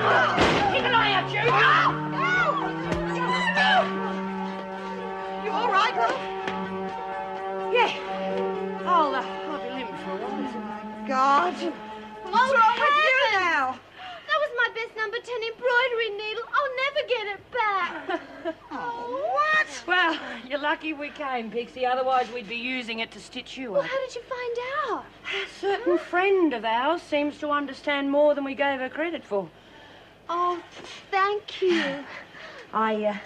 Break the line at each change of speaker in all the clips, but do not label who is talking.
Keep an eye out, Judy!
You all right, love?
Yeah. I'll be limping for a while.
Oh, my God. What's wrong with you now?
That was my best number 10 embroidery needle. I'll never get it back.
Oh, what?
Well, you're lucky we came, Pixie. Otherwise, we'd be using it to stitch you
Well,
up.
how did you find out?
A certain friend of ours seems to understand more than we gave her credit for.
Oh, thank you.
I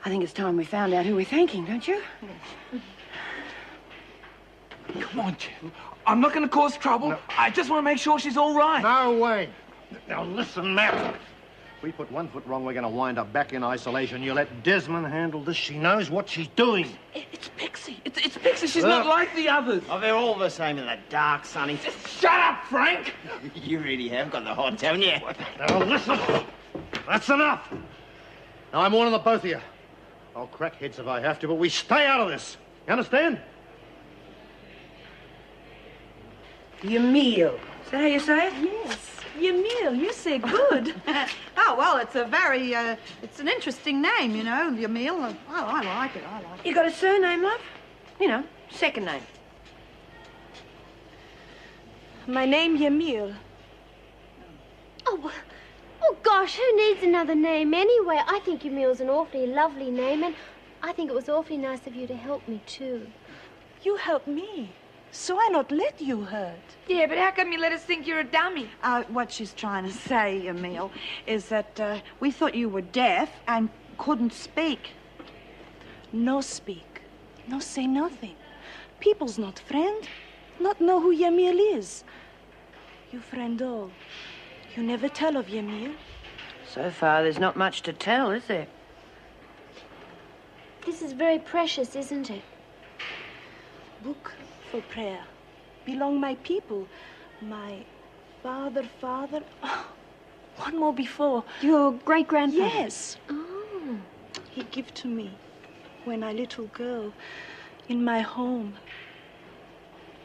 think it's time we found out who we're thanking, don't you?
Come on, Jim. I'm not going to cause trouble. No. I just want to make sure she's all right.
No way. Now, listen, Matt. We put 1 foot wrong, we're going to wind up back in isolation. You let Desmond handle this. She knows what she's doing.
It's Pixie. It's Pixie. She's not like the others.
Oh, they're all the same in the dark, Sonny.
Just shut up, Frank.
You really have got the hots, haven't you?
Now, listen. That's enough. Now, I'm warning the both of you. I'll crack heads if I have to, but we stay out of this. You understand?
Yamil. Is that how you say it?
Yes. Yamil, you say good. Oh, well, it's a very, it's an interesting name, you know, Yamil. Oh, I like it,
You got a surname, love? You know, second name.
My name, Yamil.
Oh, gosh, who needs another name anyway? I think Yamil's an awfully lovely name, and I think it was awfully nice of you to help me, too.
You help me, so I not let you hurt.
Yeah, but how come you let us think you're a dummy?
What she's trying to say, Emil, is that we thought you were deaf and couldn't speak. No speak. No say nothing. People's not friend. Not know who Yamil is. You friend all. You never tell of Yamil.
So far, there's not much to tell, is there?
This is very precious, isn't it?
Book for prayer. Belong my people. My father. Oh, one more before.
Your great-grandfather?
Yes.
Oh.
He give to me when I little girl in my home.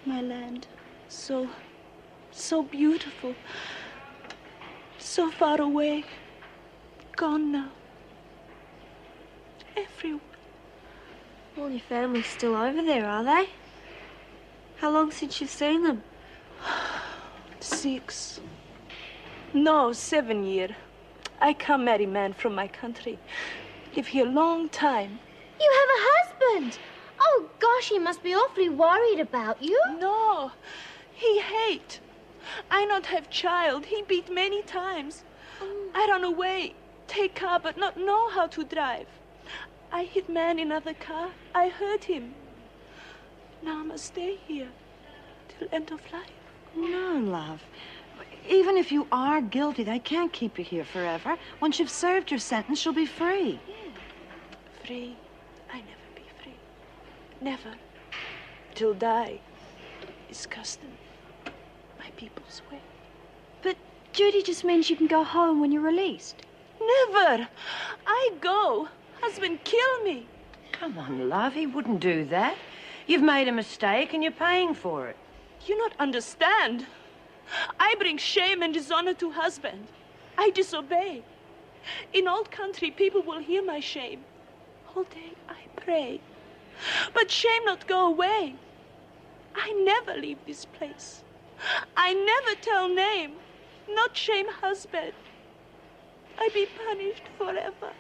My land. So beautiful. So far away. Gone now. Everyone.
All your family's still over there, are they? How long since you've seen them?
6. No, 7 year. I come marry man from my country. Live here long time.
You have a husband! Oh, gosh, he must be awfully worried about you.
No, he hate. I not have child. He beat many times. I run away, take car, but not know how to drive. I hit man in other car. I hurt him. Now I must stay here till end of life.
No, love. Even if you are guilty, they can't keep you here forever. Once you've served your sentence, you'll be free.
Yeah. Free? I never be free. Never. Till die. It's custom. My people's way.
But duty just means you can go home when you're released.
Never. I go. Husband kill me.
Come on, love, he wouldn't do that. You've made a mistake and you're paying for it.
You not understand. I bring shame and dishonor to husband. I disobey. In old country, people will hear my shame. All day I pray. But shame not go away. I never leave this place. I never tell name. Not shame husband. I be punished forever.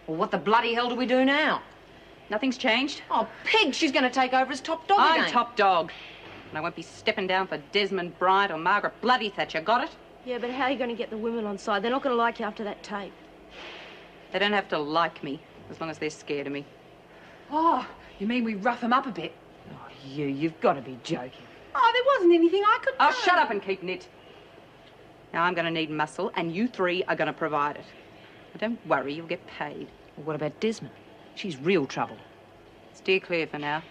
Well, what the bloody hell do we do now?
Nothing's changed.
Oh, Pig, she's going to take over as top dog
I'm
again.
top dog. And I won't be stepping down for Desmond Bryant or Margaret Bloody Thatcher. Got it?
Yeah, but how are you going to get the women on side? They're not going to like you after that tape.
They don't have to like me, as long as they're scared of me.
Oh, you mean we rough them up a bit?
Oh, you've got to be joking.
Oh, there wasn't anything I could do.
Oh, shut up and keep knit. Now, I'm going to need muscle, and you three are going to provide it. But don't worry, you'll get paid.
Well, what about Desmond? She's real trouble.
Steer clear for now.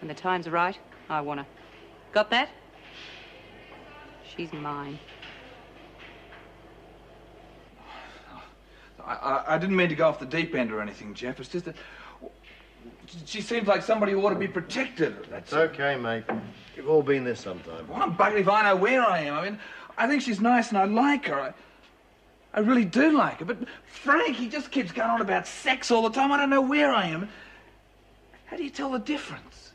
When the time's right, I want her. Got that? She's mine.
I didn't mean to go off the deep end or anything, Jeff. It's just that she seems like somebody who ought to be protected.
That's okay, mate. We've all been there sometime.
Well, I'm buggered if I know where I am. I mean, I think she's nice and I like her. I really do like her. But Frank, he just keeps going on about sex all the time. I don't know where I am. How do you tell the difference?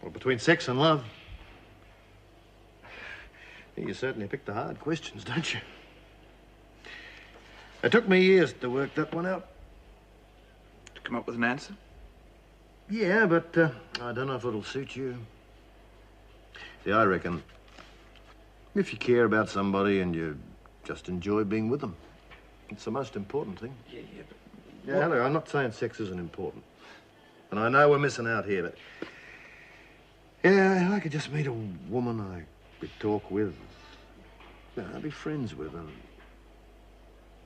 Well, between sex and love. You certainly pick the hard questions, don't you? It took me years to work that one out.
To come up with an answer?
Yeah, but I don't know if it'll suit you. See, I reckon if you care about somebody and you just enjoy being with them, it's the most important thing.
Yeah, but...
Yeah, hello, I'm not saying sex isn't important. And I know we're missing out here, but... Yeah, I could just meet a woman I could talk with, I'd be friends with, and...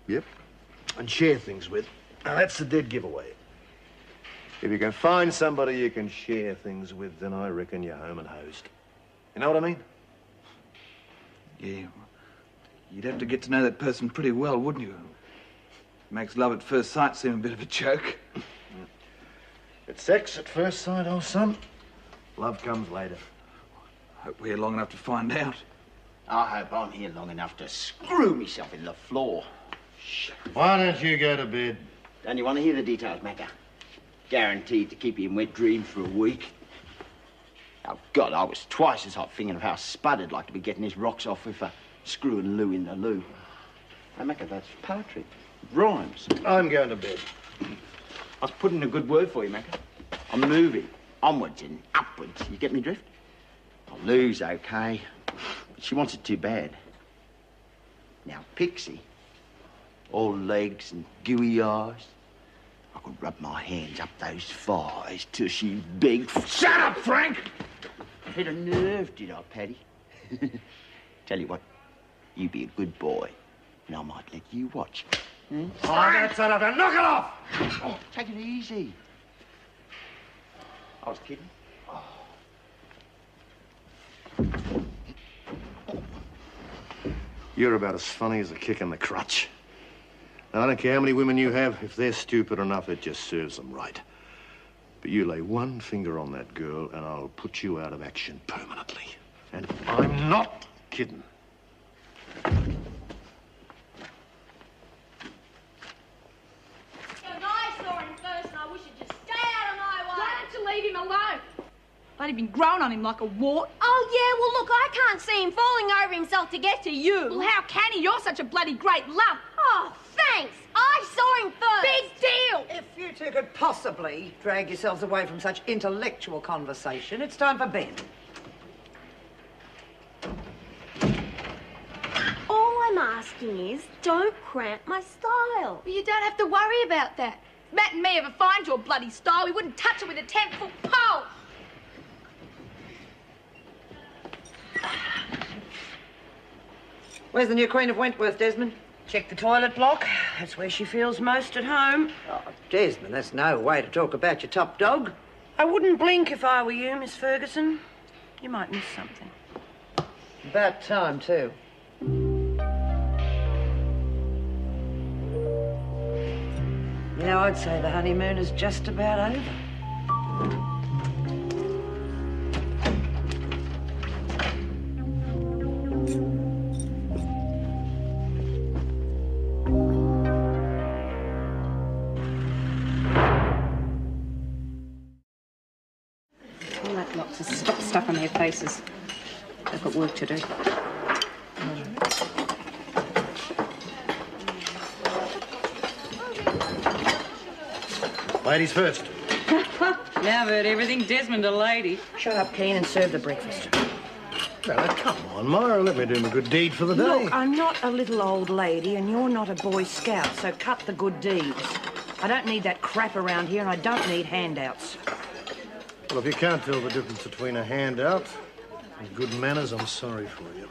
Yep, and share things with. Now, that's the dead giveaway. If you can find somebody you can share things with, then I reckon you're home and hosed. You know what I mean?
Yeah, you'd have to get to know that person pretty well, wouldn't you? Makes love at first sight seem a bit of a joke.
It's sex at first sight, old son. Love comes later.
Hope we're here long enough to find out.
I hope I'm here long enough to screw myself in the floor.
Why don't you go to bed?
Don't you want to hear the details, Macca? Guaranteed to keep you in wet dreams for a week. Oh, God, I was twice as hot thinking of how Spud'd like to be getting his rocks off with screwing Lou in the loo. Hey, Macca, that's poetry. Rhymes.
I'm going to bed.
I was putting a good word for you, Macca. I'm moving onwards and upwards. You get me drift? Oh, Lou's okay, but she wants it too bad. Now, Pixie, all legs and gooey eyes. I could rub my hands up those thighs till she begged for...
Shut up, Frank!
I hit a nerve, did I, Paddy? Tell you what, you be a good boy, and I might let you watch. Hmm?
Oh, that's enough. Now knock it off!
Oh, take it easy. I was kidding.
You're about as funny as a kick in the crutch. Now, I don't care how many women you have. If they're stupid enough, it just serves them right. But you lay one finger on that girl, and I'll put you out of action permanently. And I'm not kidding.
So I saw him first, and I wish you'd just stay out of my way.
Why don't you leave him alone? Bloody been growing on him like a wart.
Oh, yeah, well, look, I can't see him falling over himself to get to you.
Well, how can he? You're such a bloody great lump.
Oh, thanks. I saw him first.
Big deal.
If you two could possibly drag yourselves away from such intellectual conversation, it's time for bed.
All I'm asking is, don't cramp my style.
Well, you don't have to worry about that. If Matt and me ever find your bloody style, we wouldn't touch it with a 10-foot pole.
Where's the new Queen of Wentworth, Desmond?
Check the toilet block. That's where she feels most at home.
Oh, Desmond, that's no way to talk about your top dog.
I wouldn't blink if I were you, Miss Ferguson. You might miss something.
About time, too. You know, I'd say the honeymoon is just about over.
All that lot to stop stuff on their faces. They've got work to do.
Ladies first.
Now I've heard everything. Desmond a lady.
Shut up, Keen, and serve the breakfast.
Now, come on, Myra. Let me do my good deed for the day.
Look, I'm not a little old lady, and you're not a Boy Scout, so cut the good deeds. I don't need that crap around here, and I don't need handouts.
Well, if you can't tell the difference between a handout and good manners, I'm sorry for you.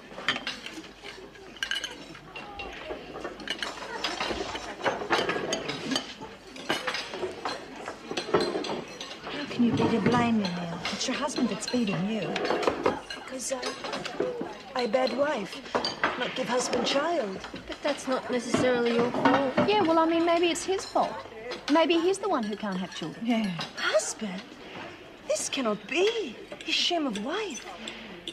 How can you be to blame, Neil? It's your husband that's beating you. Because I bad wife, not give husband child.
But that's not necessarily your fault.
Yeah, well, I mean, maybe it's his fault. Maybe he's the one who can't have children.
Yeah. Husband? This cannot be. His shame of wife.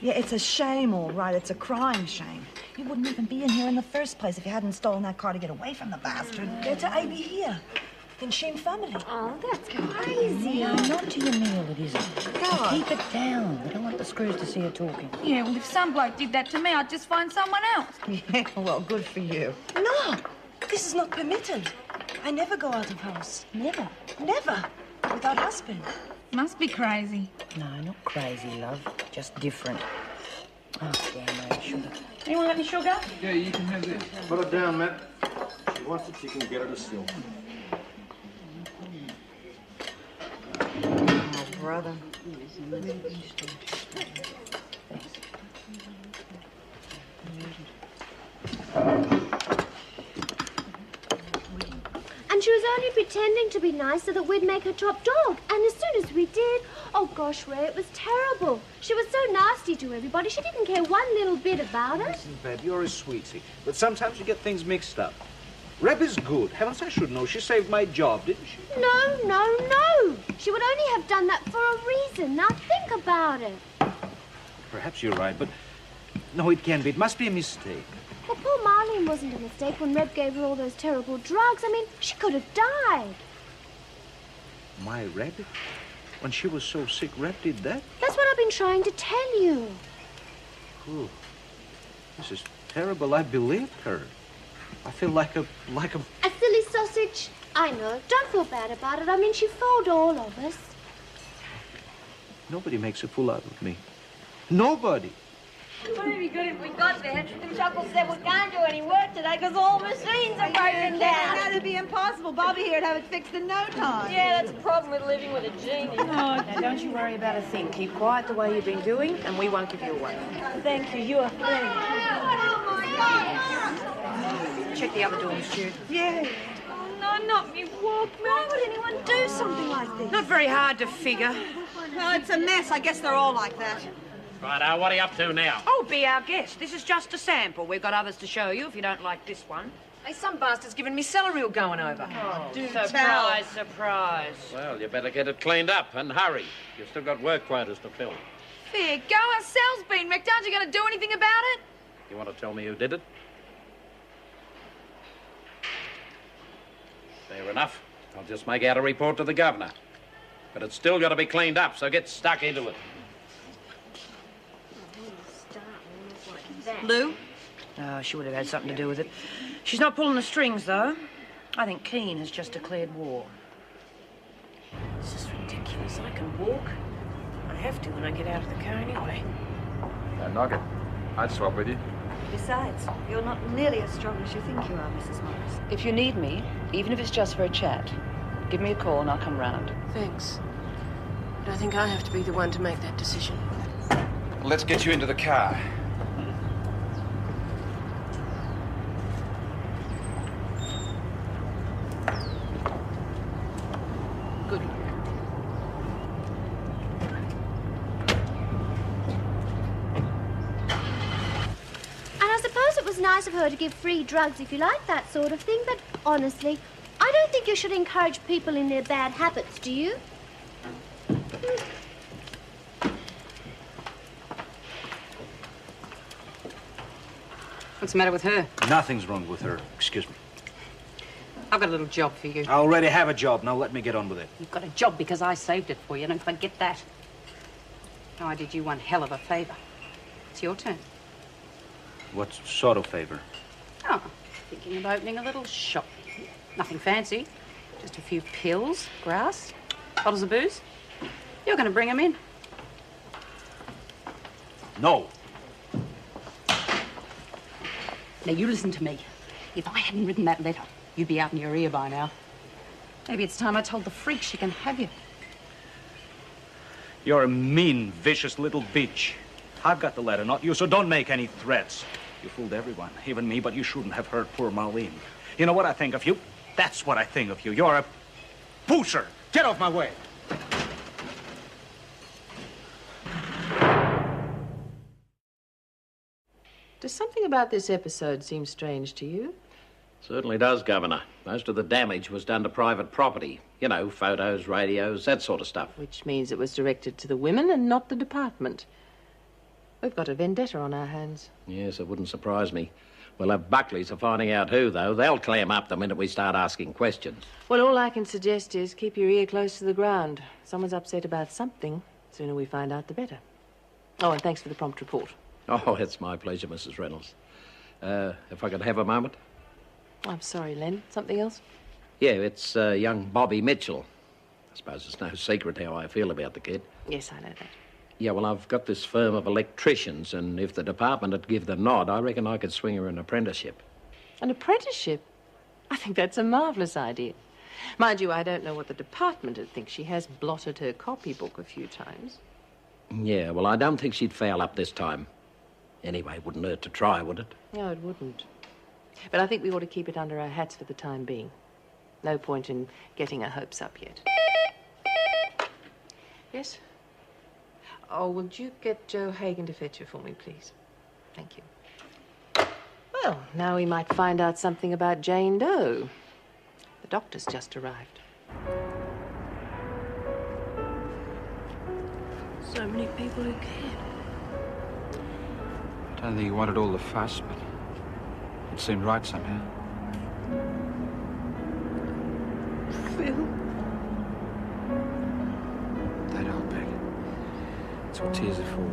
Yeah, it's a shame, all right. It's a crying shame. You wouldn't even be in here in the first place if you hadn't stolen that car to get away from the bastard. Get to AB here. Then shame family.
Oh, that's crazy.
No, not to your meal, it isn't.
Go on.
Keep it down. We don't want the screws to see her talking.
Yeah, well, if some bloke did that to me, I'd just find someone else.
Yeah, well, good for you.
No, this is not permitted. I never go out of house. Never. Never. Without husband.
Must be crazy.
No, not crazy, love. Just different. Oh, yeah, no sugar. Anyone got any sugar?
Yeah, you can have this.
Put it down, Matt. If she wants it, she can get it herself.
Oh, brother.
And she was only pretending to be nice so that we'd make her top dog. And as soon as we did, oh gosh, Ray, it was terrible. She was so nasty to everybody. She didn't care one little bit about it.
Listen, Bab, you're a sweetie, but sometimes you get things mixed up. Reb is good. Heavens, I should know. She saved my job, didn't she?
No, no, no. She would only have done that for a reason. Now think about it.
Perhaps you're right, but no, it can't be. It must be a mistake.
Well, poor Marlene wasn't a mistake when Reb gave her all those terrible drugs. I mean, she could have died.
My Reb? When she was so sick, Reb did that?
That's what I've been trying to tell you.
Ooh, this is terrible. I believed her. I feel like a...
A silly sausage. I know. Don't feel bad about it. I mean, she fooled all of us.
Nobody makes a fool out of me. Nobody.
Wouldn't it be good if we got there? Them chuckles said we can't do any work today because all machines are broken down.
That'd be impossible. Bobby here'd have it fixed in no time.
Yeah, that's a problem with living with a genie.
Oh, now don't you worry about a thing. Keep quiet the way you've been doing, and we won't give you away.
Thank you. You're a friend.
Check the other doors, Jude.
Yeah.
Oh, no, not me Walkman.
Why would anyone do something like this?
Not very hard to figure.
Well, it's a mess. I guess they're all like that.
Righto, what are you up to now?
Oh, be our guest. This is just a sample. We've got others to show you if you don't like this one.
Hey, some bastard's giving me celery all going over.
Oh,
do
surprise, surprise.
Well, you better get it cleaned up and hurry. You've still got work quotas to fill.
There, go. Our cell's been wrecked. Aren't you going to do anything about it?
You want to tell me who did it? Fair enough. I'll just make out a report to the governor. But it's still got to be cleaned up, so get stuck into it.
Lou?
Oh, she would have had something to do with it. She's not pulling the strings, though. I think Keane has just declared war. This is ridiculous. I can walk. I have to when I get out of the car anyway.
Don't knock it. I'd swap with you.
Besides, you're not nearly as strong as you think you are, Mrs. Morris.
If you need me, even if it's just for a chat, give me a call and I'll come round.
Thanks. But I think I have to be the one to make that decision.
Let's get you into the car.
Good.
And I suppose it was nice of her to give free drugs if you like that sort of thing, but honestly, I don't think you should encourage people in their bad habits, do you?
What's the matter with her?
Nothing's wrong with her. Excuse me.
I've got a little job for you.
I already have a job. Now let me get on with it.
You've got a job because I saved it for you. Don't forget that. Now, I did you one hell of a favour. It's your turn.
What sort of favor?
Oh, thinking of opening a little shop. Nothing fancy. Just a few pills, grass, bottles of booze. You're going to bring them in.
No.
Now, you listen to me. If I hadn't written that letter, you'd be out in your ear by now. Maybe it's time I told the freak she can have you.
You're a mean, vicious little bitch. I've got the letter, not you, so don't make any threats. You fooled everyone, even me, but you shouldn't have hurt poor Marlene. You know what I think of you? That's what I think of you. You're a pusher. Get off my way.
Does something about this episode seem strange to you?
Certainly does, Governor. Most of the damage was done to private property. You know, photos, radios, that sort of stuff.
Which means it was directed to the women and not the department. We've got a vendetta on our hands.
Yes, it wouldn't surprise me. We'll have Buckley's for finding out who, though. They'll clam up the minute we start asking questions.
Well, all I can suggest is keep your ear close to the ground. Someone's upset about something. The sooner we find out, the better. Oh, and thanks for the prompt report.
Oh, it's my pleasure, Mrs. Reynolds. If I could have a moment.
I'm sorry, Len. Something else?
Yeah, it's young Bobby Mitchell. I suppose it's no secret how I feel about the kid.
Yes, I know that.
Yeah, well, I've got this firm of electricians, and if the department would give the nod, I reckon I could swing her an apprenticeship.
An apprenticeship? I think that's a marvellous idea. Mind you, I don't know what the department would think. She has blotted her copybook a few times.
Yeah, well, I don't think she'd fail up this time. Anyway, it wouldn't hurt to try, would it?
No, it wouldn't. But I think we ought to keep it under our hats for the time being. No point in getting our hopes up yet. Yes? Oh, would you get Joe Hagen to fetch her for me, please? Thank you. Well, now we might find out something about Jane Doe. The doctor's just arrived.
So many people who cared.
I don't think he wanted all the fuss, but it seemed right somehow.
Phil.
Don't hold back. That's what tears are for.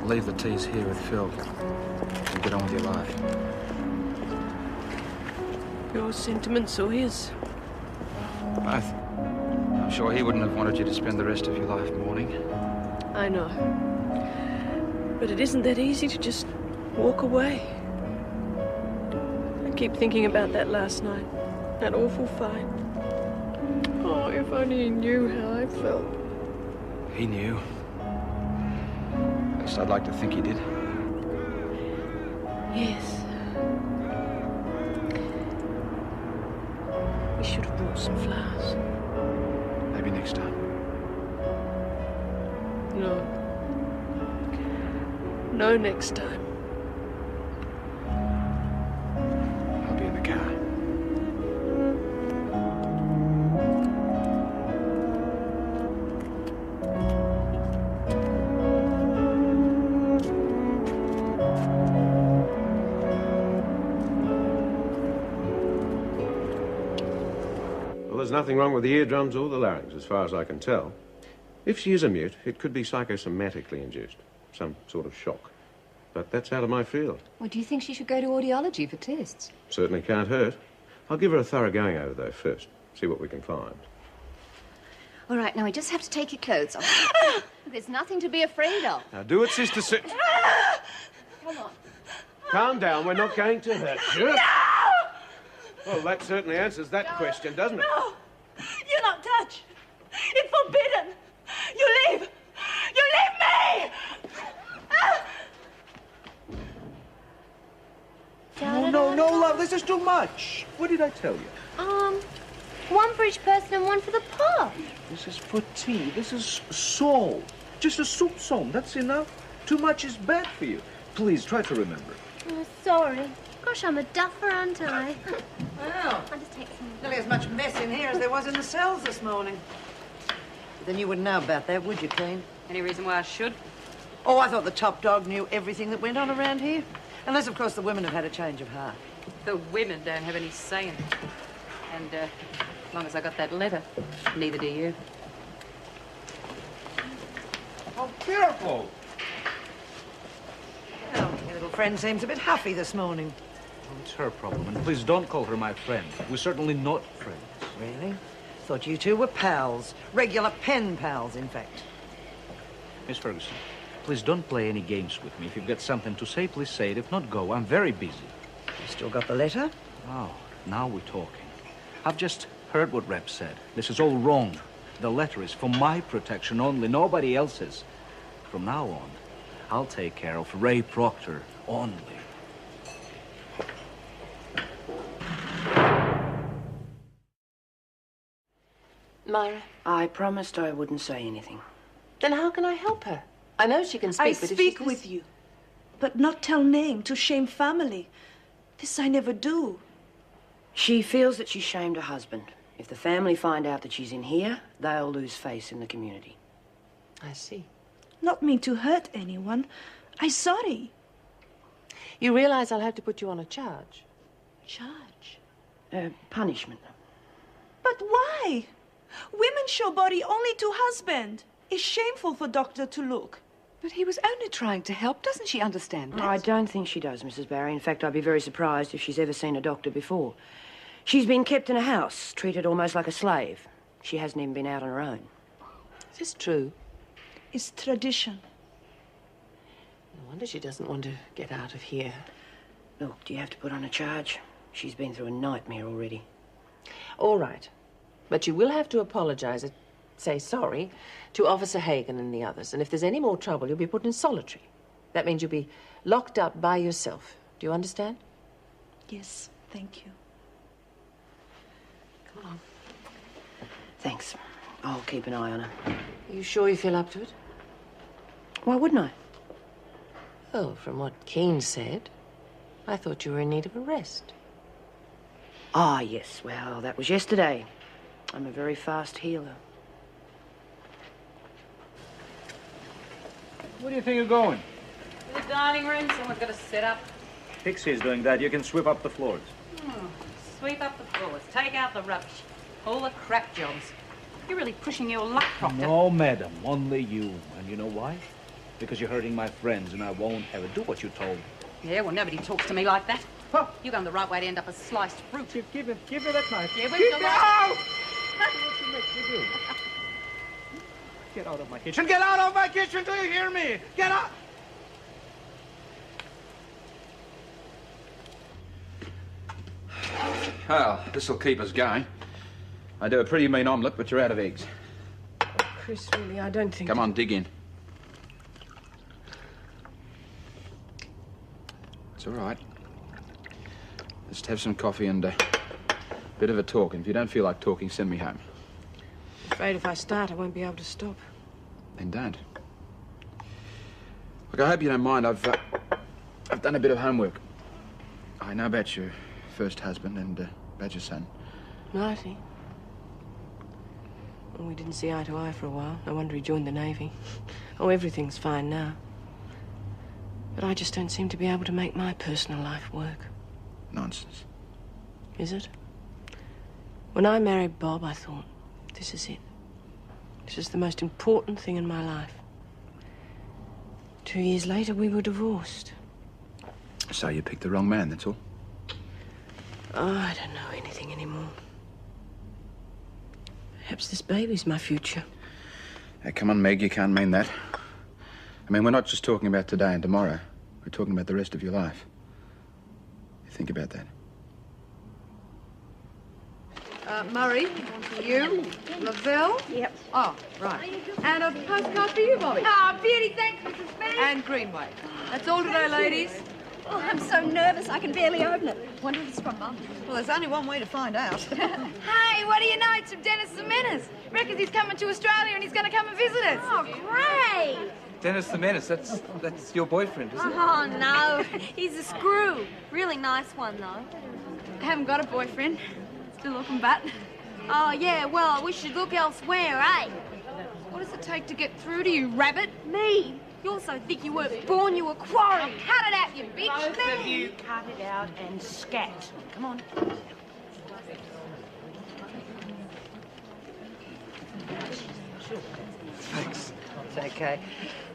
Leave the tears here with Phil and get on with your life.
Your sentiments or his?
Both. I'm sure he wouldn't have wanted you to spend the rest of your life mourning.
I know. But it isn't that easy to just walk away. I keep thinking about that last night. That awful fight. Oh, if only he knew how I felt.
He knew. At least I'd like to think he did.
Yes. We should have brought some flowers.
Maybe next time.
No. No next time.
I'll be in the car.
Well, there's nothing wrong with the eardrums or the larynx, as far as I can tell. If she is a mute, it could be psychosomatically induced, some sort of shock. But that's out of my field.
Well, do you think she should go to audiology for tests?
Certainly can't hurt. I'll give her a thorough going over, though, first. See what we can find.
All right, now we just have to take your clothes off. There's nothing to be afraid of.
Now, do it, Sister
Come on.
Calm down, we're not going to hurt you. Well, that certainly answers that question, doesn't it?
No! You not touch! It's forbidden! You leave! You leave me!
No, love, this is too much. What did I tell you?
One for each person and one for the pot.
This is for tea. This is salt. Just a soup song. That's enough. Too much is bad for you. Please, try to remember.
Oh, sorry. Gosh, I'm a duffer, aren't I?
Well,
I'll just take some.
nearly as much mess in here as there was in the cells this morning. Then you wouldn't know about that, would you, Keane?
Any reason why I should?
Oh, I thought the top dog knew everything that went on around here. Unless, of course, the women have had a change of heart.
The women don't have any say in it. And as long as I got that letter, neither do you.
Oh, careful.
Well, your little friend seems a bit huffy this morning.
Oh, it's her problem, and please don't call her my friend. We're certainly not friends.
Really? Thought you two were pals. Regular pen pals, in fact.
Miss Ferguson, please don't play any games with me. If you've got something to say, please say it. If not, go. I'm very busy.
You still got the letter?
Oh, now we're talking. I've just heard what Rep said. This is all wrong. The letter is for my protection only, nobody else's. From now on, I'll take care of Ray Proctor only.
Myra?
I promised I wouldn't say anything.
Then how can I help her? I know she can speak,
I
but if
speak
she
with you, but not tell name to shame family.
This I never do.
She feels that she shamed her husband. If the family find out that she's in here, they'll lose face in the community.
I see.
Not mean to hurt anyone. I'm sorry.
You realize I'll have to put you on a charge?
Charge?
Punishment.
But why? Women show body only to husband. It's shameful for doctor to look.
But he was only trying to help. Doesn't she understand that?
I don't think she does, Mrs. Barry. In fact, I'd be very surprised if she's ever seen a doctor before. She's been kept in a house, treated almost like a slave. She hasn't even been out on her own.
Is this true?
It's tradition.
No wonder she doesn't want to get out of here.
Look, do you have to put on a charge? She's been through a nightmare already.
All right. But you will have to apologize, say sorry, to Officer Hagen and the others. And if there's any more trouble, you'll be put in solitary. That means you'll be locked up by yourself. Do you understand?
Yes, thank you.
Come along.
Thanks. I'll keep an eye on her.
Are you sure you feel up to it?
Why wouldn't I?
Oh, from what Keane said, I thought you were in need of a rest.
Ah, yes. Well, that was yesterday. I'm a very fast healer.
Where do you think you're going?
The dining room, someone's got to set up.
Pixie's doing that. You can sweep up the floors.
Sweep up the floors, take out the rubbish, all the crap jobs. You're really pushing your luck, Proctor.
No, madam, only you. And you know why? Because you're hurting my friends, and I won't have it. Do what you're told.
Yeah, well, nobody talks to me like that. Huh. You're going the right way to end up as sliced fruit.
Give her that knife.
Yeah, where's the light?
Get out of my kitchen. Get out of my kitchen. Do you hear me? Get out.
Well, this'll keep us going. I do a pretty mean omelette, but you're out of eggs.
Chris, really, I don't think...
Come on, dig in. It's all right. Just have some coffee and a bit of a talk. And if you don't feel like talking, send me home.
I'm afraid if I start, I won't be able to stop.
Then don't. Look, I hope you don't mind. I've done a bit of homework. I know about your first husband and about your son.
Marty? Well, we didn't see eye to eye for a while. No wonder he joined the Navy. Oh, everything's fine now. But I just don't seem to be able to make my personal life work.
Nonsense.
Is it? When I married Bob, I thought, this is it. This is the most important thing in my life. 2 years later, we were divorced.
So you picked the wrong man, that's all?
Oh, I don't know anything anymore. Perhaps this baby's my future.
Hey, come on, Meg, you can't mean that. I mean, we're not just talking about today and tomorrow. We're talking about the rest of your life. You think about that.
Murray, you, Lavelle. Yep. Oh, right. And a postcard for you, Bobby.
Oh, beauty, thanks, Mrs. Bennet.
And Greenway. That's all today, ladies.
Oh, I'm so nervous I can barely open it. Wonder if it's from Mum.
Well, there's only one way to find out.
Hey, what do you know? It's from Dennis the Menace. Reckons he's coming to Australia and he's going to come and visit us.
Oh, great.
Dennis the Menace, that's your boyfriend, isn't it?
Oh, no. He's a screw. Really nice one, though.
I haven't got a boyfriend. Still looking back.
Oh, yeah, well, we should look elsewhere, eh?
What does it take to get through to you, rabbit?
Me? You also think you weren't born, you were quarried. Cut it out, you bitch.
Both of you cut it out and scat. Come on.
Thanks.
It's okay.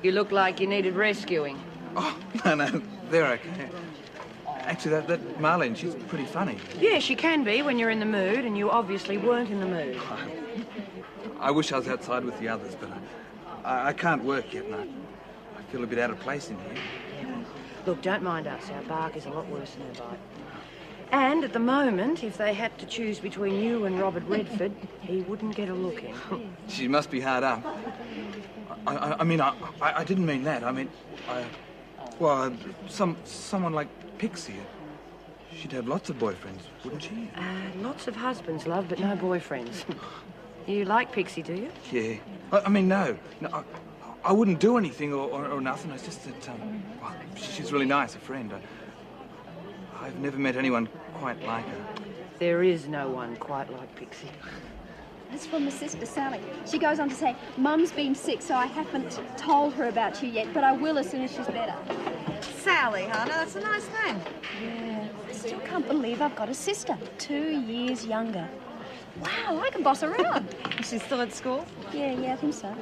You look like you needed rescuing.
Oh, no, they're okay. Actually, that Marlene, she's pretty funny.
Yeah, she can be when you're in the mood, and you obviously weren't in the mood.
I wish I was outside with the others, but I can't work yet, and I feel a bit out of place in here.
Look, don't mind us. Our bark is a lot worse than our bite. And at the moment, if they had to choose between you and Robert Redford, he wouldn't get a look in.
She must be hard up. I mean, I didn't mean that. I mean, well, someone like Pixie. She'd have lots of boyfriends, wouldn't she?
Lots of husbands, love, but no boyfriends. You like Pixie, do you?
Yeah. I mean, no, I wouldn't do anything or nothing. It's just that, well, she's really nice, a friend. I've never met anyone quite like her.
There is no one quite like Pixie.
That's from my sister, Sally. She goes on to say, Mum's been sick, so I haven't told her about you yet, but I will as soon as she's better.
Sally, Hannah, that's a nice name.
Yeah. I still can't believe I've got a sister, 2 years younger. Wow, I can boss around.
Is she still at school?
Yeah, I think so.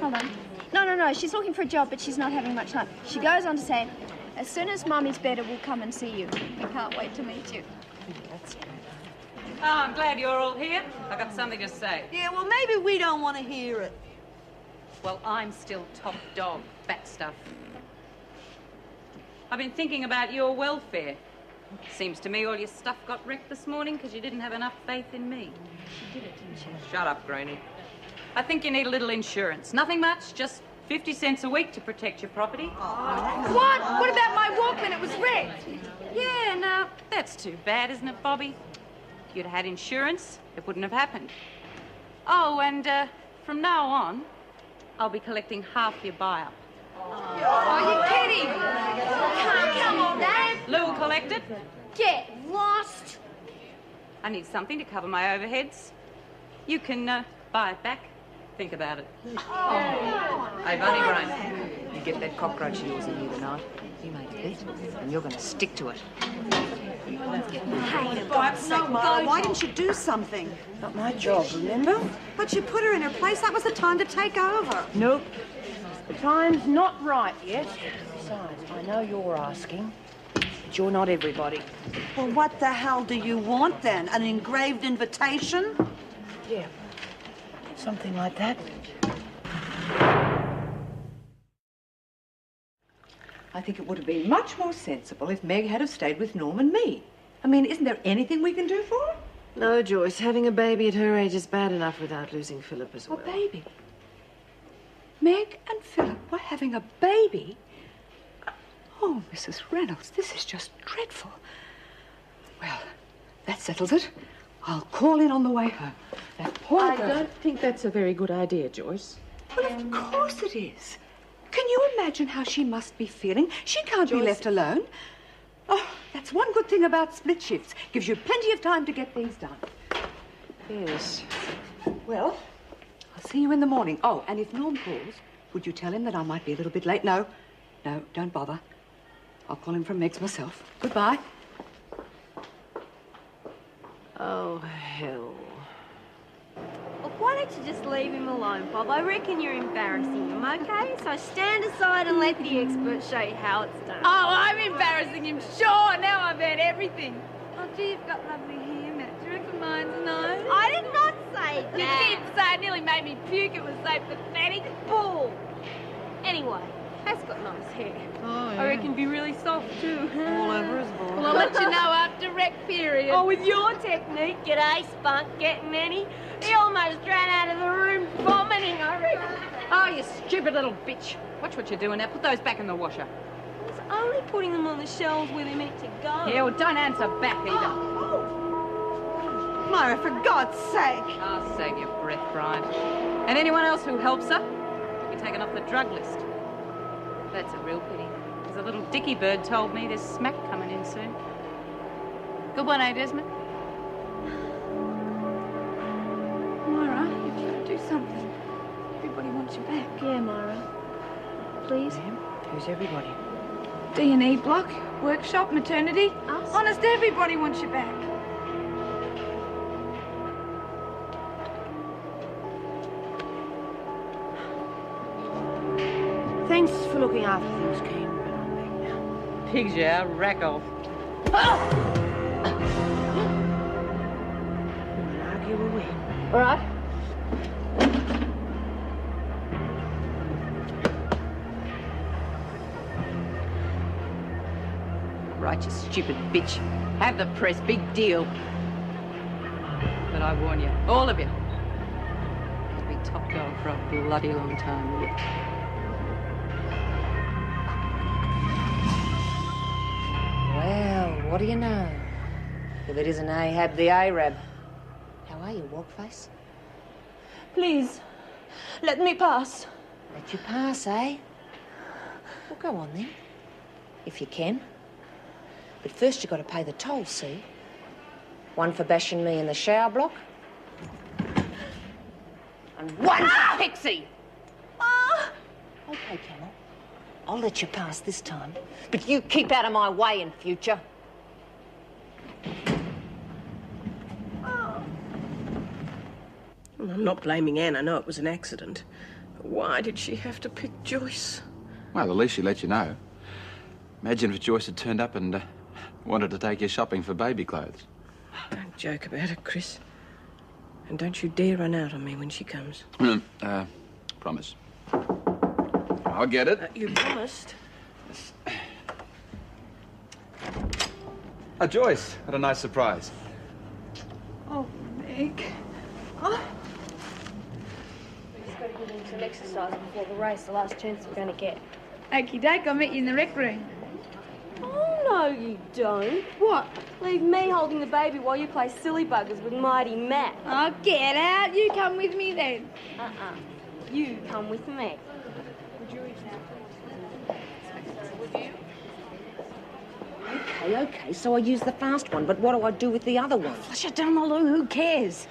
Hold on. No, she's looking for a job, but she's not having much luck. She goes on to say, as soon as Mum is better, we'll come and see you. We can't wait to meet you.
That's great. Oh, I'm glad you're all here. I've got something to say.
Yeah, well, maybe we don't want to hear it.
Well, I'm still top dog. Bat stuff. I've been thinking about your welfare. Seems to me all your stuff got wrecked this morning because you didn't have enough faith in me.
She did it, didn't she?
Shut up, Granny. I think you need a little insurance. Nothing much, just 50 cents a week to protect your property.
What? What about my Walkman? It was wrecked.
Yeah, no, that's too bad, isn't it, Bobby? If you'd had insurance, it wouldn't have happened. Oh, and from now on, I'll be collecting half your buy-up.
Are you kidding? Come on, Dad.
Lou will collect it.
Get lost.
I need something to cover my overheads. You can buy it back. Think about it.
Hey, Bunny Brain, you get that cockroach of yours in here tonight. You made a bet, and you're going to stick to it.
Hey, for God's sake, Mara, why didn't you do something?
Not my job, remember?
But you put her in her place. That was the time to take over.
Nope. The time's not right yet. Besides, I know you're asking, but you're not everybody.
Well, what the hell do you want, then? An engraved invitation?
Yeah. Something like that.
I think it would have been much more sensible if Meg had have stayed with Norm and me. I mean, isn't there anything we can do for her?
No, Joyce. Having a baby at her age is bad enough without losing Philip as well.
A baby? Meg and Philip were having a baby? Oh, Mrs. Reynolds, this is just dreadful. Well, that settles it. I'll call in on the way home. That poor girl.
I don't think that's a very good idea, Joyce.
Well, of course it is. Can you imagine how she must be feeling? She can't be left alone. Oh, that's one good thing about split shifts. Gives you plenty of time to get things done.
Yes.
Well, I'll see you in the morning. Oh, and if Norm calls, would you tell him that I might be a little bit late? No, don't bother. I'll call him from Meg's myself. Goodbye.
Oh, hell.
Well, why don't you just leave him alone, Bob? I reckon you're embarrassing him, okay? So stand aside and let the experts show you how it's done.
Oh, I'm embarrassing him, sure. Now I've heard everything.
Oh, gee, you've got lovely hair, Matt. Do you reckon mine's nice? I did not say that.
You did say it nearly made me puke. It was so pathetic.
Bull. Anyway, has got nice hair.
Oh,
I reckon it'd be really soft, too.
All over his ball. Well, I'll let you know after rec period.
Oh, with your technique, g'day, Spunk, getting any? He almost ran out of the room vomiting, I reckon.
Oh, you stupid little bitch. Watch what you're doing now. Put those back in the washer.
I was only putting them on the shelves where they're meant to go.
Yeah, well, don't answer back either.
Myra, for God's sake.
Oh, save your breath, Brian. And anyone else who helps her will be taken off the drug list. That's a real pity. Because a little dicky bird told me there's smack coming in soon. Good one, eh, Desmond?
Myra, you've got to do something. Everybody wants you back. Yeah, Myra. Please?
Who's everybody?
D&E block, workshop, maternity.
Us?
Honest, everybody wants you back.
Thanks for looking after things, Keen, but I'm back now.
Pigs, yeah, rack off.
You won't argue, will we?
All right. Right, you stupid bitch. Have the press, big deal. But I warn you, all of you, you'll be top dog for a bloody long time yet. Well, what do you know? If it isn't Ahab the Arab. How are you, Walkface?
Please, let me pass.
Let you pass, eh? Well, go on then. If you can.
But first you've got to pay the toll, see? One for bashing me in the shower block. And one for Pixie. Okay, Camel. I'll let you pass this time. But you keep out of my way in future.
Well, I'm not blaming Anne. I know it was an accident. But why did she have to pick Joyce?
Well, at least she let you know. Imagine if Joyce had turned up and wanted to take you shopping for baby clothes.
Don't joke about it, Chris. And don't you dare run out on me when she comes.
Promise. I'll get it.
You promised.
Joyce, what a nice surprise.
Oh, Meg. Oh.
We've just got to give him some exercise before the race, the last chance we're going to get.
Okie doke, I'll meet you in the rec room.
Oh, no, you don't. What? Leave me holding the baby while you play silly buggers with Mighty Matt.
Oh, get out. You come with me then.
You come with me.
Would you eat now?
Would you? Okay, so I use the fast one, but what do I do with the other one?
Flush it down the loo, who cares?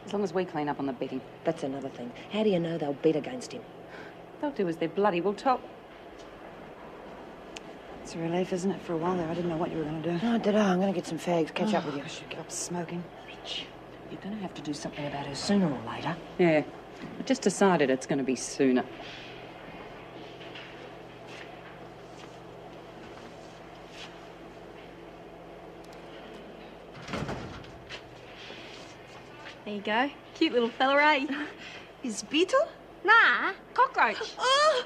As long as we clean up on the betting.
That's another thing. How do you know they'll bet against him?
They'll do as they're bloody well told.
It's a relief, isn't it? For a while there, I didn't know what you were going to do.
Oh, did I? I'm going to get some fags, catch up with you.
I should give up smoking.
Rich, you're going to have to do something about her sooner or later.
Yeah, I just decided it's going to be sooner.
There you go. Cute little fella, eh?
Is beetle?
Nah, cockroach.
Oh!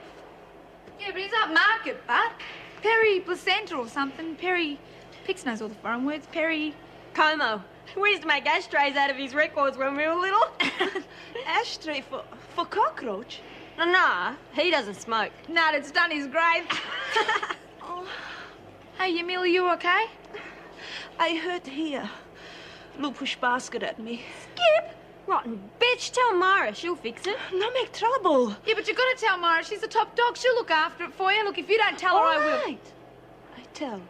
Yeah, but he's upmarket, but Peri placenta or something. Peri... Pix knows all the foreign words. Peri...
Como. We used to make ashtrays out of his records when we were little.
Ashtray for cockroach?
Nah, he doesn't smoke.
Nah, it's done his grave. Hey, Yamil, you okay?
I hurt here. Lou pushed basket at me.
Skip! Rotten bitch. Tell Myra, she'll fix it.
No make trouble.
Yeah, but you've got to tell Myra. She's the top dog. She'll look after it for you. Look, if you don't tell her, I will.
Right. I tell.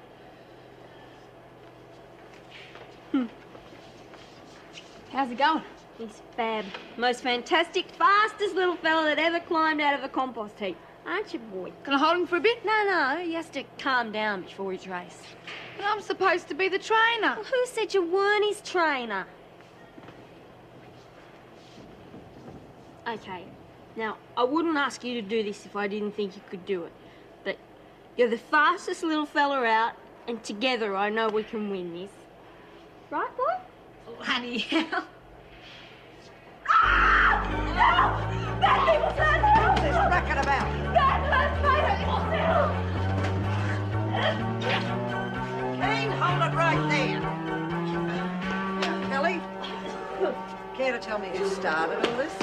How's it going?
He's fab. Most fantastic, fastest little fella that ever climbed out of a compost heap. Aren't you, boy?
Can I hold him for a bit?
No, he has to calm down before his race.
But I'm supposed to be the trainer.
Well, who said you weren't his trainer? Okay, now, I wouldn't ask you to do this if I didn't think you could do it. But you're the fastest little fella out, and together I know we can win this. Right, boy?
Bloody hell.
That people's hand! What's this racket about? Kane, hold it right there. Now, Kelly, care to tell me who started all this?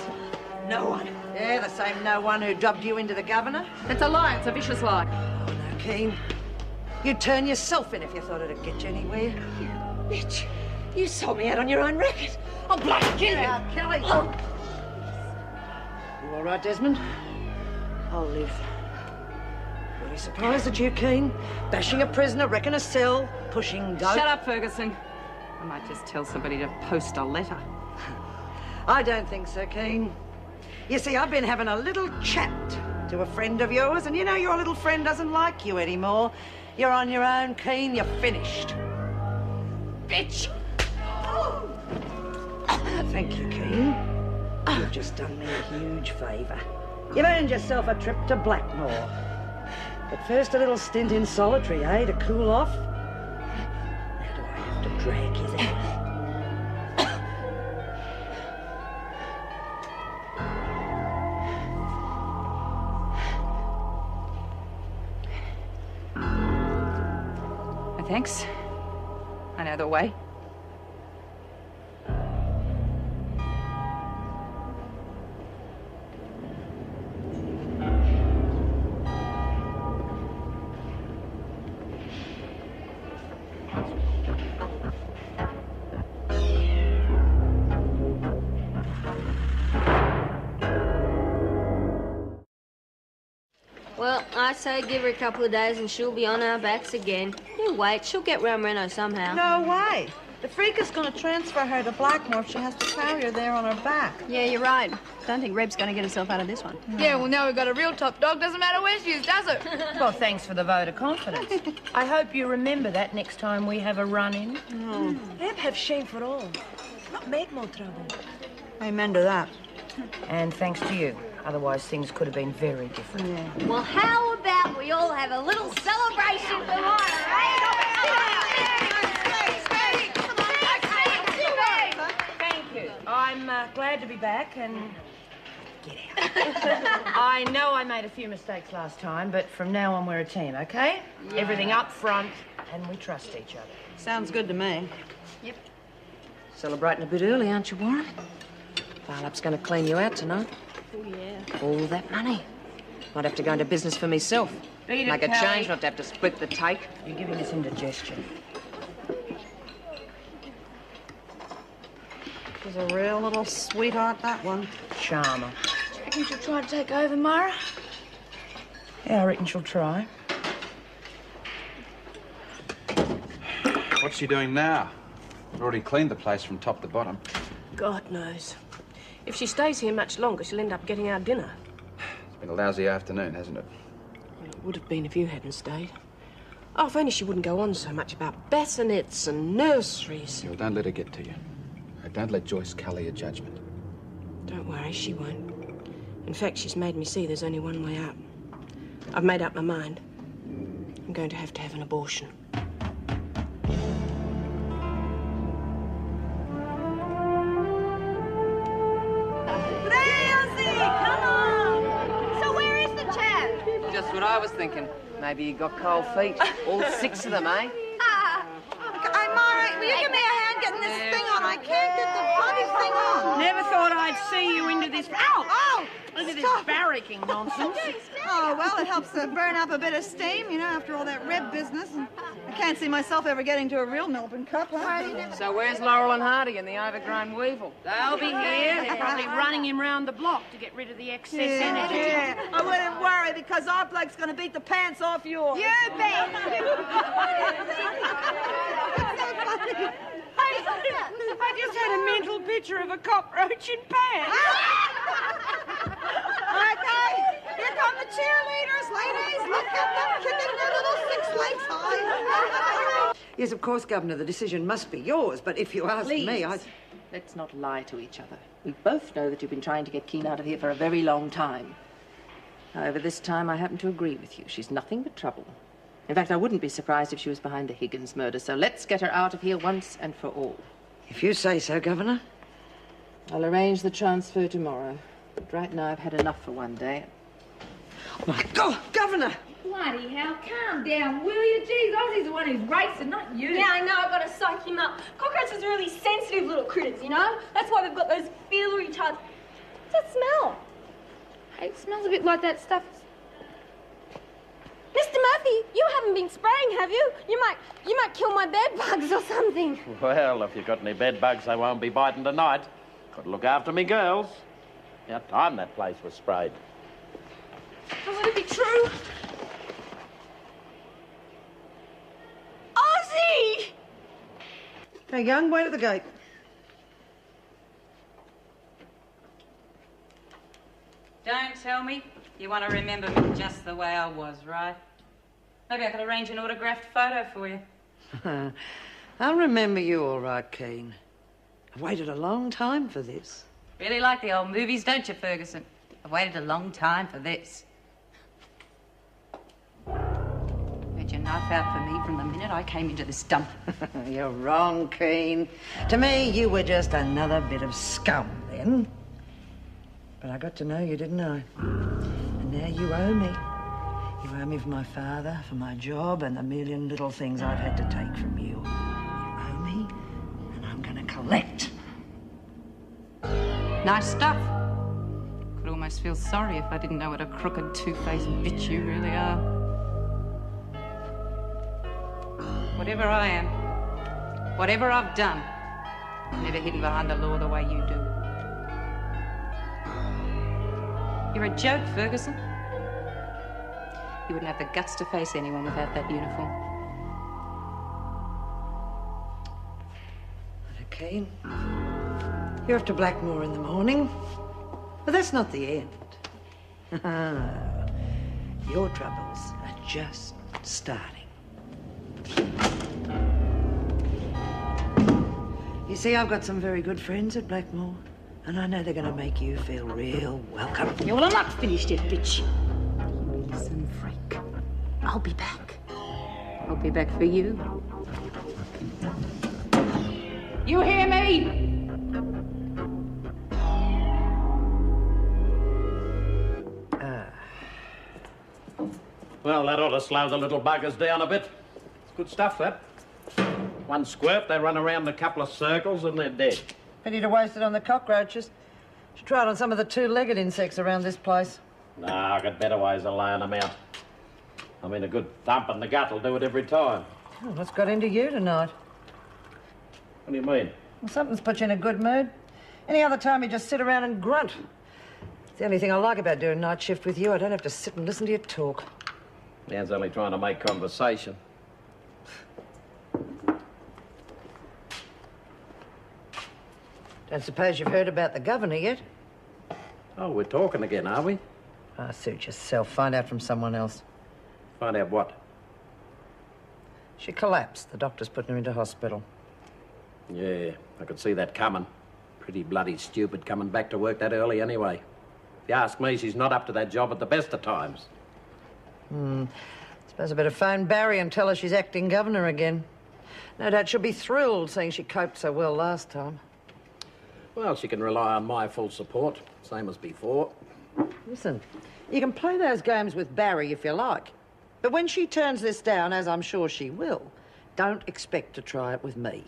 No one.
Yeah, the same no one who dubbed you into the governor?
It's a lie. It's a vicious lie.
Oh, no, Keen. You'd turn yourself in if you thought it'd get you anywhere.
Bitch, you sold me out on your own racket. I'll bloody kill you.
Now, Kelly. Oh. You all right, Desmond? I'll live. Really surprised at you, Keen. Bashing a prisoner, wrecking a cell, pushing dope.
Shut up, Ferguson. I might just tell somebody to post a letter.
I don't think so, Keen. You see, I've been having a little chat to a friend of yours, and you know your little friend doesn't like you anymore. You're on your own, Keen. You're finished.
Bitch!
Thank you, Keen. You've just done me a huge favour. You've earned yourself a trip to Blackmore. But first a little stint in solitary, eh, to cool off? Now do I have to drag you there?
Thanks. I know the way.
Well, I say give her a couple of days and she'll be on our backs again. You wait, she'll get round Reno somehow.
No way. The freak is going to transfer her to Blackmore if she has to carry her there on her back.
Yeah, you're right. Don't think Reb's going to get herself out of this one.
Yeah, well, now we've got a real top dog. Doesn't matter where she is, does it?
Well, thanks for the vote of confidence. I hope you remember that next time we have a run-in.
Reb have shame for all. Not make more trouble.
Amen to that.
And thanks to you. Otherwise, things could have been very different.
Yeah. Well, how about we all have a little celebration tomorrow,
Thank you. I'm glad to be back and get out. I know I made a few mistakes last time, but from now on we're a team, okay?
Yeah.
Everything up front and we trust each other.
Sounds good to me.
Yep.
Celebrating a bit early, aren't you, Warren? Philip's going to clean you out tonight.
Oh, yeah.
All that money. Might have to go into business for myself.
Beat it,
Make a
Callie.
change, not to have to split the take.
You're giving us indigestion.
She's a real little sweetheart, that one.
Charmer.
Do you reckon she'll try to take over, Myra?
Yeah, I reckon she'll try.
What's she doing now? Already cleaned the place from top to bottom.
God knows. If she stays here much longer, she'll end up getting our dinner.
It's been a lousy afternoon, hasn't it?
Well, it would have been if you hadn't stayed. Oh, if only she wouldn't go on so much about bassinets and nurseries.
Well, don't let her get to you. Don't let Joyce colour your judgment.
Don't worry, she won't. In fact, she's made me see there's only one way out. I've made up my mind. I'm going to have an abortion.
Just what I was thinking. Maybe you got cold feet. All 6 of them, eh?
Hey, Myra, will you give me a hand getting this thing on? I can't get the bloody thing on.
Never thought I'd see you into this... Ow!
Oh!
Into this barracking nonsense.
Oh, well, it helps to burn up a bit of steam, you know, after all that Reb business. And I can't see myself ever getting to a real Melbourne Cup, huh?
So where's Laurel and Hardy and the overgrown weevil?
They'll be here. They're probably running him round the block to get rid of the excess energy.
Yeah, I wouldn't worry because our bloke's going to beat the pants off yours. You bet.
I just had a mental picture of a cockroach in pants.
Okay, here come the cheerleaders, ladies. Look at them kicking their little 6 legs high.
Yes, of course, Governor, the decision must be yours, but if you ask
Please,
me,
let's not lie to each other. We both know that you've been trying to get Keen out of here for a very long time. However, this time I happen to agree with you. She's nothing but trouble. In fact, I wouldn't be surprised if she was behind the Higgins murder, so let's get her out of here once and for all.
If you say so, Governor.
I'll arrange the transfer tomorrow. But right now, I've had enough for one day.
My God, Governor!
Bloody hell, calm down, will you? Geez, Ozzy's the one who's racing, not you.
Yeah, I know, I've got to psych him up. Cockroaches are really sensitive little critters, you know? That's why they've got those feelery types. What's that smell?
Hey, it smells a bit like that stuff.
Mr. Murphy, you haven't been spraying, have you? You might kill my bed bugs or something.
Well, if you've got any bed bugs, they won't be biting tonight. Got to look after me girls. About time that place was sprayed.
Oh, would it be true? Ozzy!
Hey, young, wait at the gate.
Don't tell me you want to remember me just the way I was, right? Maybe I could arrange an autographed photo for you.
I'll remember you all right, Keen. I've waited a long time for this.
Really like the old movies, don't you, Ferguson? I've waited a long time for this. Had your knife out for me from the minute I came into this dump.
You're wrong, Keen. To me, you were just another bit of scum then. But I got to know you, didn't I? And now you owe me. You owe me for my father, for my job, and the million little things I've had to take from you. You owe me, and I'm gonna collect.
Nice stuff. Could almost feel sorry if I didn't know what a crooked, two-faced bitch you really are. Whatever I am, whatever I've done, I've never hidden behind the law the way you do. You're a joke, Ferguson. You wouldn't have the guts to face anyone without that uniform.
Okay. You're off to Blackmore in the morning. But that's not the end. Your troubles are just starting. You see, I've got some very good friends at Blackmore, and I know they're going to make you feel real welcome.
Yeah, well, I'm not finished yet, bitch. You innocent freak. I'll be back.
I'll be back for you. You hear me?
Well, that ought to slow the little buggers down a bit. It's good stuff, that. One squirt, they run around in a couple of circles and they're dead.
Pity to waste it on the cockroaches. Should try it on some of the two-legged insects around this place.
Nah, I got better ways of laying them out. I mean, a good thump in the gut will do it every time.
Oh, what's got into you tonight?
What do you mean?
Well, something's put you in a good mood. Any other time you just sit around and grunt. It's the only thing I like about doing night shift with you. I don't have to sit and listen to you talk.
Dan's only trying to make conversation.
Don't suppose you've heard about the governor yet?
Oh, we're talking again, are we?
Ah, suit yourself. Find out from someone else.
Find out what?
She collapsed. The doctor's putting her into hospital.
Yeah, I could see that coming. Pretty bloody stupid coming back to work that early anyway. If you ask me, she's not up to that job at the best of times.
Suppose I better phone Barry and tell her she's acting governor again. No doubt she'll be thrilled seeing she coped so well last time.
Well, she can rely on my full support, same as before.
Listen, you can play those games with Barry if you like. But when she turns this down, as I'm sure she will, don't expect to try it with me.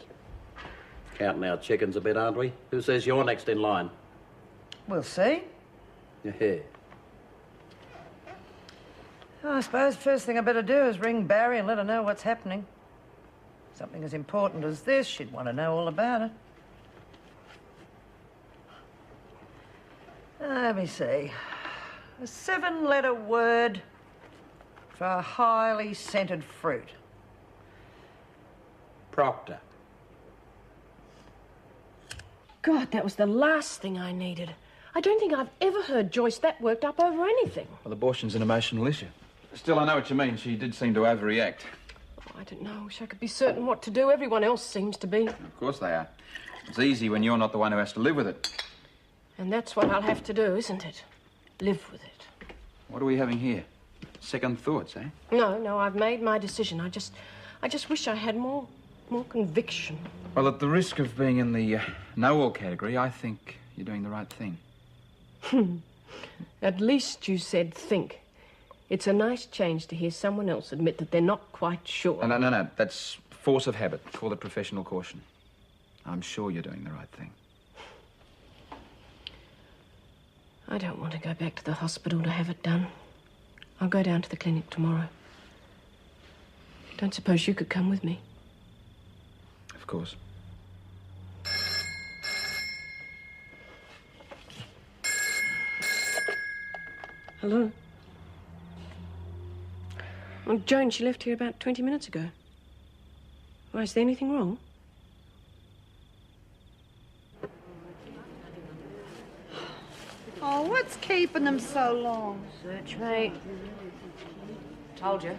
Counting our chickens a bit, aren't we? Who says you're next in line?
We'll see.
Yeah.
I suppose first thing I better do is ring Barry and let her know what's happening. Something as important as this, she'd want to know all about it. Let me see. A 7-letter word for a highly scented fruit.
Proctor.
God, that was the last thing I needed. I don't think I've ever heard Joyce that worked up over anything.
Well, abortion's an emotional issue. Still, I know what you mean. She did seem to overreact.
Oh, I don't know. I wish I could be certain what to do. Everyone else seems to be.
Of course they are. It's easy when you're not the one who has to live with it.
And that's what I'll have to do, isn't it? Live with it.
What are we having here? Second thoughts, eh?
No, I've made my decision. I just wish I had more conviction.
Well, at the risk of being in the know-all category, I think you're doing the right thing.
At least you said think. It's a nice change to hear someone else admit that they're not quite sure.
No. That's force of habit. Call it professional caution. I'm sure you're doing the right thing.
I don't want to go back to the hospital to have it done. I'll go down to the clinic tomorrow. Don't suppose you could come with me?
Of course.
Hello? Well, Joan, she left here about 20 minutes ago. Why, is there anything wrong?
Oh, what's keeping them so long?
Search, mate. Told you.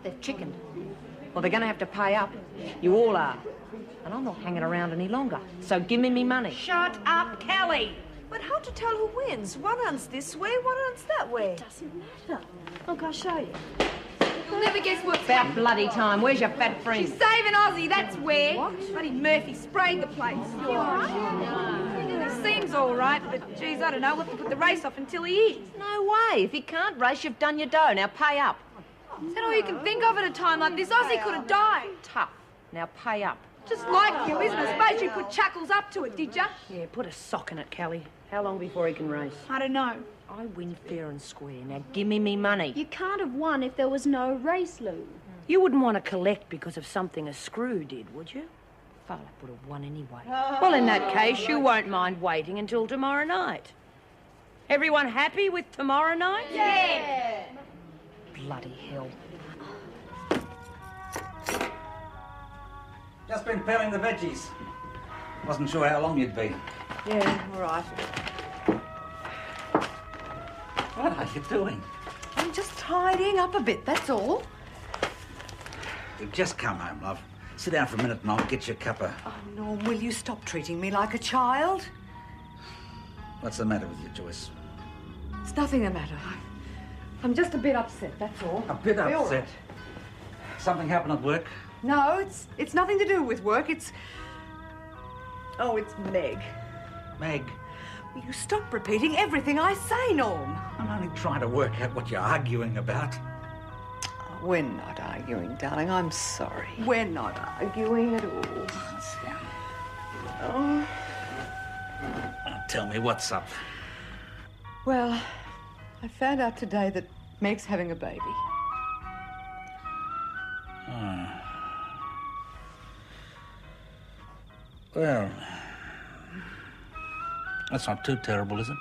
They're chickened. Well, they're going to have to pay up. You all are. And I'm not hanging around any longer. So give me money.
Shut up, Kelly!
But how to tell who wins? One runs this way, one runs that way.
It doesn't matter. Look, I'll show you.
You'll never guess what's
About
happening.
bloody time. Where's your fat friend?
She's saving Ozzy, that's where. What? Bloody Murphy sprayed the place. You all right? He seems all right, but geez, I don't know. We'll have to put the race off until he is.
No way. If he can't race, you've done your dough. Now pay up.
Is that all you can think of at a time like this? Ozzy could have died.
Tough. Now pay up.
Just like you, isn't it? I suppose you put Chuckles up to it, did you?
Yeah, put a sock in it, Kelly. How long before he can race?
I don't know.
I win fair and square. Now give me money.
You can't have won if there was no race, Lou.
You wouldn't want to collect because of something a screw did, would you? Father would have won anyway. Well, in that case, you won't mind waiting until tomorrow night. Everyone happy with tomorrow night?
Yeah!
bloody hell.
Just been peeling the veggies. Wasn't sure how long you'd be.
Yeah, all right.
What are you doing?
I'm just tidying up a bit, that's all.
You've just come home, love. Sit down for a minute and I'll get you a cuppa.
Oh, Norm, will you stop treating me like a child?
What's the matter with you, Joyce?
It's nothing the matter. I'm just a bit upset, that's all.
A bit
It'll be all
upset.
right.
Something happened at work?
No, it's nothing to do with work. It's Meg.
Meg?
Will you stop repeating everything I say, Norm?
I'm only trying to work out what you're arguing about.
We're not arguing, darling. I'm sorry. We're not arguing at all. Oh.
Tell me what's up.
Well, I found out today that Meg's having a baby.
Well, that's not too terrible, is it?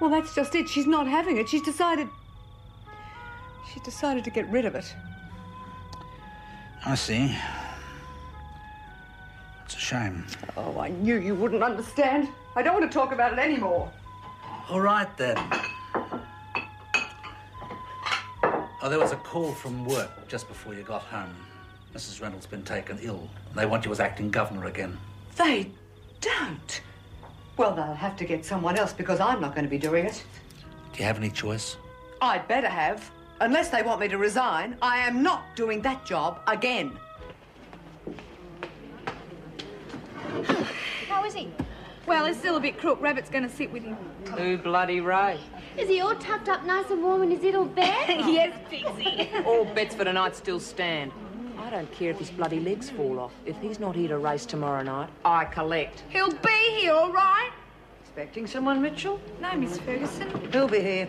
Well, that's just it. She's not having it. She's decided to get rid of it.
I see. It's a shame.
Oh, I knew you wouldn't understand. I don't want to talk about it anymore.
All right, then. Oh, there was a call from work just before you got home. Mrs. Reynolds been taken ill. They want you as acting governor again.
They don't. Well, they'll have to get someone else because I'm not going to be doing it.
Do you have any choice?
I'd better have. Unless they want me to resign, I am not doing that job again.
How is he? Well, he's still a bit crook. Rabbit's going to sit with him.
Too bloody right.
Is he all tucked up nice and warm in his little bed?
Yes, Pixie.
All bets for tonight still stand. I don't care if his bloody legs fall off. If he's not here to race tomorrow night, I collect.
He'll be here, all right?
Expecting someone, Mitchell?
No, Miss Ferguson.
He'll be here.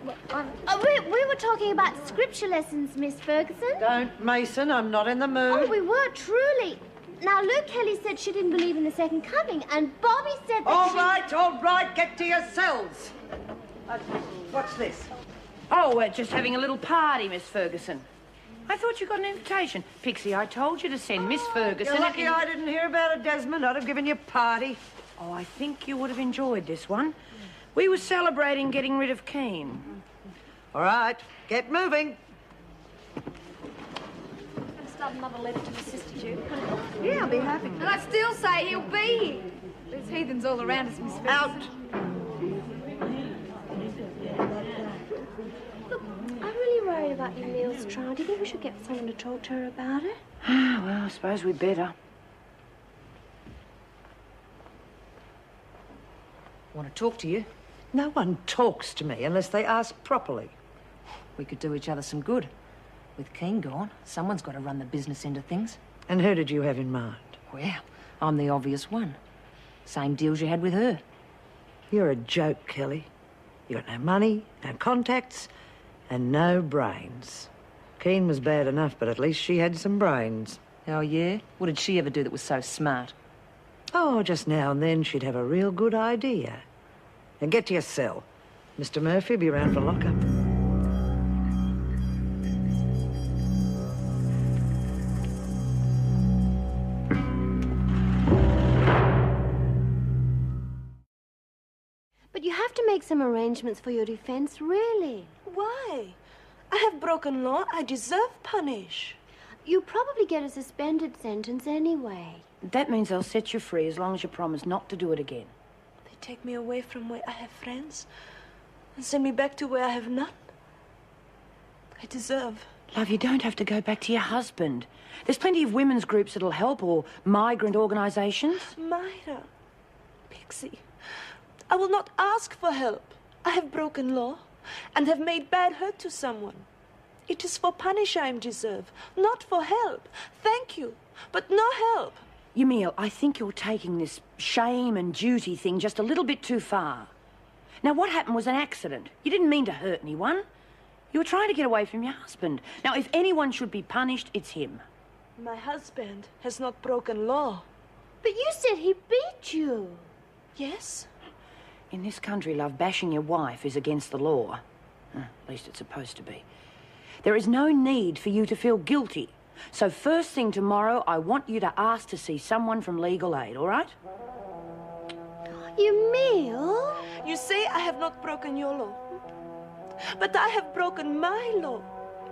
We were talking about scripture lessons, Miss Ferguson.
Don't, Mason. I'm not in the mood.
Oh, we were, truly. Now, Luke Kelly said she didn't believe in the second coming, and Bobby said that
All right, get to yourselves. What's this?
Oh, we're just having a little party, Miss Ferguson. I thought you got an invitation. Pixie, I told you to send Miss Ferguson...
You're lucky I didn't hear about it, Desmond. I'd have given you a party.
Oh, I think you would have enjoyed this one. We were celebrating getting rid of Keane.
All right, get moving.
start another letter to the sister, Jude.
Yeah, I'll be happy. And I still say he'll be here. There's heathens all around us, Miss Ferguson.
Out.
I'm really worried about your meals trial. Do you think we should get someone to talk to her about it?
Well, I suppose we'd better.
Want to talk to you?
No one talks to me unless they ask properly.
We could do each other some good. With Keane gone, someone's got to run the business end of things.
And who did you have in mind?
Well, I'm the obvious one. Same deals you had with her.
You're a joke, Kelly. You got no money, no contacts, and no brains. Keane was bad enough, but at least she had some brains.
Oh, yeah? What did she ever do that was so smart?
Oh, just now and then she'd have a real good idea. And get to your cell. Mr. Murphy will be around for lockup.
But you have to make some arrangements for your defense, really.
Why? I have broken law. I deserve punish.
You'll probably get a suspended sentence anyway.
That means they'll set you free as long as you promise not to do it again.
They take me away from where I have friends and send me back to where I have none. I deserve.
Love, you don't have to go back to your husband. There's plenty of women's groups that'll help, or migrant organisations.
Myra, Pixie, I will not ask for help. I have broken law and have made bad hurt to someone. It is for punish I am deserve, not for help. Thank you, but no help.
Yamil, I think you're taking this shame and duty thing just a little bit too far. Now, what happened was an accident. You didn't mean to hurt anyone. You were trying to get away from your husband. Now, if anyone should be punished, it's him.
My husband has not broken law.
But you said he beat you.
Yes?
In this country, love, bashing your wife is against the law. At least it's supposed to be. There is no need for you to feel guilty. So first thing tomorrow, I want you to ask to see someone from legal aid, all right?
You mean? You say I have not broken your law. But I have broken my law.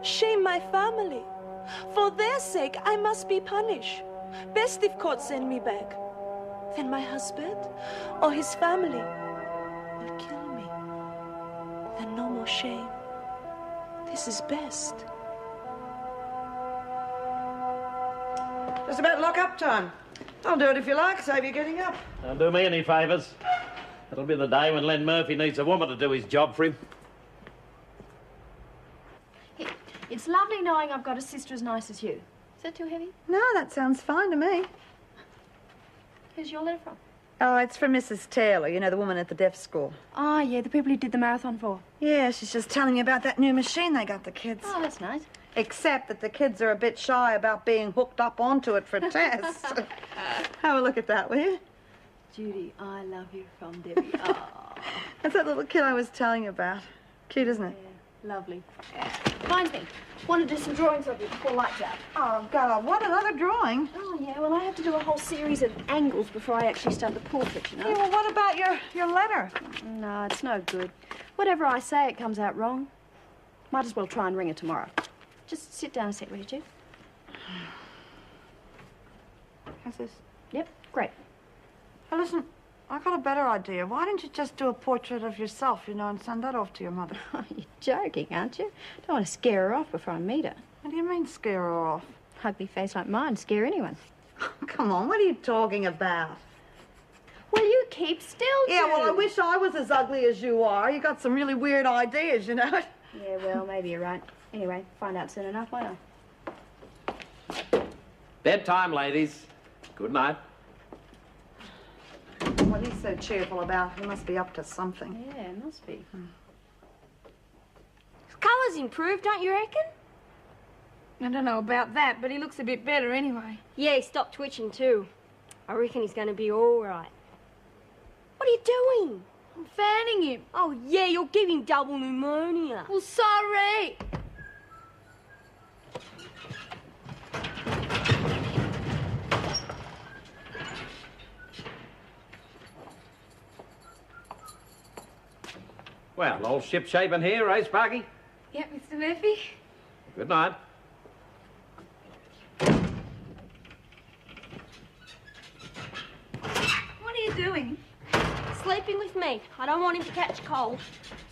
Shame my family. For their sake, I must be punished. Best if court send me back. Then my husband or his family will kill me. Then no more shame. This is best.
Just about lock-up time. I'll do it if you like, save you getting up.
Don't do me any favours. It'll be the day when Len Murphy needs a woman to do his job for him.
It's lovely knowing I've got a sister as nice as you. Is that too heavy?
No, that sounds fine to me.
Who's your letter from?
Oh, it's from Mrs. Taylor, you know, the woman at the deaf school.
Ah, yeah, the people you did the marathon for.
Yeah, she's just telling me about that new machine they got the kids.
Oh, that's nice.
Except that the kids are a bit shy about being hooked up onto it for tests. Have a look at that, will you?
Judy, I love you from Debbie. Oh.
That's that little kid I was telling you about. Cute, isn't it?
Yeah, lovely. Reminds me, want to do some drawings of you before lights out.
Oh, God, what another drawing?
Oh, yeah, well, I have to do a whole series of angles before I actually start the portrait, you know.
Yeah, well, what about your letter?
No, it's no good. Whatever I say, it comes out wrong. Might as well try and ring her tomorrow. Just sit down a sec, will you, two?
How's this?
Yep, great.
Oh, listen, I got a better idea. Why don't you just do a portrait of yourself, you know, and send that off to your mother?
Oh, you're joking, aren't you? Don't want to scare her off before I meet her.
What do you mean, scare her off?
Ugly face like mine, scare anyone.
Come on, what are you talking about?
Well, you keep still,
Yeah, well, I
Jude.
wish I was as ugly as you are. You got some really weird ideas, you know.
Yeah, well, maybe you're right. Anyway, find out soon enough, won't I?
Bedtime, ladies. Good night.
What he's so cheerful about, he must be up to something.
Yeah, it must be.
His colour's improved, don't you reckon?
I don't know about that, but he looks a bit better anyway.
Yeah, he stopped twitching too. I reckon he's going to be all right. What are you doing?
I'm fanning him.
Oh, yeah, you're giving double pneumonia.
Well, sorry.
Well, all ship-shapen here, eh, Sparky?
Yep, Mr. Murphy.
Good night.
What are you doing?
Sleeping with me. I don't want him to catch cold.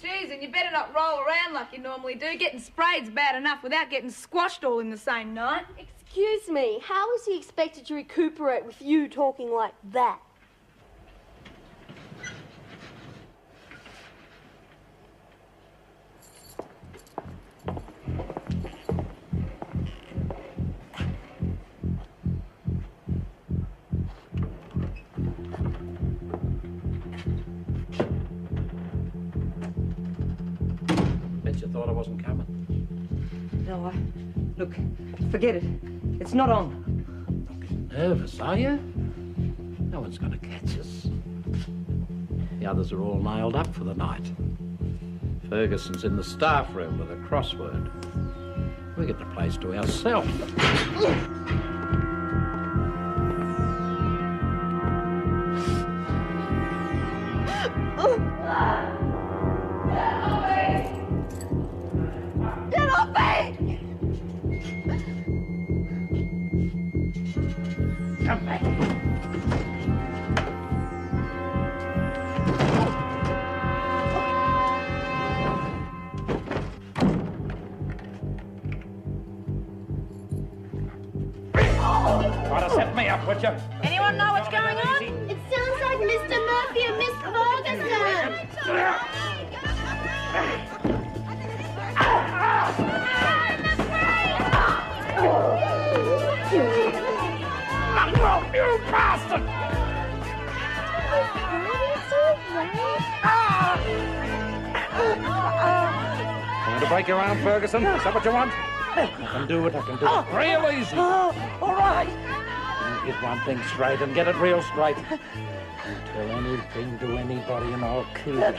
Jeez, and you better not roll around like you normally do. Getting sprayed's bad enough without getting squashed all in the same night.
Excuse me, how is he expected to recuperate with you talking like that?
Bet you thought I wasn't coming.
No, look, forget it. It's not on.
Nervous, are you? No one's going to catch us. The others are all nailed up for the night. Ferguson's in the staff room with a crossword. We get the place to ourselves.
Get off me!
Come back. Try to set me up, would you?
Anyone know what's going on?
It sounds like Mr. Murphy and Miss Ferguson.
You bastard! Going to break your arm, Ferguson? Is that what you want? I can do it, real easy.
All right.
Get one thing straight and get it real straight. Don't tell anything to anybody and I'll kill you.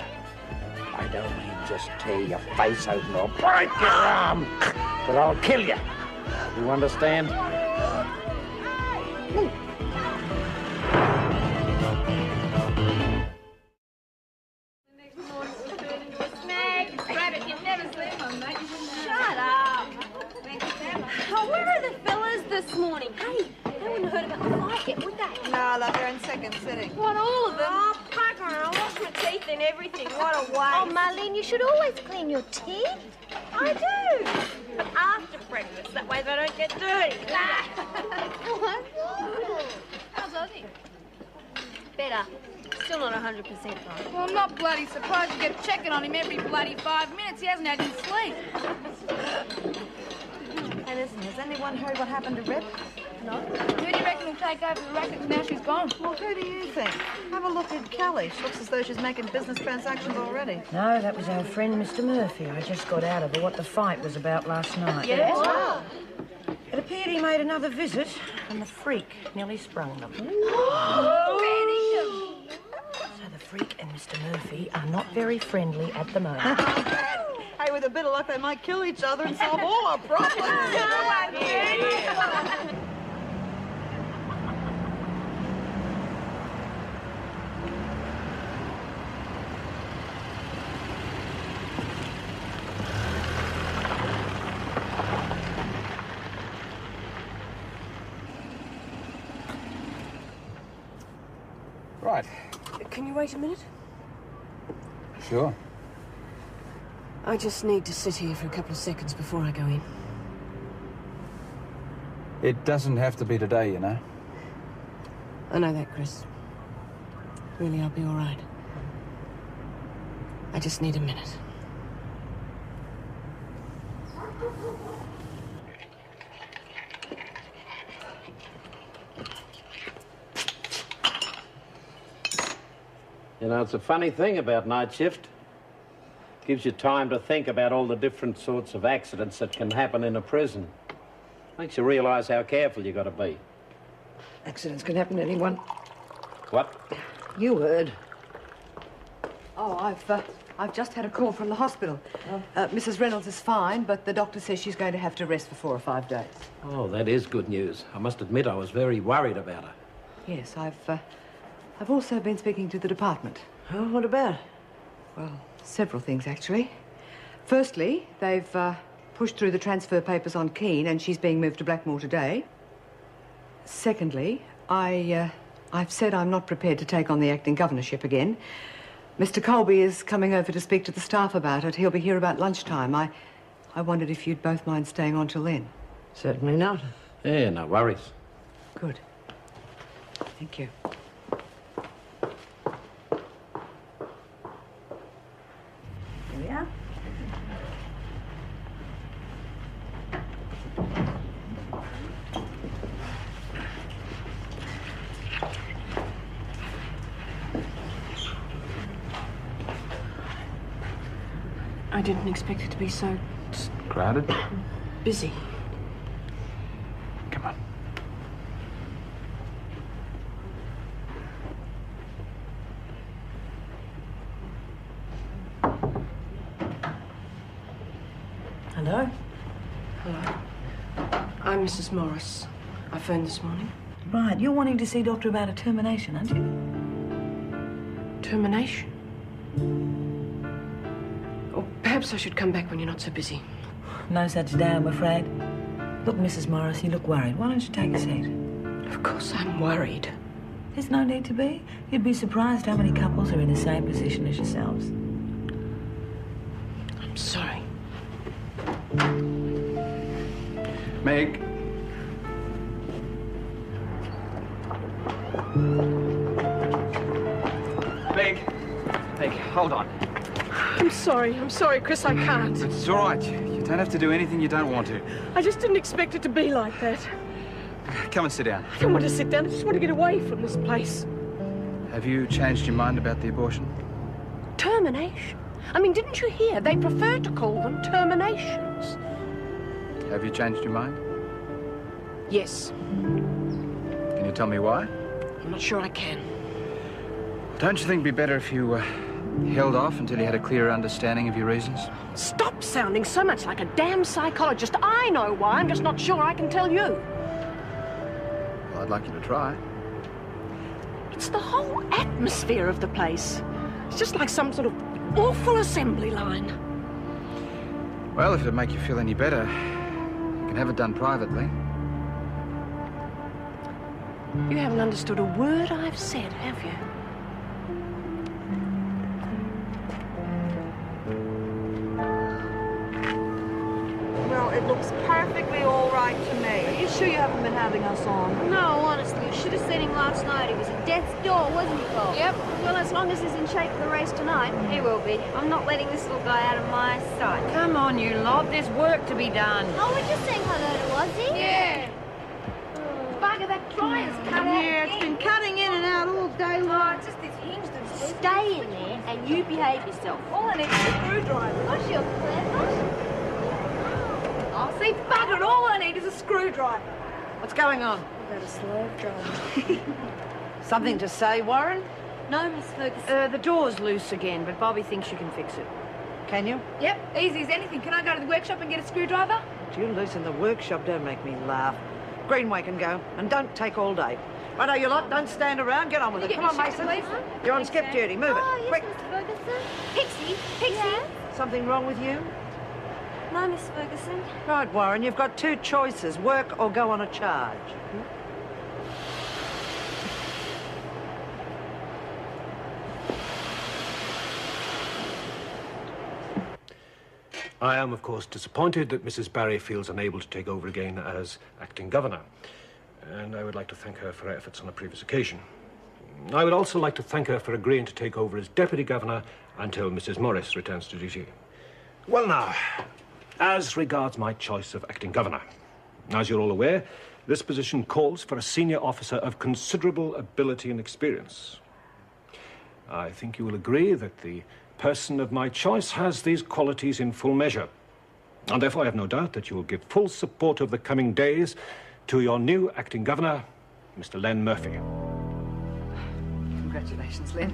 I don't mean just tear your face open or break your arm, but I'll kill you. You understand?
Shut up. Oh, where are the fellas this morning? Hey, they wouldn't have heard about the fight yet, would they?
No, love, they're in second sitting.
What, all of them? Oh, fuck on, I wash my teeth and everything. What a waste. Oh, Marlene, you should always clean your teeth. I do. But after breakfast, that way they don't get dirty. How's Ozzy? Better. Still not 100% right.
Well, I'm not bloody surprised you get checking on him every bloody 5 minutes. He hasn't had any sleep.
Hey, listen, has anyone heard what happened to Rip?
No. Who do you reckon will take over the racket now she's gone?
Well, who do you think? Have a look at Kelly. She looks as though she's making business transactions already.
No, that was our friend Mr. Murphy. I just got out of what the fight was about last night.
Yes? Wow.
It appeared he made another visit, and the freak nearly sprung them. So the freak and Mr. Murphy are not very friendly at the moment.
Hey, with a bit of luck, they might kill each other and solve all our problems.
Right.
Can you wait a minute?
Sure.
I just need to sit here for a couple of seconds before I go in.
It doesn't have to be today, you know.
I know that, Chris. Really, I'll be all right. I just need a minute.
You know, it's a funny thing about night shift. Gives you time to think about all the different sorts of accidents that can happen in a prison. Makes you realise how careful you got to be.
Accidents can happen to anyone.
What?
You heard.
Oh, I've just had a call from the hospital. Mrs. Reynolds is fine, but the doctor says she's going to have to rest for 4 or 5 days.
Oh, that is good news. I must admit I was very worried about her.
Yes, I've also been speaking to the department.
Oh, what about?
Well, several things, actually. Firstly, they've pushed through the transfer papers on Keane, and she's being moved to Blackmore today. Secondly, I've said I'm not prepared to take on the acting governorship again. Mr. Colby is coming over to speak to the staff about it. He'll be here about lunchtime. I wondered if you'd both mind staying on till then.
Certainly not.
Yeah, no worries.
Good. Thank you.
Here we are.
I didn't expect it to be so
Crowded?
busy.
Come on.
Hello?
Hello. I'm Mrs. Morris. I phoned this morning.
Right, you're wanting to see Doctor about a termination, aren't you?
Termination? Or perhaps I should come back when you're not so busy.
No such day, I'm afraid. Look, Mrs. Morris, you look worried. Why don't you take a seat?
Of course I'm worried.
There's no need to be. You'd be surprised how many couples are in the same position as yourselves.
I'm sorry.
Meg.
Meg, hold on.
I'm sorry, Chris, I can't.
It's all right. You don't have to do anything you don't want to.
I just didn't expect it to be like that.
Come and sit down.
I don't want to sit down, I just want to get away from this place.
Have you changed your mind about the abortion?
Termination? I mean, didn't you hear? They prefer to call them terminations.
Have you changed your mind?
Yes.
Can you tell me why?
I'm not sure I can.
Don't you think it'd be better if you Held off until you had a clearer understanding of your reasons?
Stop sounding so much like a damn psychologist. I know why. I'm just not sure I can tell you.
Well, I'd like you to try.
It's the whole atmosphere of the place. It's just like some sort of awful assembly line.
Well, if it'd make you feel any better, you can have it done privately.
You haven't understood a word I've said, have you?
Well, it looks perfectly all right to me. Are you sure you haven't been having us on?
No, honestly, you should have seen him last night. He was at death's door, wasn't he, Bob?
Yep. Well, as long as he's in shape for the race tonight.
He will be. I'm not letting this little guy out of my sight.
Come on, you lot. There's work to be done.
Oh, we're just saying hello to Ozzy.
Yeah. Bugger, that dryer's cut out.
Yeah, it's been cutting in and out all day long.
Oh, it's just this hinge that's...
Stay in there and you behave yourself.
All I need is a screwdriver.
Gosh, you're clever.
Oh, see, bugger, all I need is a screwdriver.
What's going on?
I've got a slave driver.
Something to say, Warren?
No, Miss Ferguson.
The door's loose again, but Bobby thinks you can fix it.
Can you?
Yep, easy as anything. Can I go to the workshop and get a screwdriver?
You loose in the workshop, don't make me laugh. Greenway can go, and don't take all day. Righto, you lot, don't stand around. Get on with it. Come on, Mason. You're on skip duty. Move it.
Oh, yes,
Quick.
Miss Ferguson.
Pixie.
Yeah?
Something wrong with you?
No, Miss Ferguson.
Right, Warren, you've got two choices. Work or go on a charge.
I am, of course, disappointed that Mrs. Barry feels unable to take over again as acting governor. And I would like to thank her for her efforts on a previous occasion. I would also like to thank her for agreeing to take over as deputy governor until Mrs. Morris returns to duty. Well, now, as regards my choice of acting governor, as you're all aware, this position calls for a senior officer of considerable ability and experience. I think you will agree that the person of my choice has these qualities in full measure. And therefore I have no doubt that you will give full support over the coming days to your new acting governor, Mr. Len Murphy.
Congratulations, Len.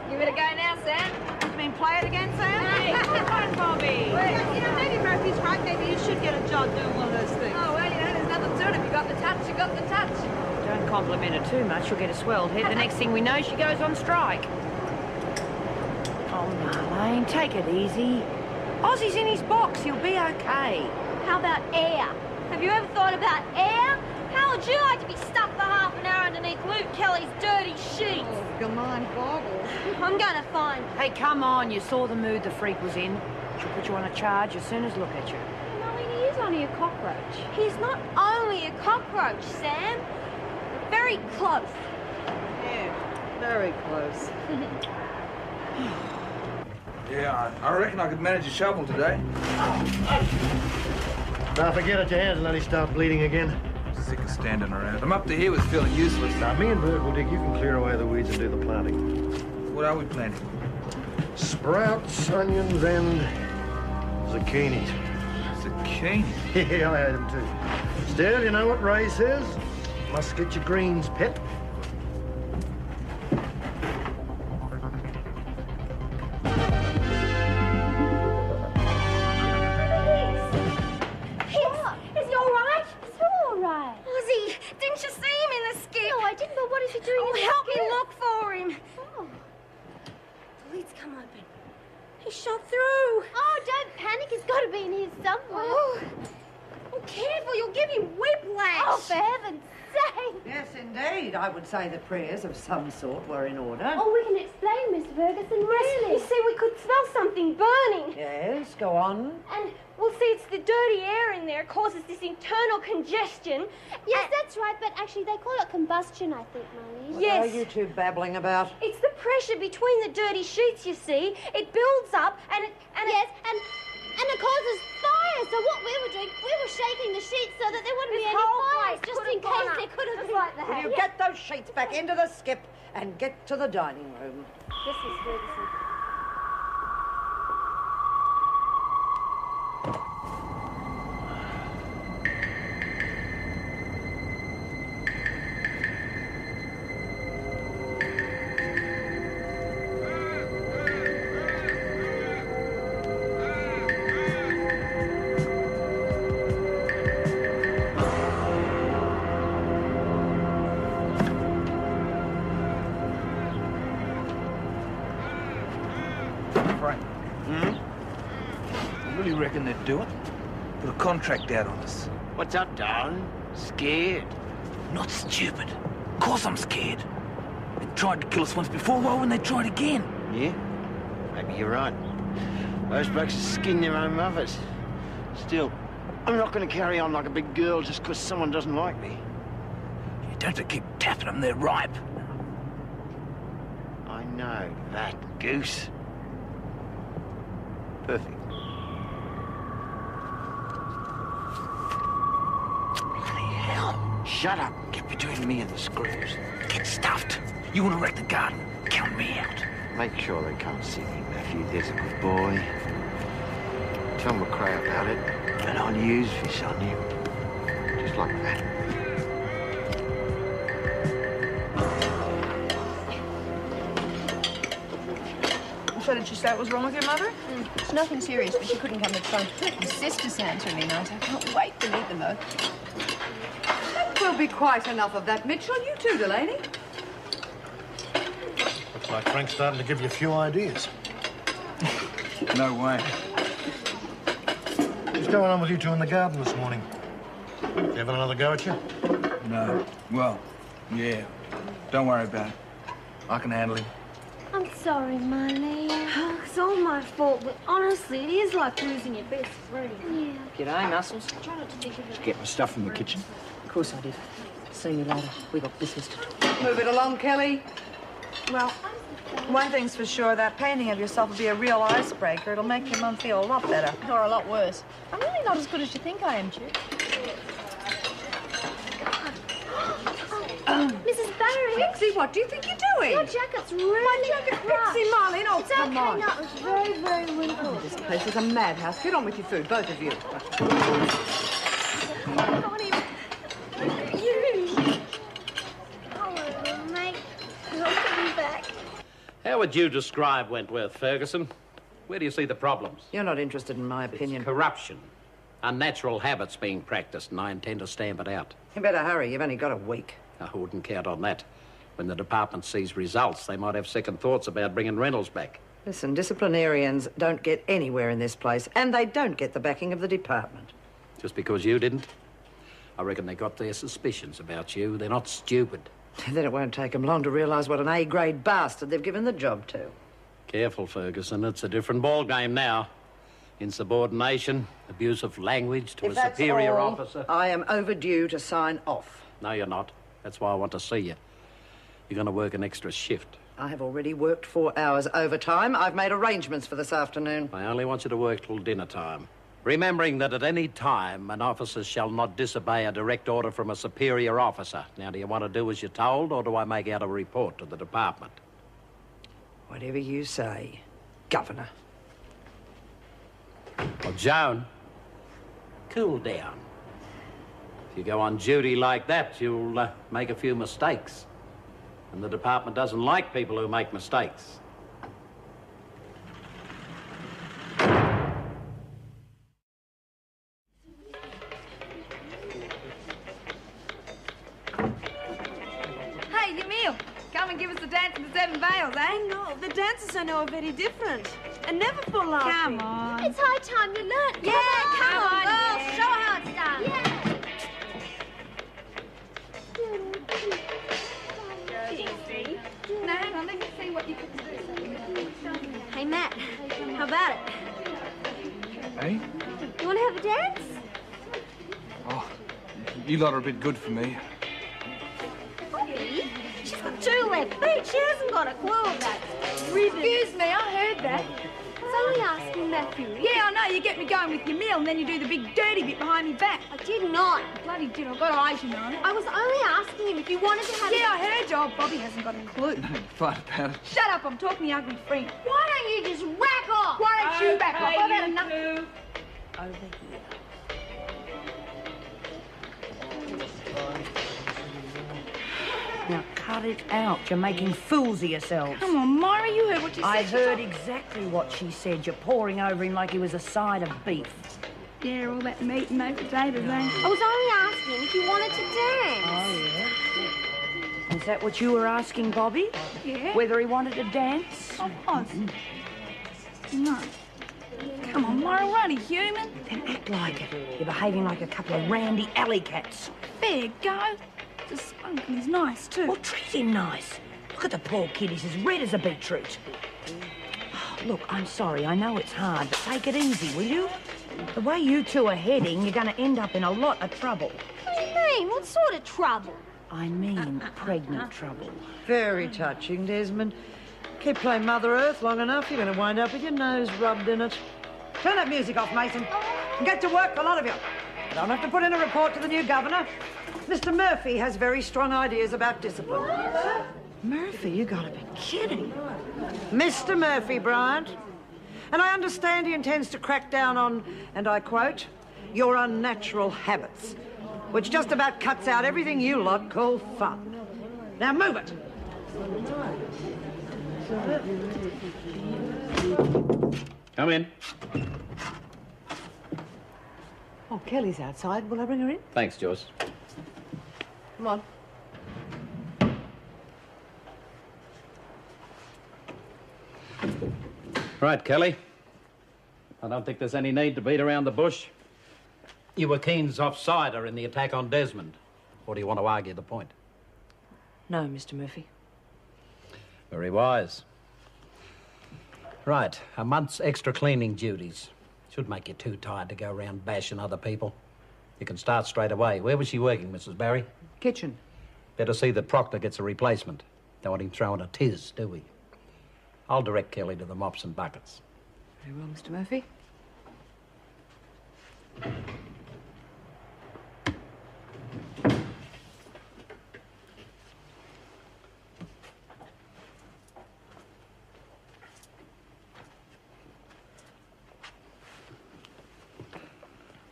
Give it a go now, Sam.
You mean play it again, Sam?
Hey, come on, Bobby.
Well, you know, maybe Murphy's right. Maybe you should get a job doing one of those things.
Oh, well, you know, there's nothing to it. If you got the touch, you got the touch.
Don't compliment her too much. She'll get a swelled head. The next thing we know, she goes on strike. Oh, Marlene, take it easy. Ozzy's in his box. He'll be okay.
How about air? Have you ever thought about air? How would you like to be stuck for half an hour underneath Luke Kelly's dirty sheets?
Oh, your mind boggles.
I'm gonna find...
Hey, come on. You saw the mood the freak was in. She'll put you on a charge as soon as look at you.
Marlene, he is only a cockroach. He's not only a cockroach, Sam. Very close.
Yeah, very close.
Yeah, I reckon I could manage a shovel today.
Now forget it, your hands will only start bleeding again.
Sick of standing around. I'm up to here with feeling useless.
Now, me and Bird will dig. You can clear away the weeds and do the planting.
What are we planting?
Sprouts, onions, and zucchini.
Zucchini?
Yeah, I had them too. Still, you know what Ray says? Must get your greens, pet.
Is he all right? Is he all right? Ozzy, didn't you see him in the skip? No, I didn't, but what is he doing in the skip? Help me look for him. Oh. The lid's come open. He shot through. Oh, don't panic. He's got to be in here somewhere. Oh, careful. You'll give him whiplash. Oh, for heaven's sake.
Yes, indeed. I would say the prayers of some sort were in order.
Oh, we can explain, Miss Ferguson, really. You see, we could smell something burning.
Yes, go on.
And, well, see, it's the dirty air in there. It causes this internal congestion. Yes, that's right, but actually they call it combustion, I think, Molly.
What are you two babbling about?
It's the pressure between the dirty sheets, you see. It builds up, and it causes fire. So what we were doing, we were shaking the sheets so that there wouldn't be any fires, just in case there could have been. Like that.
Will you get those sheets back into the skip and get to the dining room?
Yes, Miss Ferguson.
really reckon they'd do it? Put a contract out on us.
What's up, darling? Scared?
Not stupid. Of course I'm scared. They tried to kill us once before, why wouldn't they try it again?
Yeah? Maybe you're right. Those blokes skin their own mothers. Still, I'm not going to carry on like a big girl just because someone doesn't like me.
You don't have to keep tapping them, they're ripe.
I know that, Goose. Perfect.
Bloody hell.
Shut up. Get between me and the screws.
Get stuffed. You want to wreck the garden? Count me out.
Make sure they can't see me, Matthew. There's a good boy. Tell McRae about it, and I'll use fish on you. Just like that.
So did she say what was wrong with your mother?
It's nothing serious, but she couldn't come to the phone. My sister sounds really nice. I can't wait to meet them both.
That will be quite enough of that, Mitchell. You too, Delaney.
Looks like Frank's starting to give you a few ideas.
No way.
What's going on with you two in the garden this morning? You having another go at you?
No. Well, yeah. Don't worry about it. I can handle him.
I'm sorry, Marley. It's all my fault, but honestly, it is like losing your best friend. Yeah.
G'day, Muscles.
Try not to think of it.
Get my stuff from the kitchen.
Of course I did. See you later. We've got business to do.
Move it along, Kelly. Well, one thing's for sure, that painting of yourself will be a real icebreaker. It'll make your mum feel a lot better.
Or a lot worse. I'm really not as good as you think I am, Jude.
Mrs. Barry.
Pixie, what do you think you're doing?
Your jacket's really
My jacket,
crushed.
Pixie, Marlene, oh,
It's
come
okay,
on.
no, it's very, very wrinkled.
This place is a madhouse. Get on with your food, both of you.
Oh, mate. I'm coming back.
How would you describe Wentworth, Ferguson? Where do you see the problems?
You're not interested in my opinion.
Corruption. Unnatural habits being practiced, and I intend to stamp it out.
You better hurry. You've only got a week.
I wouldn't count on that. When the department sees results, they might have second thoughts about bringing Reynolds back.
Listen, disciplinarians don't get anywhere in this place, and they don't get the backing of the department.
Just because you didn't? I reckon they got their suspicions about you. They're not stupid.
Then it won't take them long to realise what an A-grade bastard they've given the job to.
Careful, Ferguson. It's a different ballgame now. Insubordination, abuse of language to
If
a
that's
superior
all,
officer.
I am overdue to sign off.
No, you're not. That's why I want to see you. You're going to work an extra shift.
I have already worked 4 hours overtime. I've made arrangements for this afternoon.
I only want you to work till dinner time. Remembering that at any time, an officer shall not disobey a direct order from a superior officer. Now, do you want to do as you're told, or do I make out a report to the department?
Whatever you say, Governor.
Well, Joan, cool down. If you go on duty like that, you'll make a few mistakes. And the department doesn't like people who make mistakes.
Hey, Yamil, come and give us a dance in the Seven Veils, eh?
No, the dances I know are very different. And never for laughing.
Come on.
It's high time you learnt.
Yeah,
come on, girls.
yeah.
Show how it's done. Yeah.
No, hang on, let me see what you can do.
Hey, Matt, how about it?
Hey?
You want to have a dance?
Oh, you lot are a bit good for me.
Bobby, she's got 2 left feet. She hasn't got a clue about ribbon.
Excuse me, I heard that.
It's only asking Matthew.
Yeah, I know. You get me going with your meal and then you do the big dirty bit behind me back.
I did not.
You bloody did. I've got eyes, you know.
I was only asking him if you wanted to have
Yeah, I heard you. Oh, Bobby hasn't got a clue.
Fight about it.
Shut up. I'm talking to your ugly friend.
Why don't you just whack off?
Why don't you back off? I've had
you
enough.
two.
Over here.
Now cut it out. You're making fools of yourselves.
Come on, Myra, you heard what she said.
I heard exactly what she said. You're pouring over him like he was a side of beef.
Yeah, all that meat and mashed potatoes, eh?
I was only asking if you wanted to dance.
Oh, yeah? Is that what you were asking, Bobby?
Yeah.
Whether he wanted to dance?
Of course. No. Come on, Myra, we're only human.
Then act like it. You're behaving like a couple of randy alley cats.
There you go. The spunk, and he's nice, too.
Well, treat him nice. Look at the poor kid. He's as red as a beetroot. Oh, look, I'm sorry. I know it's hard, but take it easy, will you? The way you two are heading, you're going to end up in a lot of trouble.
What do you mean? What sort of trouble?
I mean pregnant trouble.
Very touching, Desmond. Keep playing Mother Earth long enough, you're going to wind up with your nose rubbed in it. Turn that music off, Mason. And get to work, a lot of you. I don't have to put in a report to the new governor. Mr. Murphy has very strong ideas about discipline. Murphy, you gotta be kidding. Mr. Murphy, Bryant. And I understand he intends to crack down on, and I quote, your unnatural habits, which just about cuts out everything you lot call fun. Now move it.
Come in.
Oh, Kelly's outside. Will I bring her in?
Thanks, Joyce.
Come on.
Right, Kelly. I don't think there's any need to beat around the bush. You were Keen's offsider in the attack on Desmond. Or do you want to argue the point?
No, Mr. Murphy.
Very wise. Right, a month's extra cleaning duties. Should make you too tired to go around bashing other people. You can start straight away. Where was she working, Mrs. Barry?
Kitchen.
Better see that Proctor gets a replacement. Don't want him throwing a tiz, do we? I'll direct Kelly to the mops and buckets.
Very well, Mr. Murphy.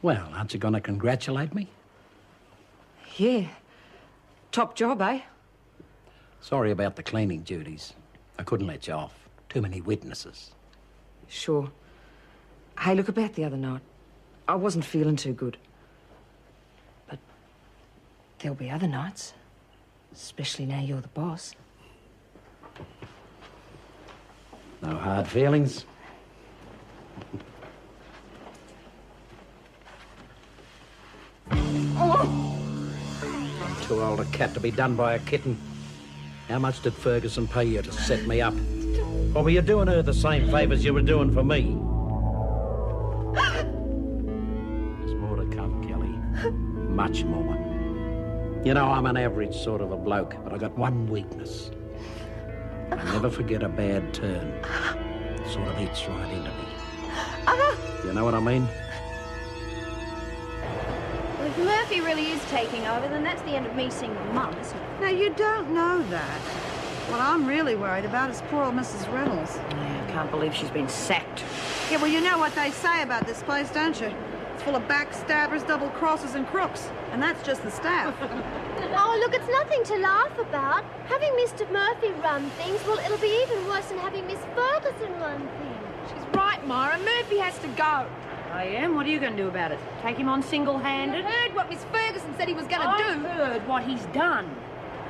Well, aren't you going to congratulate me?
Yeah. Top job, eh?
Sorry about the cleaning duties. I couldn't let you off. Too many witnesses.
Sure. Hey, look, about the other night. I wasn't feeling too good. But there'll be other nights. Especially now you're the boss.
No hard feelings? I'm too old a cat to be done by a kitten. How much did Ferguson pay you to set me up? Or were you doing her the same favours you were doing for me? There's more to come, Kelly. Much more. You know, I'm an average sort of a bloke, but I got one weakness. I never forget a bad turn. It sort of eats right into me. You know what I mean?
Well, if Murphy really is taking over, then that's the end of me single mum, isn't it?
Now, you don't know that. What I'm really worried about is poor old Mrs. Reynolds.
Yeah, I can't believe she's been sacked.
Yeah, well, you know what they say about this place, don't you? It's full of backstabbers, double-crossers and crooks. And that's just the staff.
Oh, look, it's nothing to laugh about. Having Mr. Murphy run things, well, it'll be even worse than having Miss Ferguson run things.
She's right, Myra. Murphy has to go.
I am? What are you going to do about it? Take him on single-handed?
I heard what Miss Ferguson said he was going to do.
I heard what he's done.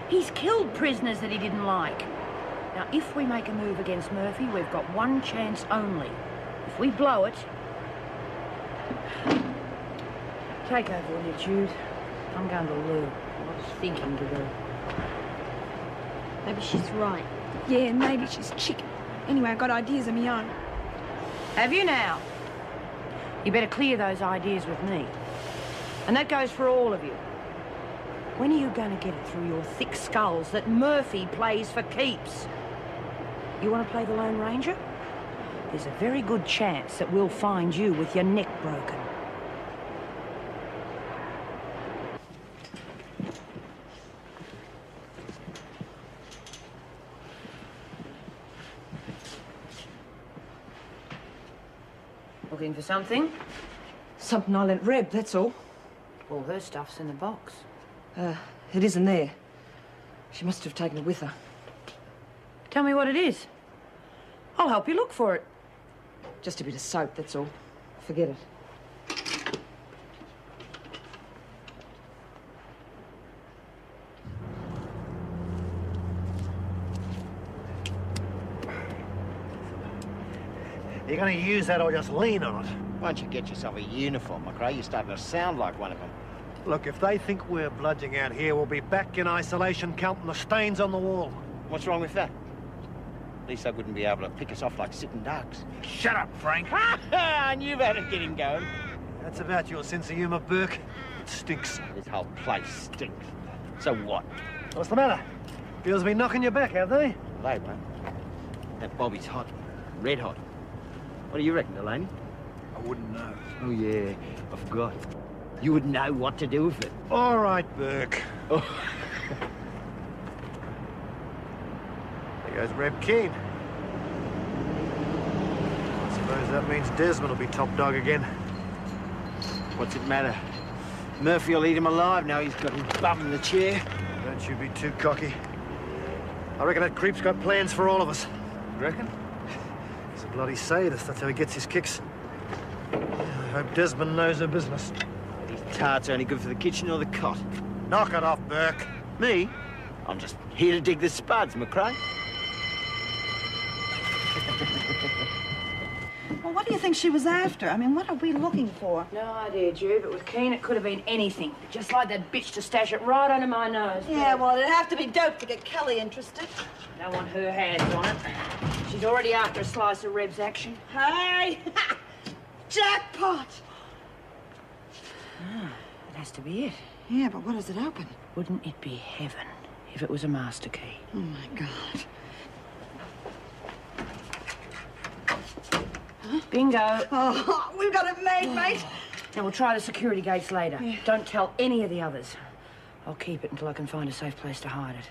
He's killed prisoners that he didn't like. Now, if we make a move against Murphy, we've got one chance only. If we blow it... Take over, will you, Jude? I'm going to Lou. I was thinking to do.
Maybe she's right. Yeah, maybe she's chicken. Anyway, I've got ideas of my own.
Have you now? You better clear those ideas with me. And that goes for all of you. When are you going to get it through your thick skulls that Murphy plays for keeps? You want to play the Lone Ranger? There's a very good chance that we'll find you with your neck broken. Looking for something?
Something I lent Reb, that's all.
All her stuff's in the box.
It isn't there. She must have taken it with her.
Tell me what it is. I'll help you look for it.
Just a bit of soap, that's all. Forget it.
Are you going to use that or just lean on it?
Why don't you get yourself a uniform, McRae? You're starting to sound like one of them.
Look, if they think we're bludging out here, we'll be back in isolation counting the stains on the wall.
What's wrong with that? At least they wouldn't be able to pick us off like sitting ducks.
Shut up, Frank.
I knew that'd get him going.
That's about your sense of humour, Burke. It stinks.
This whole place stinks. So what?
What's the matter? Girls been knocking you back, have they?
They won't. That Bobby's hot. Red hot. What do you reckon, Delaney?
I wouldn't know.
Oh, yeah. I forgot. You would know what to do with it.
All right, Burke.
Oh.
There goes Reb Keane. I suppose that means Desmond will be top dog again.
What's it matter? Murphy will eat him alive now he's got his bum in the chair.
Don't you be too cocky. I reckon that creep's got plans for all of us.
You reckon?
He's a bloody sadist. That's how he gets his kicks. I hope Desmond knows her business.
These tarts are only good for the kitchen or the cot.
Knock it off, Burke.
Me? I'm just here to dig the spuds, McRae.
Well, what do you think she was after? I mean, what are we looking for?
No idea, Ju, but with Keane it could have been anything. Just like that bitch to stash it right under my nose.
Yeah, well, it'd have to be dope to get Kelly interested.
Don't want her hands on it. She's already after a slice of Reb's action.
Hey! Jackpot!
Ah, that has to be it.
Yeah, but what does it open?
Wouldn't it be heaven if it was a master key?
Oh, my God.
Huh? Bingo.
Oh, we've got it made, mate.
Now, we'll try the security gates later.
Yeah.
Don't tell any of the others. I'll keep it until I can find a safe place to hide it.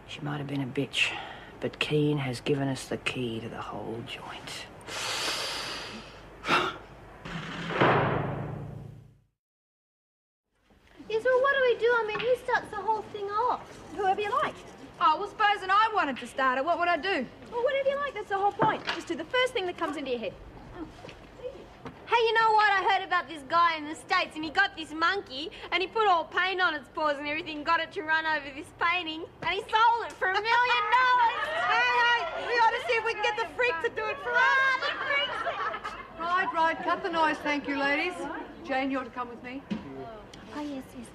She might have been a bitch, but Keane has given us the key to the whole joint.
Yes, well, what do we do? I mean, who starts the whole thing off? Whoever you like.
Oh, well, supposing I wanted to start it, what would I do?
Well, whatever you like, that's the whole point. Just do the first thing that comes into your head. Hey, you know what? I heard about this guy in the States, and he got this monkey, and he put all paint on its paws and everything, got it to run over this painting, and he sold it for $1 million.
Hey, we ought to see if we can get the freak to do it for us.
The freaks!
Right, cut the noise, thank you, ladies. Jane, you're to come with me.
Oh, yes, yes.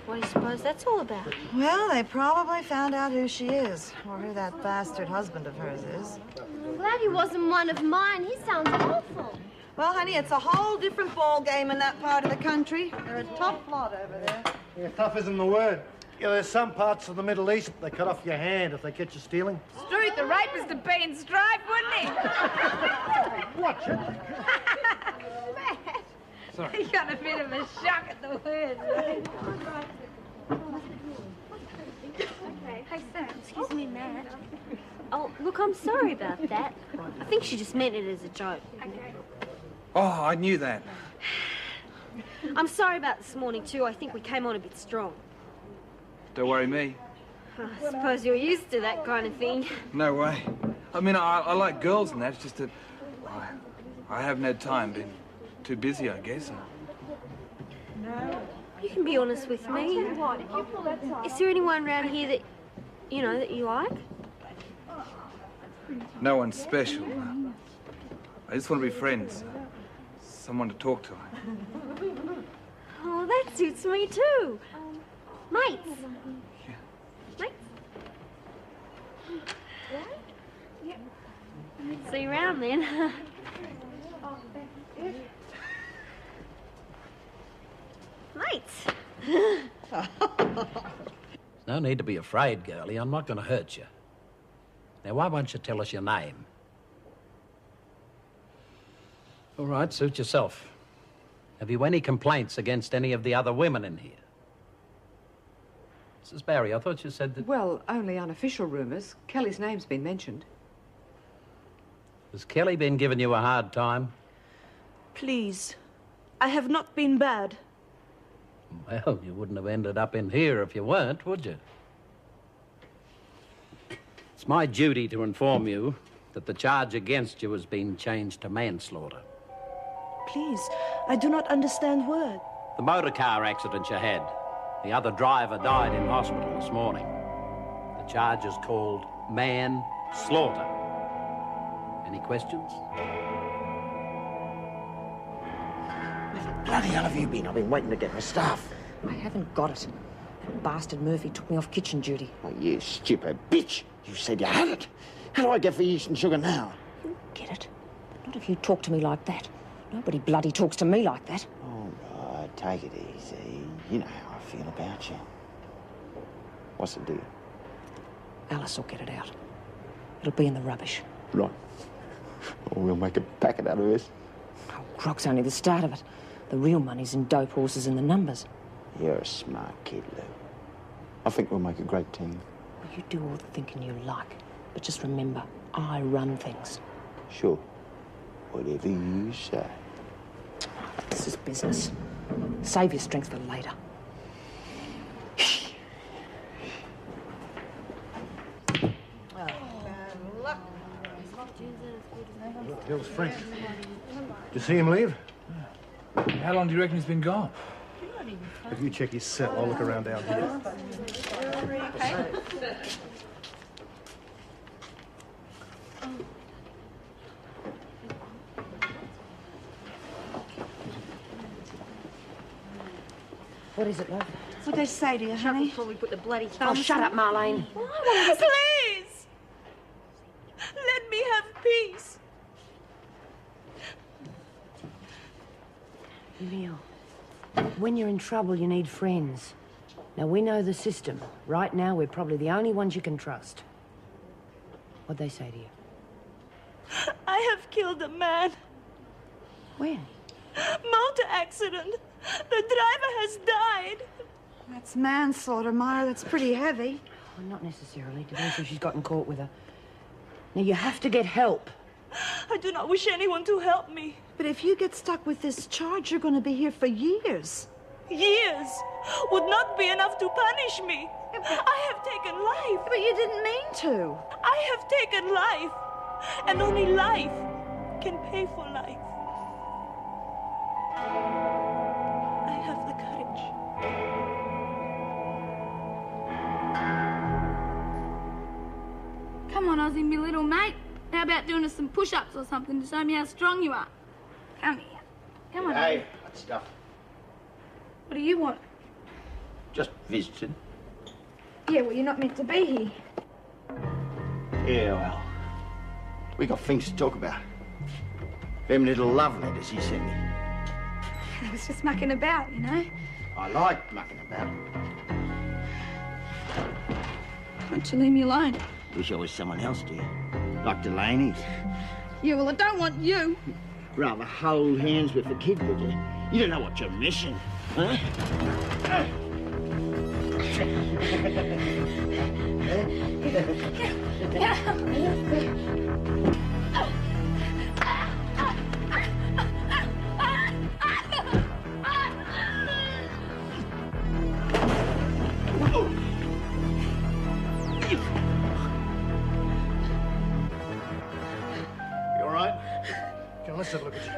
What do you suppose that's all about?
Well, they probably found out who she is, or who that bastard husband of hers is.
I'm glad he wasn't one of mine. He sounds awful.
Well, honey, it's a whole different ball game in that part of the country. They're a tough lot over there.
Yeah, tough isn't the word. Yeah, there's some parts of the Middle East they cut off your hand if they catch you stealing.
Struth, the rapist would be in strife, wouldn't he?
Watch it.
Sorry. He got a bit of a shock at the words, right?
Hey, sir, excuse me, Matt. Oh, look, I'm sorry about that. I think she just meant it as a joke.
Oh, I knew that.
I'm sorry about this morning, too. I think we came on a bit strong.
Don't worry me.
I suppose you're used to that kind of thing.
No way. I mean, I like girls and that. It's just that I haven't had time. Been too busy, I guess.
No. You can be honest with me. Is there anyone around here that, you know, that you like?
No one special. I just want to be friends. Someone to talk to.
Oh, that suits me too. Mates.
Yeah.
Mates. Yeah. See you around then. Mates.
No need to be afraid, girlie. I'm not going to hurt you. Now, why won't you tell us your name? All right, suit yourself. Have you any complaints against any of the other women in here? Mrs. Barry, I thought you said that...
Well, only unofficial rumours. Kelly's name's been mentioned.
Has Kelly been giving you a hard time?
Please, I have not been bad.
Well, you wouldn't have ended up in here if you weren't, would you? It's my duty to inform you that the charge against you has been changed to manslaughter.
Please, I do not understand word.
The motor car accident you had. The other driver died in hospital this morning. The charge is called manslaughter. Any questions?
Where the bloody hell have you been? I've been waiting to get my stuff.
I haven't got it. That bastard Murphy took me off kitchen duty.
Oh, you stupid bitch. You said you had it. How do I get for yeast and sugar now?
You get it? Not if you talk to me like that. Nobody bloody talks to me like that.
All right, take it easy. You know how I feel about you. What's the deal?
Alice will get it out. It'll be in the rubbish.
Right. Oh, we'll make a packet out of this.
Oh, grog's only the start of it. The real money's in dope horses and the numbers.
You're a smart kid, Lou. I think we'll make a great team.
Well, you do all the thinking you like. But just remember, I run things.
Sure. Whatever you say.
This is business. Save your strength for later.
What the hell's Frank? Did you see him leave?
How long do you reckon he's been gone?
If you check his cell, I'll look around down here.
What is it, love?
What'd they say to you, honey?
Before we put the bloody
Oh,
thumbs.
shut up, Marlene.
Please! Let me have peace.
Emil, when you're in trouble, you need friends. Now, we know the system. Right now, we're probably the only ones you can trust. What'd they say to you?
I have killed a man.
When?
Motor accident. The driver has died.
That's manslaughter, Myra. That's pretty heavy.
Well, not necessarily. Depends who she's gotten caught with her. Now, you have to get help.
I do not wish anyone to help me.
But if you get stuck with this charge, you're going to be here for years.
Years would not be enough to punish me. I have taken life.
But you didn't mean to.
I have taken life. And only life can pay for life. I have the courage.
Come on, Ozzy, me little mate. How about doing us some push-ups or something to show me how strong you are? Come here. Come on.
Hey, what stuff?
What do you want?
Just visiting.
Yeah, well, you're not meant to be here.
Yeah, well, we got things to talk about. Them little love letters he sent me.
I was just mucking about, you know.
I like mucking about.
Why don't you leave me alone?
Wish I was someone else, dear. Like Delaney's.
Yeah, well, I don't want you.
Rather hold hands with the kid, would you? You don't know what you're missing, huh?
You all right? Come on, let's have a look at you.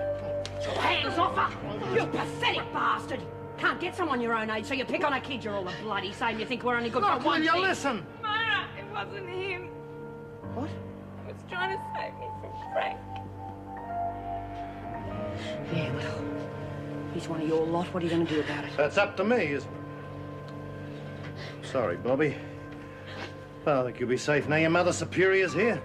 Hands off her! You pathetic bastard! Can't get someone your own age, so you pick on a kid. You're all the bloody same. You think we're only good
Look,
for one
will you
thing.
listen?
Myra, it wasn't him.
What?
He was trying to save me from Frank.
Yeah, well, he's one of your lot. What are you going to do about it?
That's up to me, isn't it? Sorry, Bobby. Well, I think you'll be safe now. Your Mother Superior's here.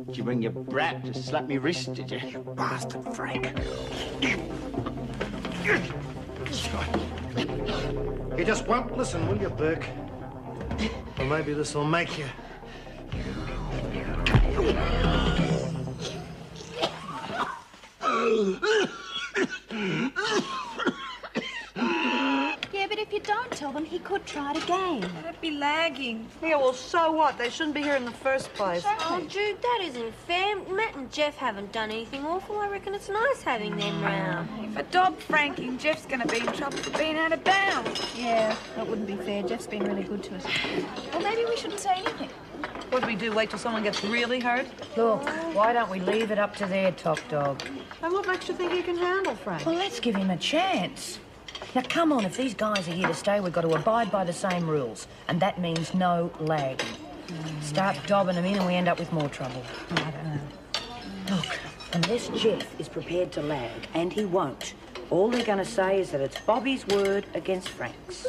Did you bring your brat to slap me wrist, did you? You bastard, Frank.
You just won't listen, will you, Burke? Or maybe this'll make you.
Yeah, but if you
don't tell them, he could try it again.
That'd be lagging.
Yeah, well, so what? They shouldn't be here in the first place.
Oh, Jude, that isn't fair. Matt and Jeff haven't done anything awful. I reckon it's nice having them round.
If I dob Frankie, Jeff's going to be in trouble for being out of bounds. Yeah, that wouldn't be fair. Jeff's been really good to us. Well, maybe we shouldn't say anything.
What do we do, wait till someone gets really hurt?
Look, why don't we leave it up to their top dog?
And what makes you think he can handle Frank?
Well, let's give him a chance. Now, come on, if these guys are here to stay, we've got to abide by the same rules. And that means no lagging. Start dobbing them in and we end up with more trouble.
I don't know.
Look, unless Jeff is prepared to lag, and he won't, all they're going to say is that it's Bobby's word against Frank's.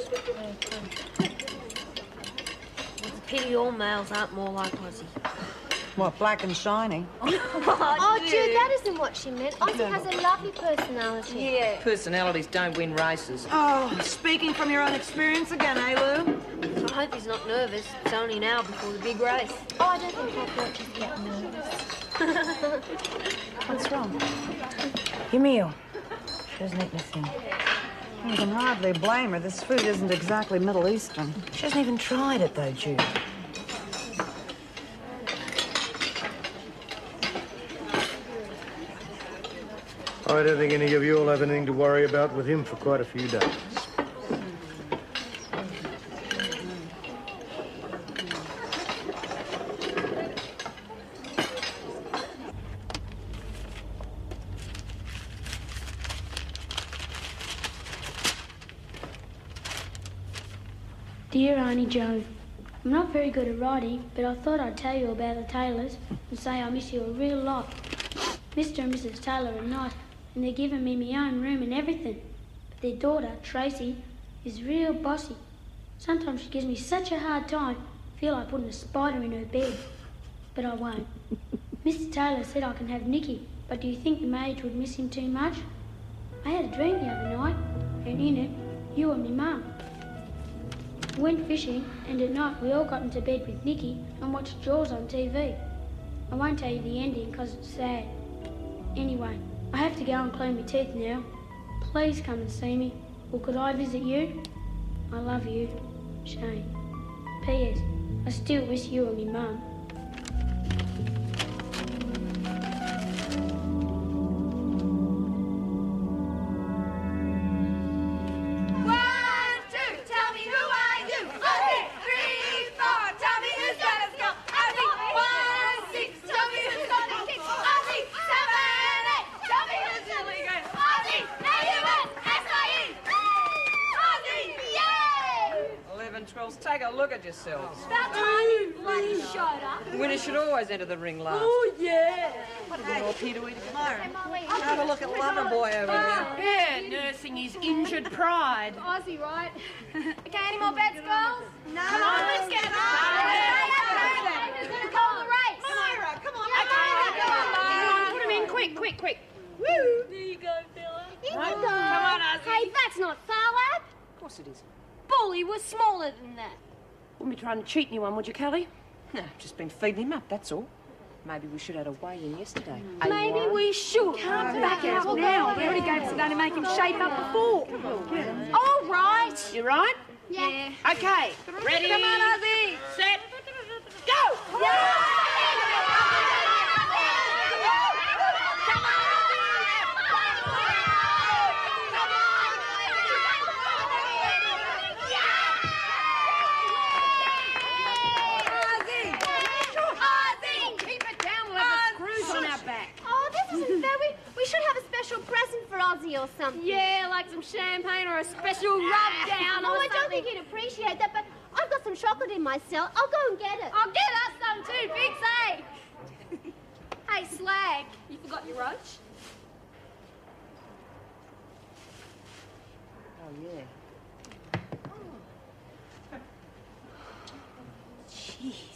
It's a pity all males aren't more like Ozzy.
What, black and shiny?
Oh, Jude, that isn't what she meant. Ozzy has a lovely personality.
Yeah.
Personalities don't win races.
Oh, speaking from your own experience again, eh, Lou?
I hope he's not nervous. It's only an hour before the big race.
Oh, I don't think I've got to get nervous.
What's wrong?
Your meal. She doesn't eat anything.
You can hardly blame her. This food isn't exactly Middle Eastern.
She hasn't even tried it, though, Jude.
I don't think any of you will have anything to worry about with him for quite a few days.
Dear Auntie Jo, I'm not very good at writing, but I thought I'd tell you about the Taylors and say I miss you a real lot. Mr. and Mrs. Taylor are nice, and they're giving me my own room and everything. But their daughter, Tracy, is real bossy. Sometimes she gives me such a hard time, I feel like putting a spider in her bed. But I won't. Mr. Taylor said I can have Nicky, but do you think the maids would miss him too much? I had a dream the other night, and in it, you and me mum. We went fishing, and at night we all got into bed with Nicky and watched Jaws on TV. I won't tell you the ending because it's sad. Anyway, I have to go and clean my teeth now. Please come and see me, or could I visit you? I love you, Shane. P.S. I still miss you and me mum.
Take a look at yourselves.
About time you bloody showed up.
Winner should always enter the ring last.
Oh, yeah.
What have you all here to eat again?
Have a look at Loverboy over there.
Yeah, nursing his injured pride.
Ozzy, right? Okay, any more bets, girls?
No.
Come on, let's get it on. Who's going to call the race?
Myra, come on.
Okay,
Put him in, quick, quick, quick.
Woo. There you go, Philip. Here we go.
Come on, Ozzy.
Hey, that's not foul, lad.
Of course it is.
Bully was smaller than that.
Wouldn't be trying to cheat anyone, would you, Kelly?
No, just been feeding him up, that's all. Maybe we should have had a weigh-in yesterday.
Maybe we should.
Can't back out now. We already gave us a day to make him shape up before.
All right.
You right?
Yeah.
Okay. Ready?
Come on, Ozzy.
Set. Go!
We should have a special present for Ozzy or something. Yeah, like some champagne or a special rub down or something. I don't think he'd appreciate that, but I've got some chocolate in my cell. I'll go and get it. I'll get us some too, big say. Hey, Slag, you forgot your roach?
Oh, yeah.
Jeez.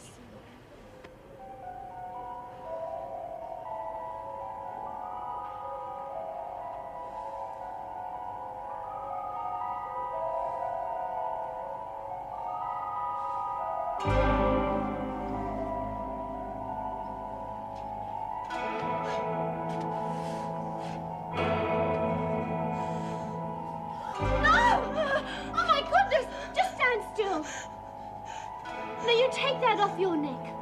that off your neck.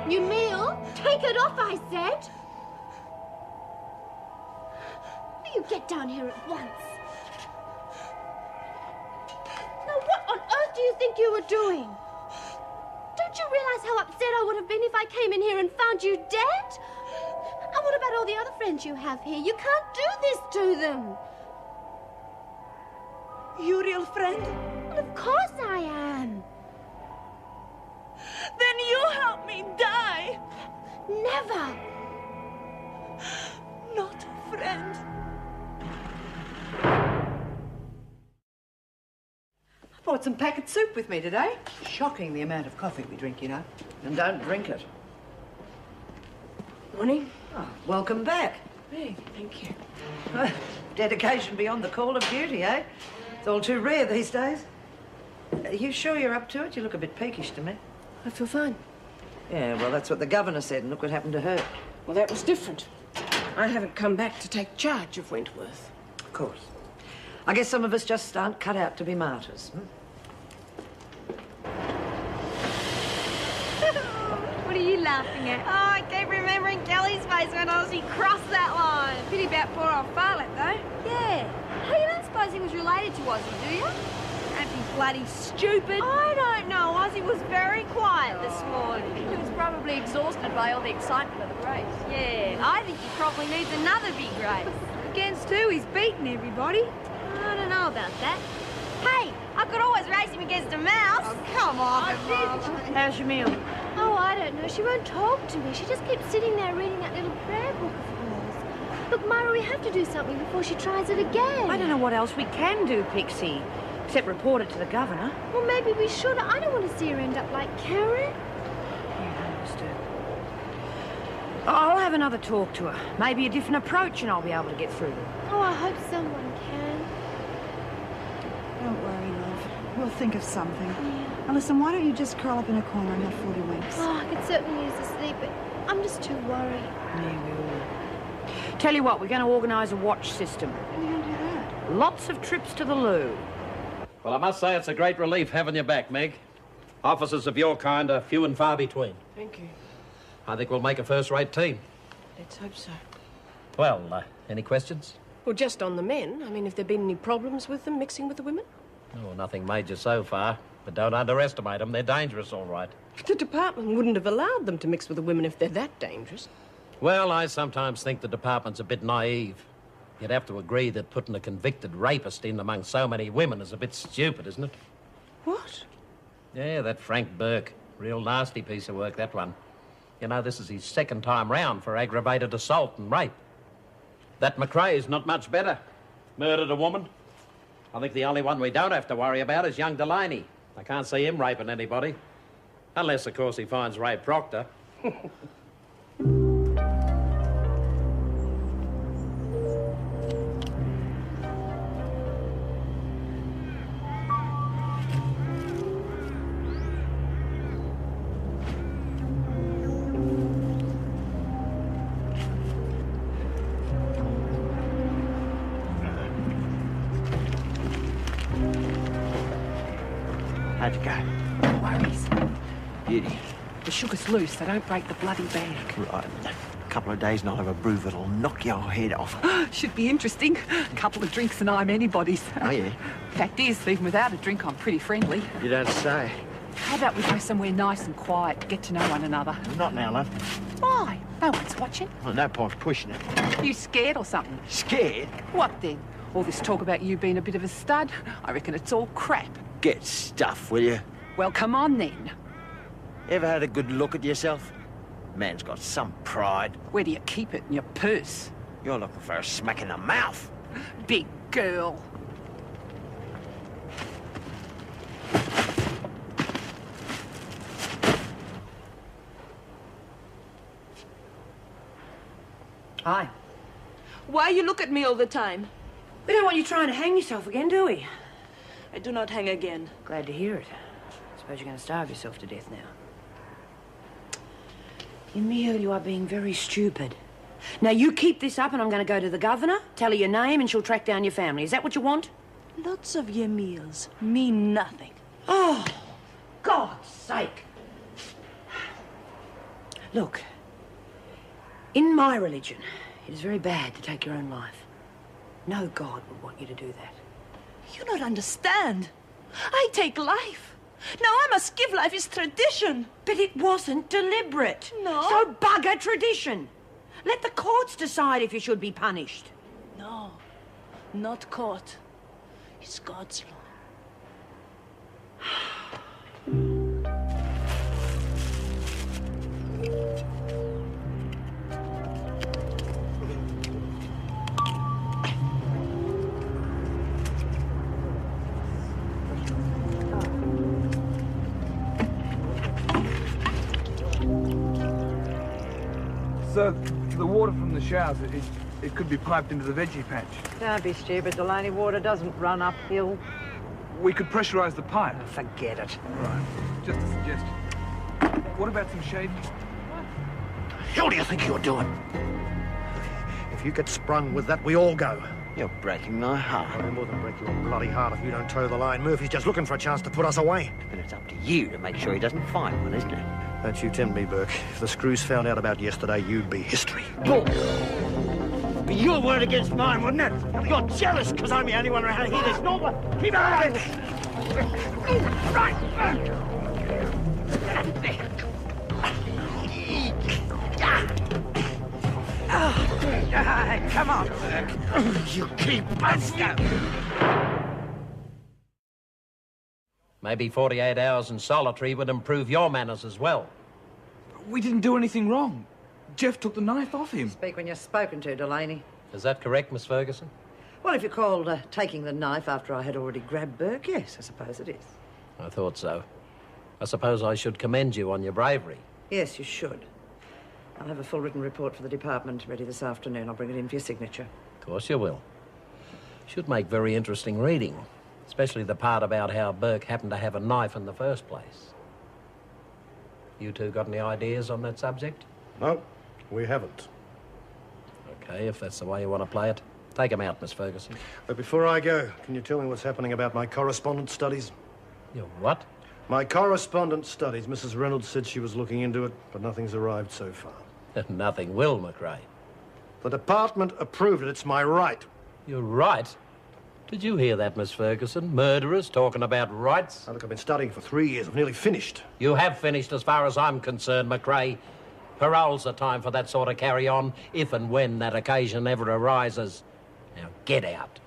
Emil, take it off, I said. You get down here at once. Now, what on earth do you think you were doing? Don't you realize how upset I would have been if I came in here and found you dead? And what about all the other friends you have here? You can't do this to them.
You real friend?
Well, of course I am.
Then you help me die.
Never.
Not a friend.
I brought some packet soup with me today. Shocking the amount of coffee we drink, you know. And don't drink it.
Morning.
Oh, welcome back.
Hey, thank you.
Dedication beyond the call of duty, eh? It's all too rare these days. Are you sure you're up to it? You look a bit peakish to me.
I feel fine.
Yeah, well, that's what the governor said, and look what happened to her.
Well, that was different. I haven't come back to take charge of Wentworth.
Of course. I guess some of us just aren't cut out to be martyrs.
What are you laughing at? Oh, I keep remembering Kelly's face when she crossed that line.
Pity about poor old Farlett, though.
Yeah. Hey, you don't suppose he was related to Ozzy, do you?
Don't be bloody stupid.
I don't know. Ozzy was very quiet this morning.
He was probably exhausted by all the excitement of the race.
Yeah, I think he probably needs another big race.
Against who? He's beaten everybody.
I don't know about that. Hey, I could always race him against a mouse.
Oh, come on, Mum.
How's your meal?
Oh, I don't know. She won't talk to me. She just keeps sitting there reading that little prayer book of hers. Look, Myra, we have to do something before she tries it again.
I don't know what else we can do, Pixie, except report it to the governor.
Well, maybe we should. I don't want to see her end up like Karen.
Yeah, I understand. I'll have another talk to her. Maybe a different approach, and I'll be able to get through them.
Oh, I hope someone can.
Don't worry, love. We'll think of something. Now listen, why don't you just curl up in a corner and have 40 winks?
Oh, I could certainly use the sleep, but I'm just too worried.
Yeah, we will. Tell you what, we're going to organise a watch system.
How are you going to do that?
Lots of trips to the loo.
Well, I must say it's a great relief having you back, Meg. Officers of your kind are few and far between.
Thank you.
I think we'll make a first-rate team.
Let's hope so.
Well, any questions?
Well, just on the men. I mean, have there been any problems with them mixing with the women?
Oh, nothing major so far. But don't underestimate them. They're dangerous, all right.
The department wouldn't have allowed them to mix with the women if they're that dangerous.
Well, I sometimes think the department's a bit naive. You'd have to agree that putting a convicted rapist in among so many women is a bit stupid, isn't it?
What?
Yeah, that Frank Burke. Real nasty piece of work, that one. You know, this is his second time round for aggravated assault and rape. That McRae's not much better. Murdered a woman. I think the only one we don't have to worry about is young Delaney. I can't see him raping anybody. Unless, of course, he finds Ray Proctor.
How'd you go?
No worries.
Beauty.
The sugar's loose. They don't break the bloody bag.
Right. A couple of days and I'll have a brew that'll knock your head off.
Should be interesting. A couple of drinks and I'm anybody's.
Oh, yeah?
Fact is, even without a drink, I'm pretty friendly.
You don't say.
How about we go somewhere nice and quiet, get to know one another?
Not now, love.
Why? No one's watching.
Well, no point pushing it.
You scared or something?
Scared?
What then? All this talk about you being a bit of a stud, I reckon it's all crap.
Get stuff, will you?
Well, come on then.
Ever had a good look at yourself? Man's got some pride.
Where do you keep it? In your purse?
You're looking for a smack in the mouth.
Big girl.
Hi.
Why you look at me all the time?
We don't want you trying to hang yourself again, do we?
I do not hang again.
Glad to hear it. Suppose you're going to starve yourself to death now. Emil, you are being very stupid. Now, you keep this up and I'm going to go to the governor, tell her your name and she'll track down your family. Is that what you want?
Lots of your meals mean nothing.
Oh, God's sake. Look, in my religion, it is very bad to take your own life. No God would want you to do that.
You don't understand. I take life. Now I must give life its tradition.
But it wasn't deliberate.
No.
So bugger tradition. Let the courts decide if you should be punished.
No, not court. It's God's law.
So, the water from the showers, it could be piped into the veggie patch.
Don't be stupid, Delaney. Water doesn't run uphill.
We could pressurise the pipe.
Forget it.
Right. Just a suggestion. What about some shading?
The hell do you think you're doing? If you get sprung with that, we all go.
You're breaking my heart.
I'll more than break your bloody heart if you don't toe the line. Murphy's just looking for a chance to put us away.
And it's up to you to make sure he doesn't find one, isn't it?
Don't you tempt me, Burke. If the screws found out about yesterday, you'd be history.
Bull! Be your word against mine, wouldn't it? You're jealous because I'm the only one around here that's normal. Keep out of it! Right!
Come on, Burke.
You keep bastard!
Maybe 48 hours in solitary would improve your manners as well.
We didn't do anything wrong. Jeff took the knife off him.
Speak when you're spoken to, Delaney.
Is that correct, Miss Ferguson?
Well, if you called taking the knife after I had already grabbed Burke, yes, I suppose it is.
I thought so. I suppose I should commend you on your bravery.
Yes, you should. I'll have a full written report for the department ready this afternoon. I'll bring it in for your signature.
Of course you will. Should make very interesting reading, especially the part about how Burke happened to have a knife in the first place. You two got any ideas on that subject?
No, we haven't.
Okay, if that's the way you want to play it. Take him out, Miss Ferguson.
But before I go, can you tell me what's happening about my correspondence studies?
Your what?
My correspondence studies. Mrs. Reynolds said she was looking into it, but nothing's arrived so far.
Nothing will, McRae.
The department approved it. It's my right.
You're right. Did you hear that, Miss Ferguson? Murderers talking about rights?
Now, look, I've been studying for 3 years. I've nearly finished.
You have finished as far as I'm concerned, McRae. Parole's the time for that sort of carry-on, if and when that occasion ever arises. Now, get out.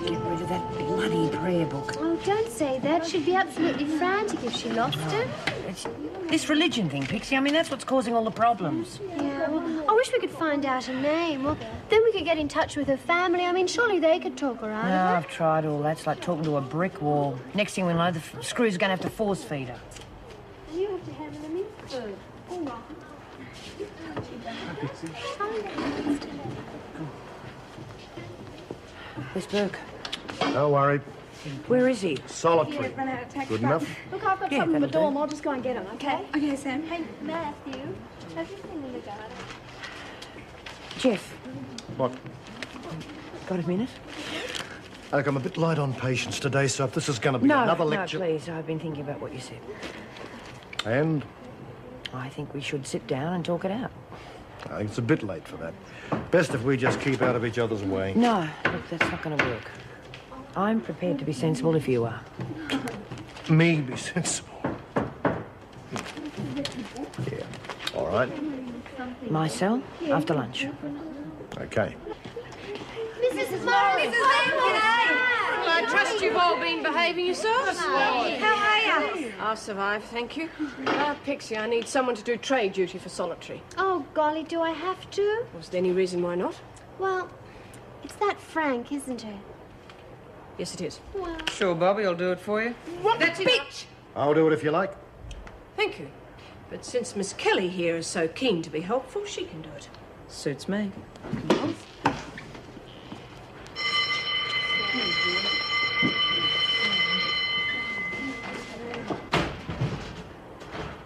Get rid of that bloody prayer book.
Oh, don't say that. She'd be absolutely frantic if she lost it.
It's this religion thing, Pixie. I mean, that's what's causing all the problems.
Yeah, well, I wish we could find out her name. Well, then we could get in touch with her family. I mean, surely they could talk her out
No,
of it.
I've tried all that. It's like talking to a brick wall. Next thing we know, the screws are going to have to force feed her.
You have to have an immense food. All right.
Where's Burke?
Don't worry.
Where is he?
Solitary.
Run out of taxi.
Good enough?
Look, I've got
Yeah,
something in the
that'll do.
dorm. I'll just go and get him, okay? Okay, Sam.
Hey, Matthew, have you been in the garden?
Jeff,
What?
got a minute?
Look, I'm a bit light on patience today, so if this is going to be another lecture...
No, please. I've been thinking about what you said.
And?
I think we should sit down and talk it out.
I think it's a bit late for that. Best if we just keep out of each other's way.
No, look, that's not going to work. I'm prepared to be sensible if you are.
Me be sensible? Yeah. All right.
My cell, after lunch.
Okay.
Mrs. Morris!
Well, I trust you've all been behaving yourselves.
How are you?
I'll survive, thank you. Pixie, I need someone to do trade duty for solitary.
Oh, golly, do I have to?
Was there any reason why not?
Well, it's that Frank, isn't it?
Yes, it is.
Well,
Sure, Bobby, I'll do it for you.
What bitch!
I'll do it if you like.
Thank you. But since Miss Kelly here is so keen to be helpful, she can do it.
Suits me.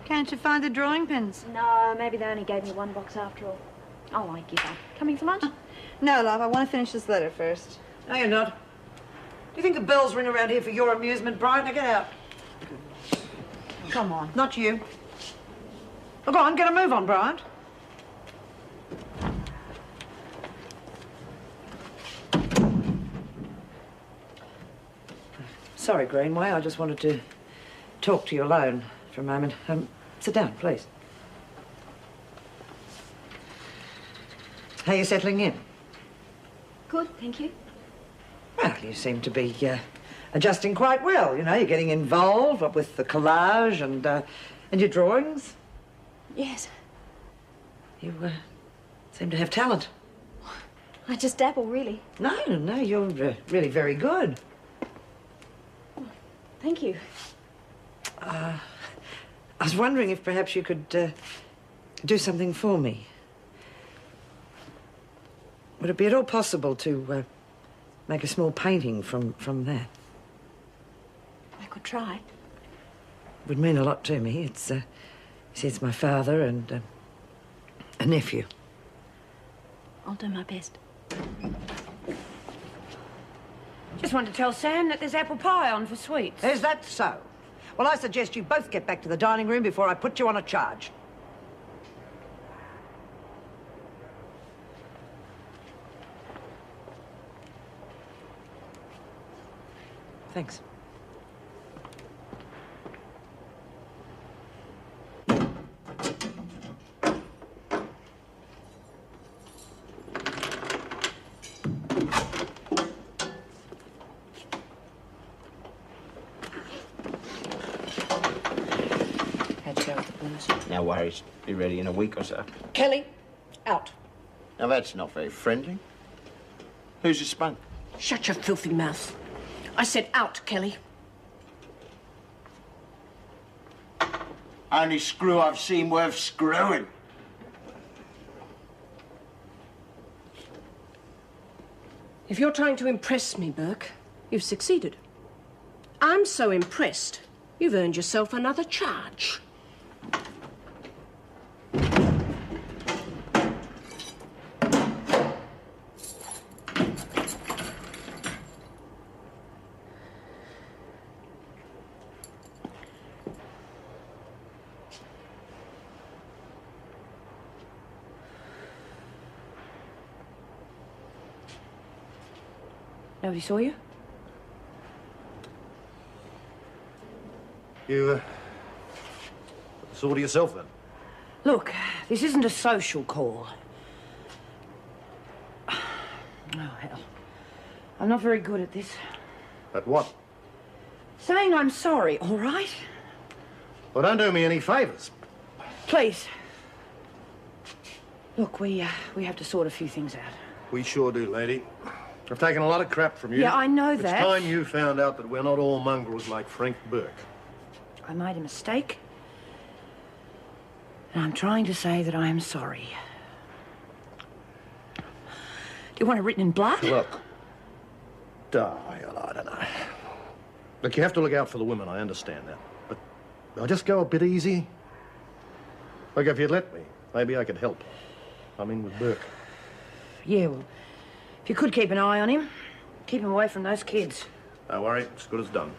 Can't you find the drawing pins?
no, maybe they only gave me one box after all.
Oh, I give up. Coming for lunch?
No, love, I want to finish this letter first.
No, you're not. Do you think the bells ring around here for your amusement, Brian? Now get out.
Come on.
Not you. Oh, go on, get a move on, Brian. Sorry, Greenway, I just wanted to talk to you alone for a moment. Sit down, please. How are you settling in?
Good, thank you.
Well, you seem to be adjusting quite well. You know, you're getting involved with the collage and your drawings.
Yes.
You seem to have talent.
I just dabble, really.
No, you're really very good.
Thank you.
I was wondering if perhaps you could do something for me. Would it be at all possible to make a small painting from that?
I could try.
It would mean a lot to me. It's, you see, it's my father and a nephew.
I'll do my best.
Just wanted to tell Sam that there's apple pie on for sweets.
Is that so? Well, I suggest you both get back to the dining room before I put you on a charge. Thanks.
How'd you go with the blues?
No worries. Be ready in a week or so.
Kelly, out.
Now, that's not very friendly. Who's your spunk?
Shut your filthy mouth. I said out, Kelly.
Only screw I've seen worth screwing.
If you're trying to impress me, Burke, you've succeeded. I'm so impressed, you've earned yourself another charge.
Nobody saw you?
You, saw to yourself, then?
Look, this isn't a social call. Oh, hell. I'm not very good at this.
At what?
Saying I'm sorry, all right?
Well, don't do me any favours.
Please. Look, we have to sort a few things out.
We sure do, lady. I've taken a lot of crap from you.
Yeah, I know that.
It's time you found out that we're not all mongrels like Frank Burke.
I made a mistake. And I'm trying to say that I am sorry. Do you want it written in blood?
Look. I don't know. Look, you have to look out for the women, I understand that. But I'll just go a bit easy. Look, if you'd let me, maybe I could help. I'm in with Burke.
Yeah, well, if you could keep an eye on him, keep him away from those kids.
Don't worry, it's good as done.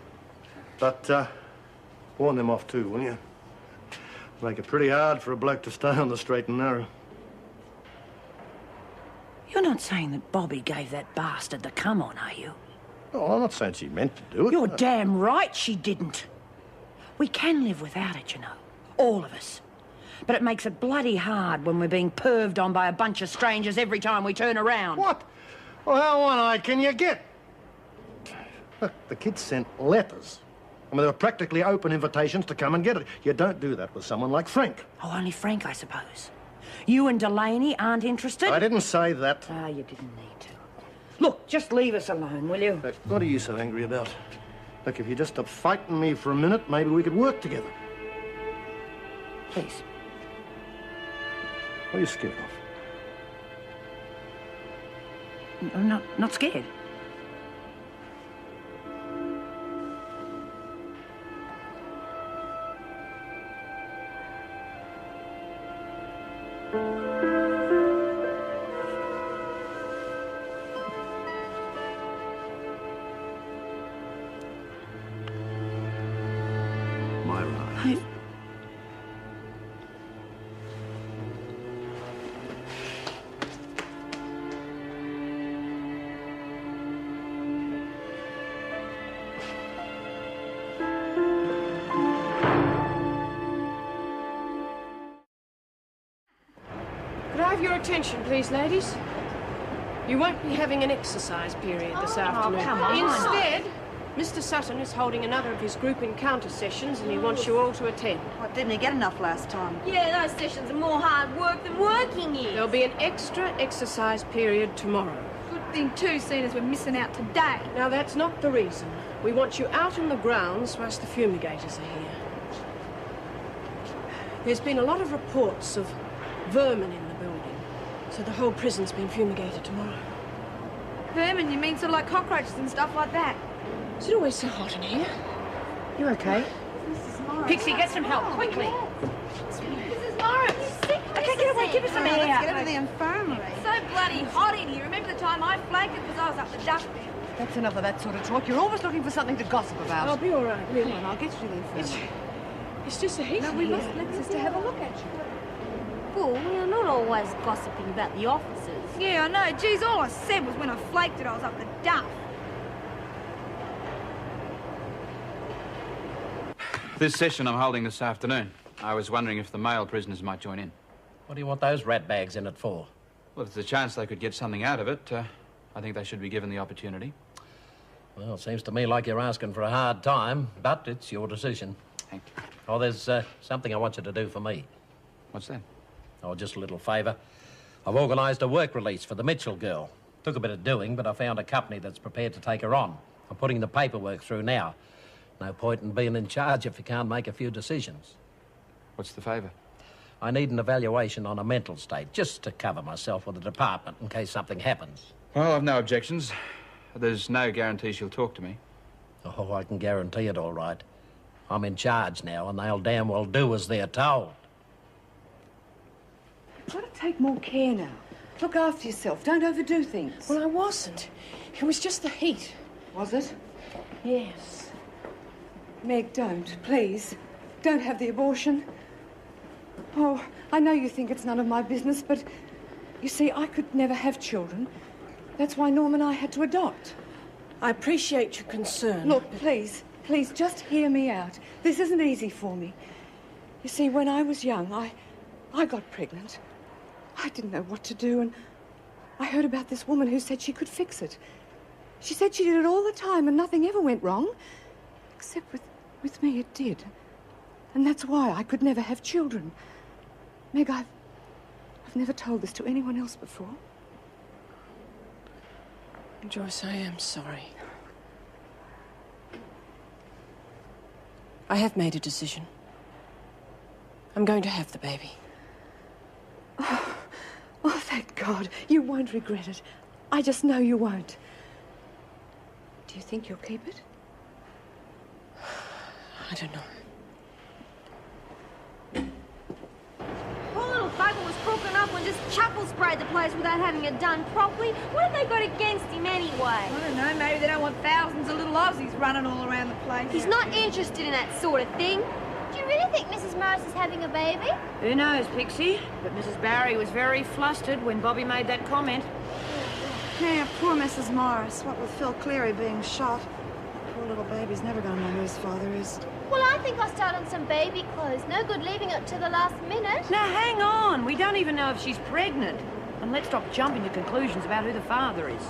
But, warn them off too, will you? Make it pretty hard for a bloke to stay on the straight and narrow.
You're not saying that Bobby gave that bastard the come on, are you?
Oh, I'm not saying she meant to do it.
You're damn right she didn't. We can live without it, you know. All of us. But it makes it bloody hard when we're being perved on by a bunch of strangers every time we turn around.
What? Well, how one-eyed can you get? Look, the kids sent letters. I mean, they were practically open invitations to come and get it. You don't do that with someone like Frank.
Oh, only Frank, I suppose. You and Delaney aren't interested?
I didn't say that.
Ah, you didn't need to. Look, just leave us alone, will you?
Look, what are you so angry about? Look, if you just stop fighting me for a minute, maybe we could work together.
Please.
What are you scared of?
I'm not scared.
attention, please, ladies. You won't be having an exercise period this afternoon.
Come on.
Instead, Mr. Sutton is holding another of his group encounter sessions and he wants you all to attend.
What, didn't he get enough last time?
Yeah, those sessions are more hard work than working is.
There'll be an extra exercise period tomorrow.
Good thing, too, seeing as we're missing out today.
Now, that's not the reason. We want you out in the grounds whilst the fumigators are here. There's been a lot of reports of vermin in the building, so the whole prison's been fumigated tomorrow.
Vermin, you mean sort of like cockroaches and stuff like that?
Is it always so hot in here? You okay?
Pixie, get some help, quickly.
Mrs. Morris!
Okay, get away, give us some air. Let's get into the infirmary.
It's so bloody hot in here. Remember the time I flanked it because I was up the duck there?
That's enough of that sort of talk. You're always looking for something to gossip about.
I'll be all right, really.
Come on, I'll get you to the infirmary.
It's just a heat.
No, we must let Sister have a look at you.
Well, we're not always gossiping about the officers.
Yeah, I know. Geez, all I said was when I flaked it, I was up the duck.
This session I'm holding this afternoon. I was wondering if the male prisoners might join in.
What do you want those rat bags in it for?
Well, if there's a chance they could get something out of it, I think they should be given the opportunity.
Well, it seems to me like you're asking for a hard time, but it's your decision.
Thank you.
Oh, there's something I want you to do for me.
What's that?
Oh, just a little favour. I've organised a work release for the Mitchell girl. Took a bit of doing, but I found a company that's prepared to take her on. I'm putting the paperwork through now. No point in being in charge if you can't make a few decisions.
What's the favour?
I need an evaluation on a mental state, just to cover myself with the department in case something happens.
Well, I've no objections. There's no guarantee she'll talk to me.
Oh, I can guarantee it all right. I'm in charge now, and they'll damn well do as they're told.
You've got to take more care now. Look after yourself. Don't overdo things.
Well, I wasn't. It was just the heat.
Was it?
Yes.
Meg, don't. Please. Don't have the abortion. Oh, I know you think it's none of my business, but you see, I could never have children. That's why Norm and I had to adopt.
I appreciate your concern.
Look, please, just hear me out. This isn't easy for me. You see, when I was young, I got pregnant. I didn't know what to do, and I heard about this woman who said she could fix it. She said she did it all the time, and nothing ever went wrong. Except with me, it did. And that's why I could never have children. Meg, I've never told this to anyone else before.
Joyce, I am sorry. I have made a decision. I'm going to have the baby.
Oh, thank God. You won't regret it. I just know you won't. Do you think you'll keep it?
I don't know.
Poor little bugger was crooking up and just chuckle sprayed the place without having it done properly. What have they got against him anyway?
I don't know. Maybe they don't want thousands of little Aussies running all around the place.
He's not interested in that sort of thing.
Do you really think Mrs. Morris is having a baby?
Who knows, Pixie? But Mrs. Barry was very flustered when Bobby made that comment.
Yeah, poor Mrs. Morris. What with Phil Cleary being shot. Poor little baby's never gonna know who his father is.
Well, I think I'll start on some baby clothes. No good leaving it to the last minute.
Now, hang on. We don't even know if she's pregnant. And let's stop jumping to conclusions about who the father is.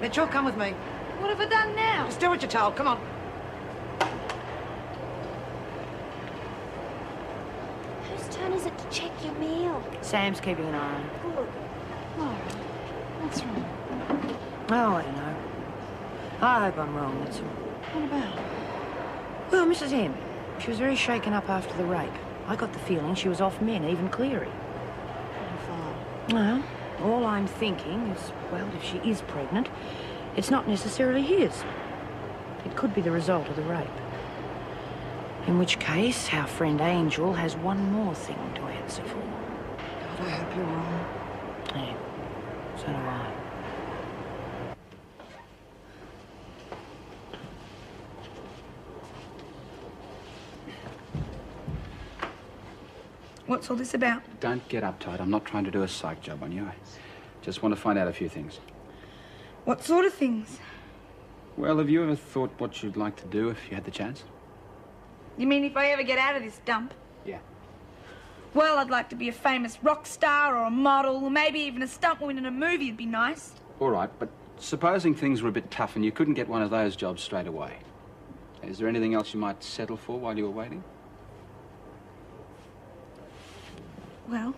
Mitchell, come with me.
What have I done now?
Just do what you're told. Come on.
Whose turn is it to check your meal?
Sam's keeping an eye on her.
Good.
Laura, what's wrong?
Oh, I don't know. I hope I'm wrong, that's all.
What about?
Well, Mrs. M, she was very shaken up after the rape. I got the feeling she was off men, even Cleary. Well, all I'm thinking is, well, if she is pregnant, it's not necessarily his. It could be the result of the rape. In which case, our friend Angel has one more thing to answer for.
God, I hope you're wrong.
Yeah, so do I.
What's all this about?
Don't get uptight. I'm not trying to do a psych job on you. I just want to find out a few things.
What sort of things?
Well, have you ever thought what you'd like to do if you had the chance?
You mean if I ever get out of this dump?
Yeah.
Well, I'd like to be a famous rock star or a model, or maybe even a stuntwoman in a movie would be nice.
All right, but supposing things were a bit tough and you couldn't get one of those jobs straight away, is there anything else you might settle for while you were waiting?
Well,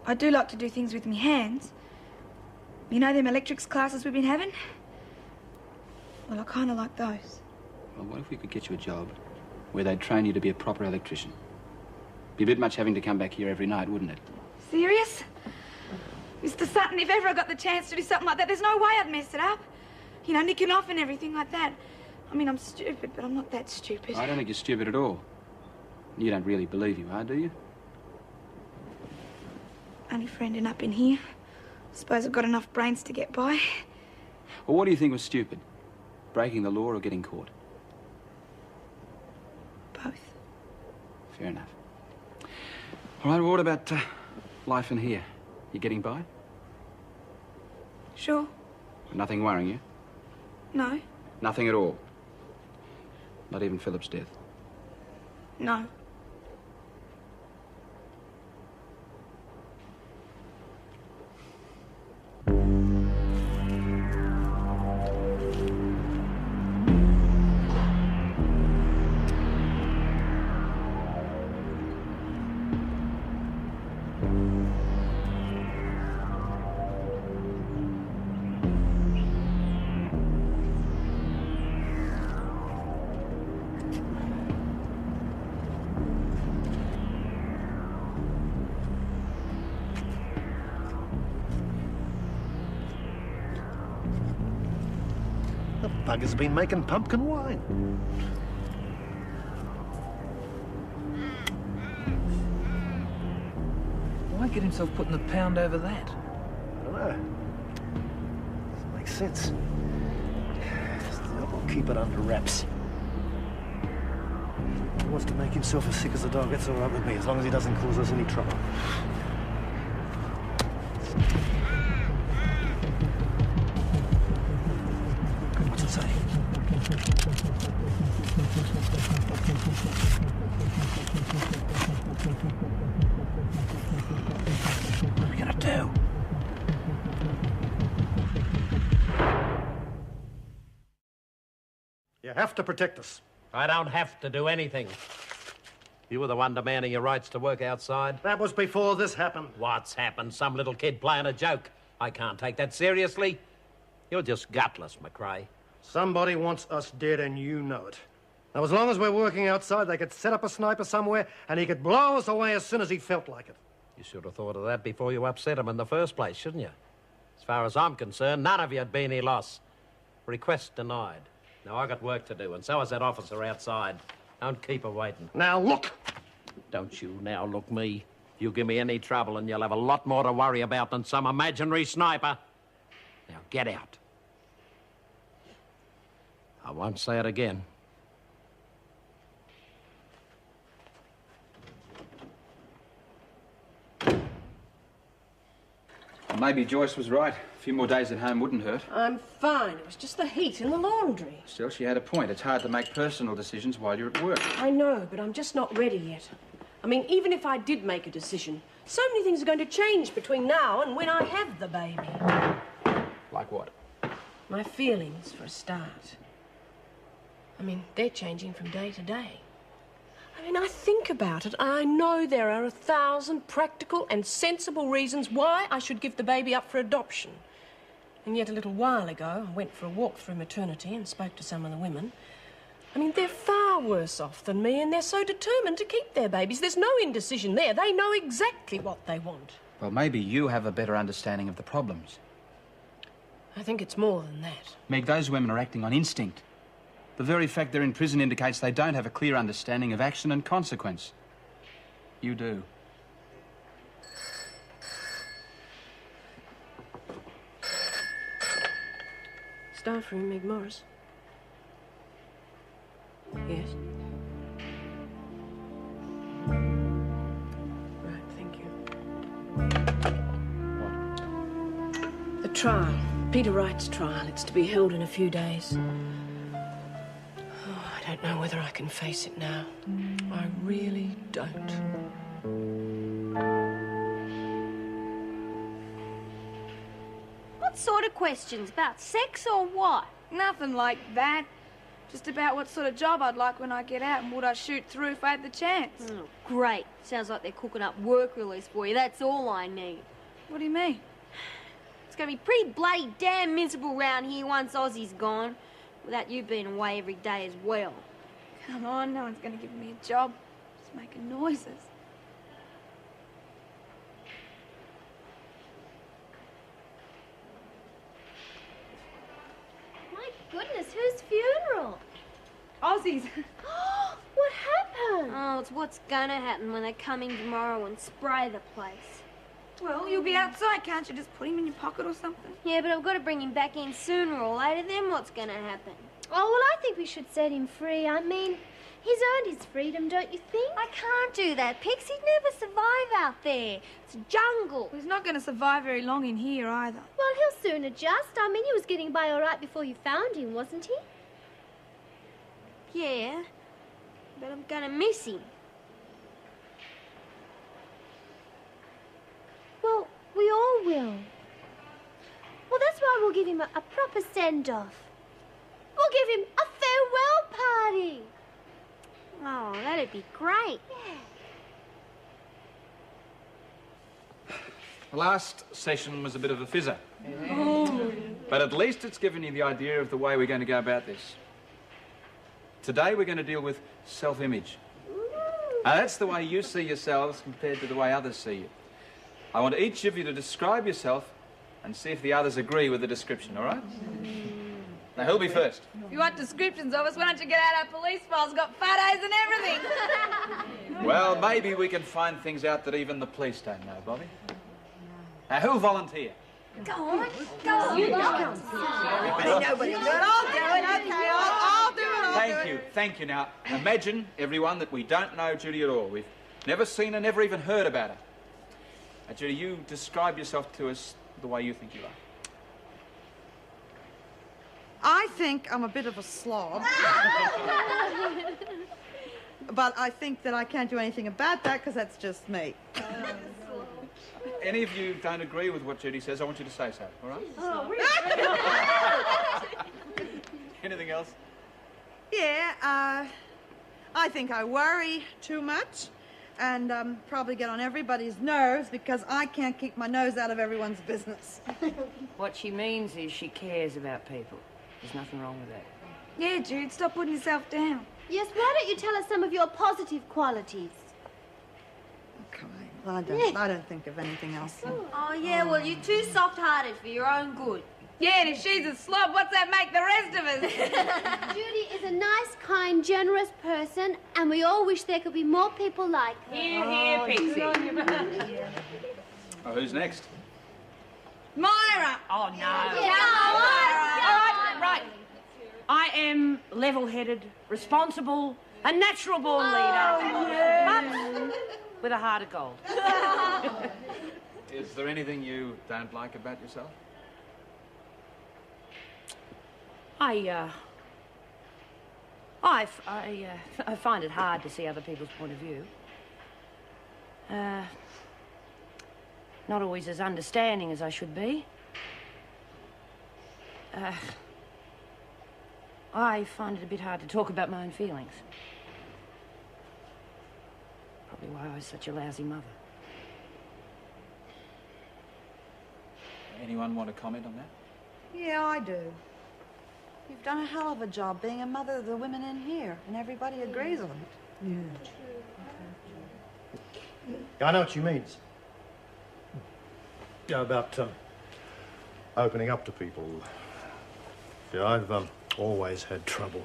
I do like to do things with me hands. You know them electrics classes we've been having? Well, I kind of like those.
Well, what if we could get you a job where they'd train you to be a proper electrician? Be a bit much having to come back here every night, wouldn't it?
Serious? Mr. Sutton, if ever I got the chance to do something like that, there's no way I'd mess it up. You know, nicking off and everything like that. I mean, I'm stupid, but I'm not that stupid.
I don't think you're stupid at all. You don't really believe you are, do you?
Only for ending up in here. Suppose I've got enough brains to get by.
Well, what do you think was stupid? Breaking the law or getting caught?
Both.
Fair enough. All right, well, what about life in here? You getting by?
Sure.
Nothing worrying you?
No.
Nothing at all? Not even Philip's death?
No.
The bugger's been making pumpkin wine.
Why get himself putting the pound over that?
I don't know. Doesn't make sense. I'll keep it under wraps. He wants to make himself as sick as a dog. That's all right with me, as long as he doesn't cause us any trouble.
What's it say? What are we gonna do?
You have to protect us.
I don't have to do anything. You were the one demanding your rights to work outside.
That was before this happened.
What's happened? Some little kid playing a joke. I can't take that seriously. You're just gutless, McRae.
Somebody wants us dead, and you know it. Now, as long as we're working outside, they could set up a sniper somewhere, and he could blow us away as soon as he felt like it.
You should have thought of that before you upset him in the first place, shouldn't you? As far as I'm concerned, none of you'd be any loss. Request denied. Now, I got work to do, and so has that officer outside. Don't keep her waiting.
Now, look!
Don't you now look me. You give me any trouble, and you'll have a lot more to worry about than some imaginary sniper. Now, get out. I won't say it again.
Maybe Joyce was right. A few more days at home wouldn't hurt.
I'm fine. It was just the heat in the laundry.
Still, she had a point. It's hard to make personal decisions while you're at work.
I know, but I'm just not ready yet. I mean, even if I did make a decision, so many things are going to change between now and when I have the baby.
Like what?
My feelings, for a start. I mean, they're changing from day to day. I mean, I think about it. I know there are 1,000 practical and sensible reasons why I should give the baby up for adoption. And yet a little while ago, I went for a walk through maternity and spoke to some of the women. I mean, they're far worse off than me, and they're so determined to keep their babies. There's no indecision there. They know exactly what they want.
Well, maybe you have a better understanding of the problems.
I think it's more than that.
Meg, those women are acting on instinct. The very fact they're in prison indicates they don't have a clear understanding of action and consequence. You do.
Staff room, Meg Morris. Yes. Right, thank you. What? The trial. Peter Wright's trial. It's to be held in a few days. Oh, I don't know whether I can face it now. I really don't.
What sort of questions? About sex or what?
Nothing like that. Just about what sort of job I'd like when I get out and would I shoot through if I had the chance.
Oh, great. Sounds like they're cooking up work release for you. That's all I need.
What do you mean?
It's going to be pretty bloody damn miserable round here once Ozzy's gone. Without you being away every day as well.
Come on, no one's going to give me a job. Just making noises.
My goodness, whose funeral?
Ozzy's.
What happened?
Oh, it's what's gonna happen when they come in tomorrow and spray the place.
Well, you'll be outside, can't you? Just put him in your pocket or something.
Yeah, but I've got to bring him back in sooner or later. Then what's gonna happen?
Oh, well, I think we should set him free. I mean, he's earned his freedom, don't you think?
I can't do that, Pix. He'd never survive out there. It's jungle.
Well, he's not going to survive very long in here either.
Well, he'll soon adjust. I mean, he was getting by all right before you found him, wasn't he?
Yeah, but I'm gonna miss him.
Well, we all will. Well, that's why we'll give him a proper send-off. We'll give him a farewell party.
Oh, that'd be great.
The last session was a bit of a fizzer. But at least it's given you the idea of the way we're going to go about this. Today we're going to deal with self-image. Now, that's the way you see yourselves compared to the way others see you. I want each of you to describe yourself and see if the others agree with the description, all right? Now, who'll be first?
If you want descriptions of us, why don't you get out our police files? Got photos and everything.
Well, maybe we can find things out that even the police don't know, Bobby. Now, who'll volunteer?
Go on. Go on.
You go. Nobody do it. I'll do it. Okay, I'll do it.
Thank you. Now, imagine, everyone, that we don't know Judy at all. We've never seen her, never even heard about her. Now, Judy, you describe yourself to us the way you think you are.
I think I'm a bit of a slob. But I think that I can't do anything about that because that's just me.
Any of you don't agree with what Judy says, I want you to say so, all right?
Oh,
Anything else?
Yeah, I think I worry too much and probably get on everybody's nerves because I can't keep my nose out of everyone's business.
What she means is she cares about people. There's nothing wrong with that.
Yeah, Jude, stop putting yourself down.
Yes, why don't you tell us some of your positive qualities?
Okay, I don't think of anything else.
Oh, yeah, well, you're too soft-hearted for your own good.
Yeah, and if she's a slob, what's that make the rest of us?
Judy is a nice, kind, generous person, and we all wish there could be more people like her.
Here, Pixie.
Oh, who's next?
Myra!
Oh, no.
Yeah.
All right. I am level-headed, responsible, a natural-born leader. But with a heart of gold.
Is there anything you don't like about yourself?
I find it hard to see other people's point of view. Not always as understanding as I should be. I find it a bit hard to talk about my own feelings. Probably why I was such a lousy mother.
Anyone want to comment on that?
Yeah, I do. You've done a hell of a job being a mother of the women in here, and everybody agrees on it.
Yeah, I know what she means. Yeah, about opening up to people. Yeah, I've always had trouble.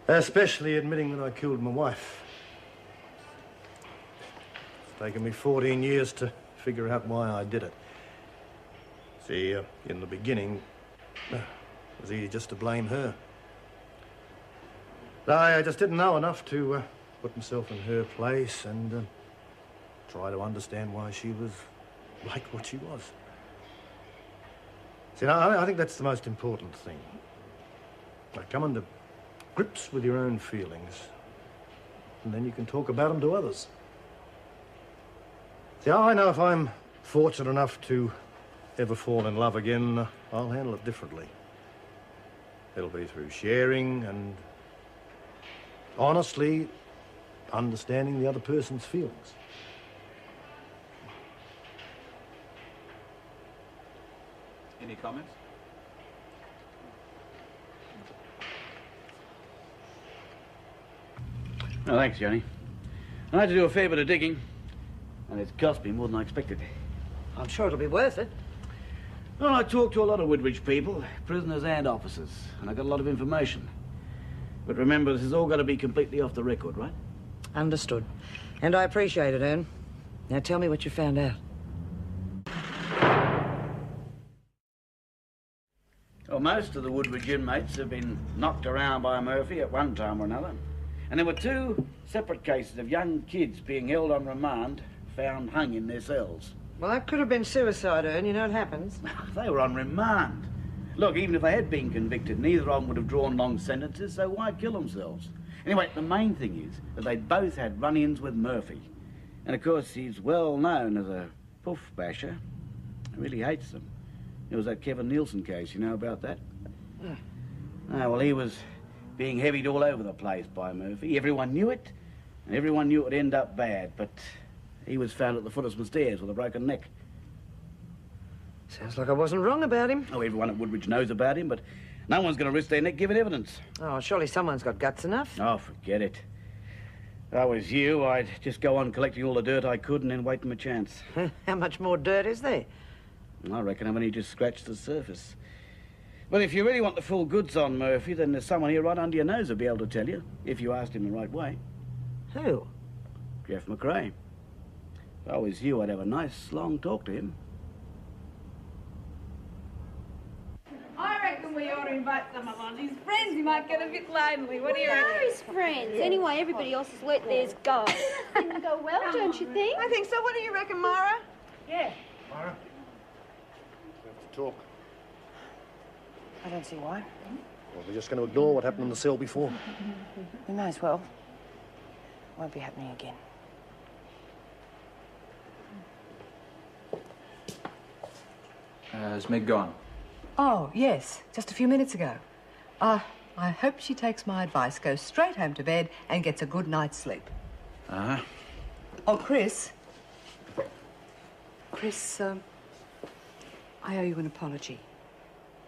Especially admitting that I killed my wife. It's taken me 14 years to figure out why I did it. See, in the beginning, it was easy just to blame her. I just didn't know enough to put myself in her place and try to understand why she was like what she was. See, now, I think that's the most important thing. Like, coming to grips with your own feelings, and then you can talk about them to others. See, I know if I'm fortunate enough to ever fall in love again, I'll handle it differently. It'll be through sharing and honestly understanding the other person's feelings.
Any comments?
No, thanks, Johnny. I had to do a fair bit of digging, and it's cost me more than I expected.
I'm sure it'll be worth it.
Well, I talked to a lot of Woodridge people, prisoners and officers, and I got a lot of information. But remember, this has all got to be completely off the record, right?
Understood. And I appreciate it, Ern. Now tell me what you found out.
Well, most of the Woodridge inmates have been knocked around by Murphy at one time or another. And there were 2 separate cases of young kids being held on remand, found hung in their cells.
Well, that could have been suicide, Ern. You know it happens.
They were on remand. Look, even if they had been convicted, neither of them would have drawn long sentences, so why kill themselves? Anyway, the main thing is that they both had run-ins with Murphy. And of course, he's well known as a poof basher. He really hates them. There was that Kevin Nielsen case, you know about that?
Yeah.
Ah, well, he was being heavied all over the place by Murphy. Everyone knew it, and everyone knew it would end up bad, but he was found at the foot of some stairs with a broken neck.
Sounds like I wasn't wrong about him.
Oh, everyone at Woodridge knows about him, but no one's going to risk their neck giving evidence.
Oh, surely someone's got guts enough.
Oh, forget it. If I was you, I'd just go on collecting all the dirt I could and then wait for my chance.
How much more dirt is there?
I reckon I've only just scratched the surface. But if you really want the full goods on Murphy, then there's someone here right under your nose who'll be able to tell you, if you asked him the right way.
Who?
Jeff McRae. If I was you, I'd have a nice, long talk to him.
I reckon we ought to invite some of Ozzy's friends. He might get a bit lonely. What do you reckon?
We are his friends. Anyway, everybody else has let theirs go. Didn't go well, don't you think?
I think so. What do you reckon, Myra?
Yeah.
Myra? We have to talk.
I don't see why.
Well, we're just going to ignore what happened in the cell before.
We may as well. Won't be happening again.
Has Meg gone?
Oh, yes, just a few minutes ago. I hope she takes my advice, goes straight home to bed and gets a good night's sleep.
Uh-huh.
Oh, Chris. Chris, I owe you an apology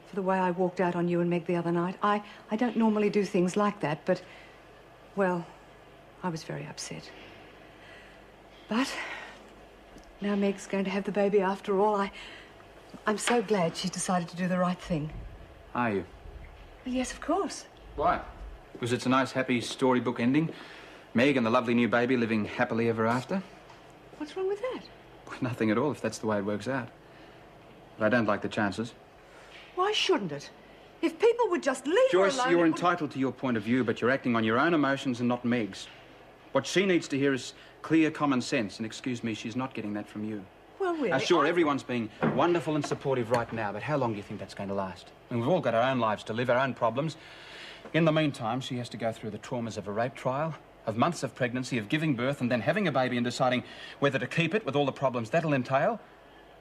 for the way I walked out on you and Meg the other night. I don't normally do things like that, but, well, I was very upset. But now Meg's going to have the baby after all. I'm so glad she's decided to do the right thing.
Are you?
Well, yes, of course.
Why? Because it's a nice, happy storybook ending. Meg and the lovely new baby living happily ever after.
What's wrong with that?
Nothing at all, if that's the way it works out. But I don't like the chances.
Why shouldn't it? If people would just leave her
Joyce,
alone...
you're entitled to your point of view, but you're acting on your own emotions and not Meg's. What she needs to hear is clear common sense, and excuse me, she's not getting that from you.
Well, really...
Sure, everyone's being wonderful and supportive right now, but how long do you think that's going to last? I mean, we've all got our own lives to live, our own problems. In the meantime, she has to go through the traumas of a rape trial, of months of pregnancy, of giving birth, and then having a baby and deciding whether to keep it with all the problems that'll entail,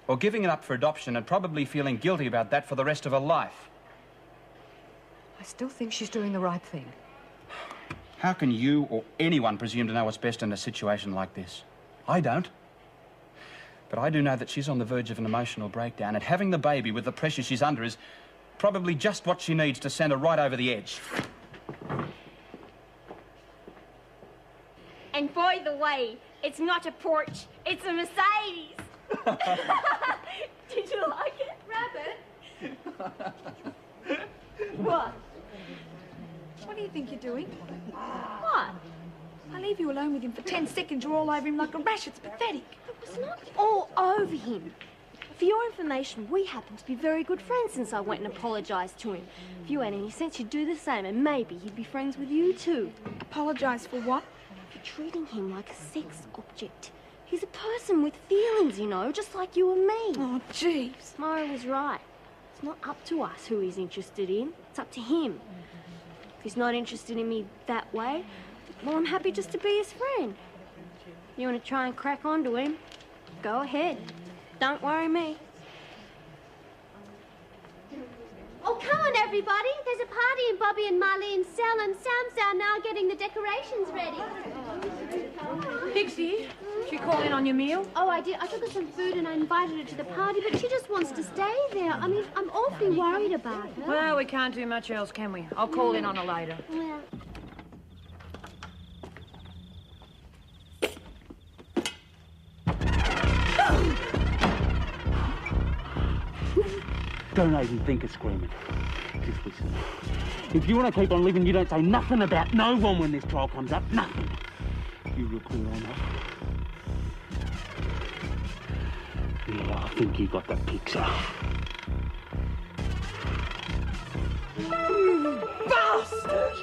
or giving it up for adoption and probably feeling guilty about that for the rest of her life.
I still think she's doing the right thing.
How can you or anyone presume to know what's best in a situation like this? I don't. But I do know that she's on the verge of an emotional breakdown, and having the baby with the pressure she's under is probably just what she needs to send her right over the edge.
And by the way, it's not a Porsche, it's a Mercedes. Did you like it, Rabbit? What?
What do you think you're doing?
What?
I leave you alone with him for 10 seconds, you're all over him like a rash. It's pathetic.
It's not all over him. For your information, we happen to be very good friends since I went and apologised to him. If you had any sense, you'd do the same, and maybe he'd be friends with you too.
Apologise for what?
For treating him like a sex object. He's a person with feelings, you know, just like you and me.
Oh, jeez.
Myra was right. It's not up to us who he's interested in. It's up to him. If he's not interested in me that way, well, I'm happy just to be his friend. You want to try and crack onto him? Go ahead. Don't worry me.
everybody. There's a party in Bobby and Marlene's cell, and Sam's down now getting the decorations ready.
Pixie, she call in on your meal?
Oh, I did. I took her some food and I invited her to the party, but she just wants to stay there. I mean, I'm awfully worried about her.
Well, we can't do much else, can we? I'll call in on her later.
Well...
Don't even think of screaming. Just listen. If you want to keep on living, you don't say nothing about no one when this trial comes up. Nothing. You real clear on that? Yeah, I think you got the picture.
You bastard!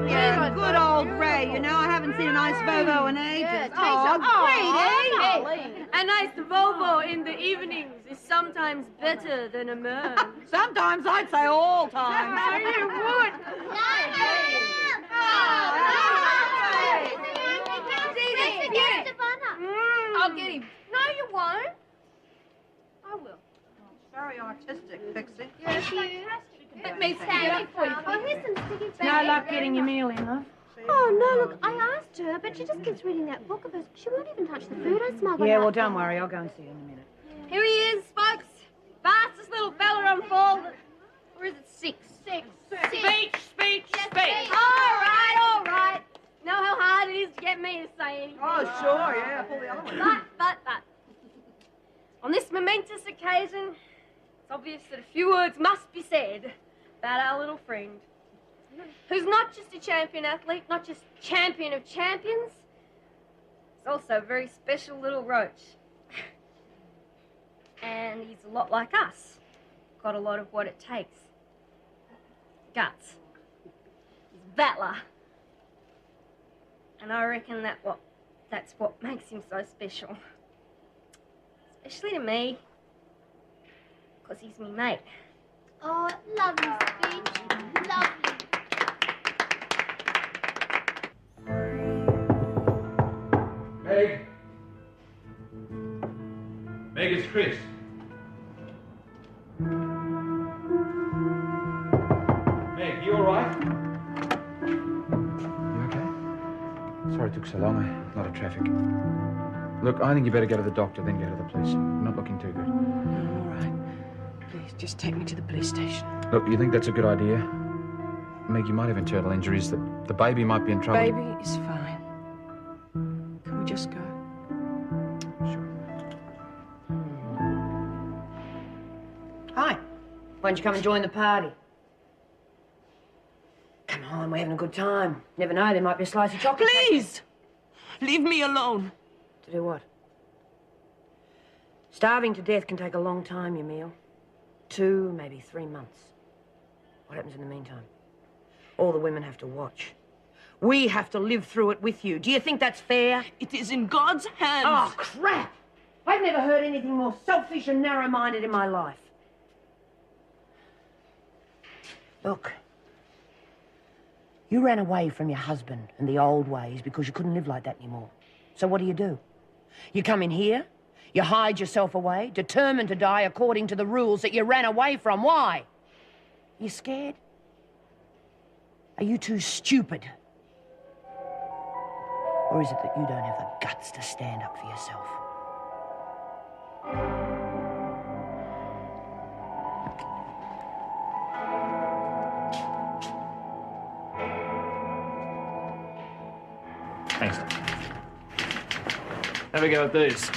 Yeah, good old Ray. You know, I haven't seen a nice Volvo in ages.
Yeah,
great, eh?
A nice Volvo in the evenings is sometimes better than a man.
Sometimes I'd say all times.
You would.
I'll get him. No, you won't. I will.
Very artistic, Pixie.
Yes, you. Let me stand it for you. Oh, here's some sticky
No luck getting your meal in, love.
Oh, no, look, I asked her, but she just keeps reading that book of hers. She won't even touch the food I smuggled
Yeah,
out
well,
there.
don't worry. I'll go and see you in a minute.
Here he is, folks. Fastest little fella on fall. Or is it six? Six. Speech. All right. Know how hard it is to get me to say anything.
Oh, sure, yeah. Pull the other one.
But. On this momentous occasion, it's obvious that a few words must be said about our little friend, who's not just a champion athlete, not just champion of champions, he's also a very special little roach. And he's a lot like us. Got a lot of what it takes. Guts. He's battler. And I reckon that's what makes him so special. Especially to me, because he's me mate.
Oh, lovely speech. Lovely.
Meg, it's Chris. Meg, you all right?
You okay? Sorry it took so long. A lot of traffic. Look, I think you better go to the doctor, then go to the police. You're not looking too good.
All right. Please, just take me to the police station.
Look, you think that's a good idea? Meg, you might have internal injuries. The baby might be in trouble.
Baby is fine. Can we just go?
Hi. Why don't you come and join the party? Come on, we're having a good time. Never know, there might be a slice of chocolate.
Please! Leave me alone.
To do what? Starving to death can take a long time, your meal. 2, maybe 3 months. What happens in the meantime? All the women have to watch. We have to live through it with you. Do you think that's fair?
It is in God's hands.
Oh, crap! I've never heard anything more selfish and narrow-minded in my life. Look, you ran away from your husband and the old ways because you couldn't live like that anymore. So what do? You come in here, you hide yourself away, determined to die according to the rules that you ran away from. Why? You scared? Are you too stupid? Or is it that you don't have the guts to stand up for yourself?
Thanks. Have a go at these.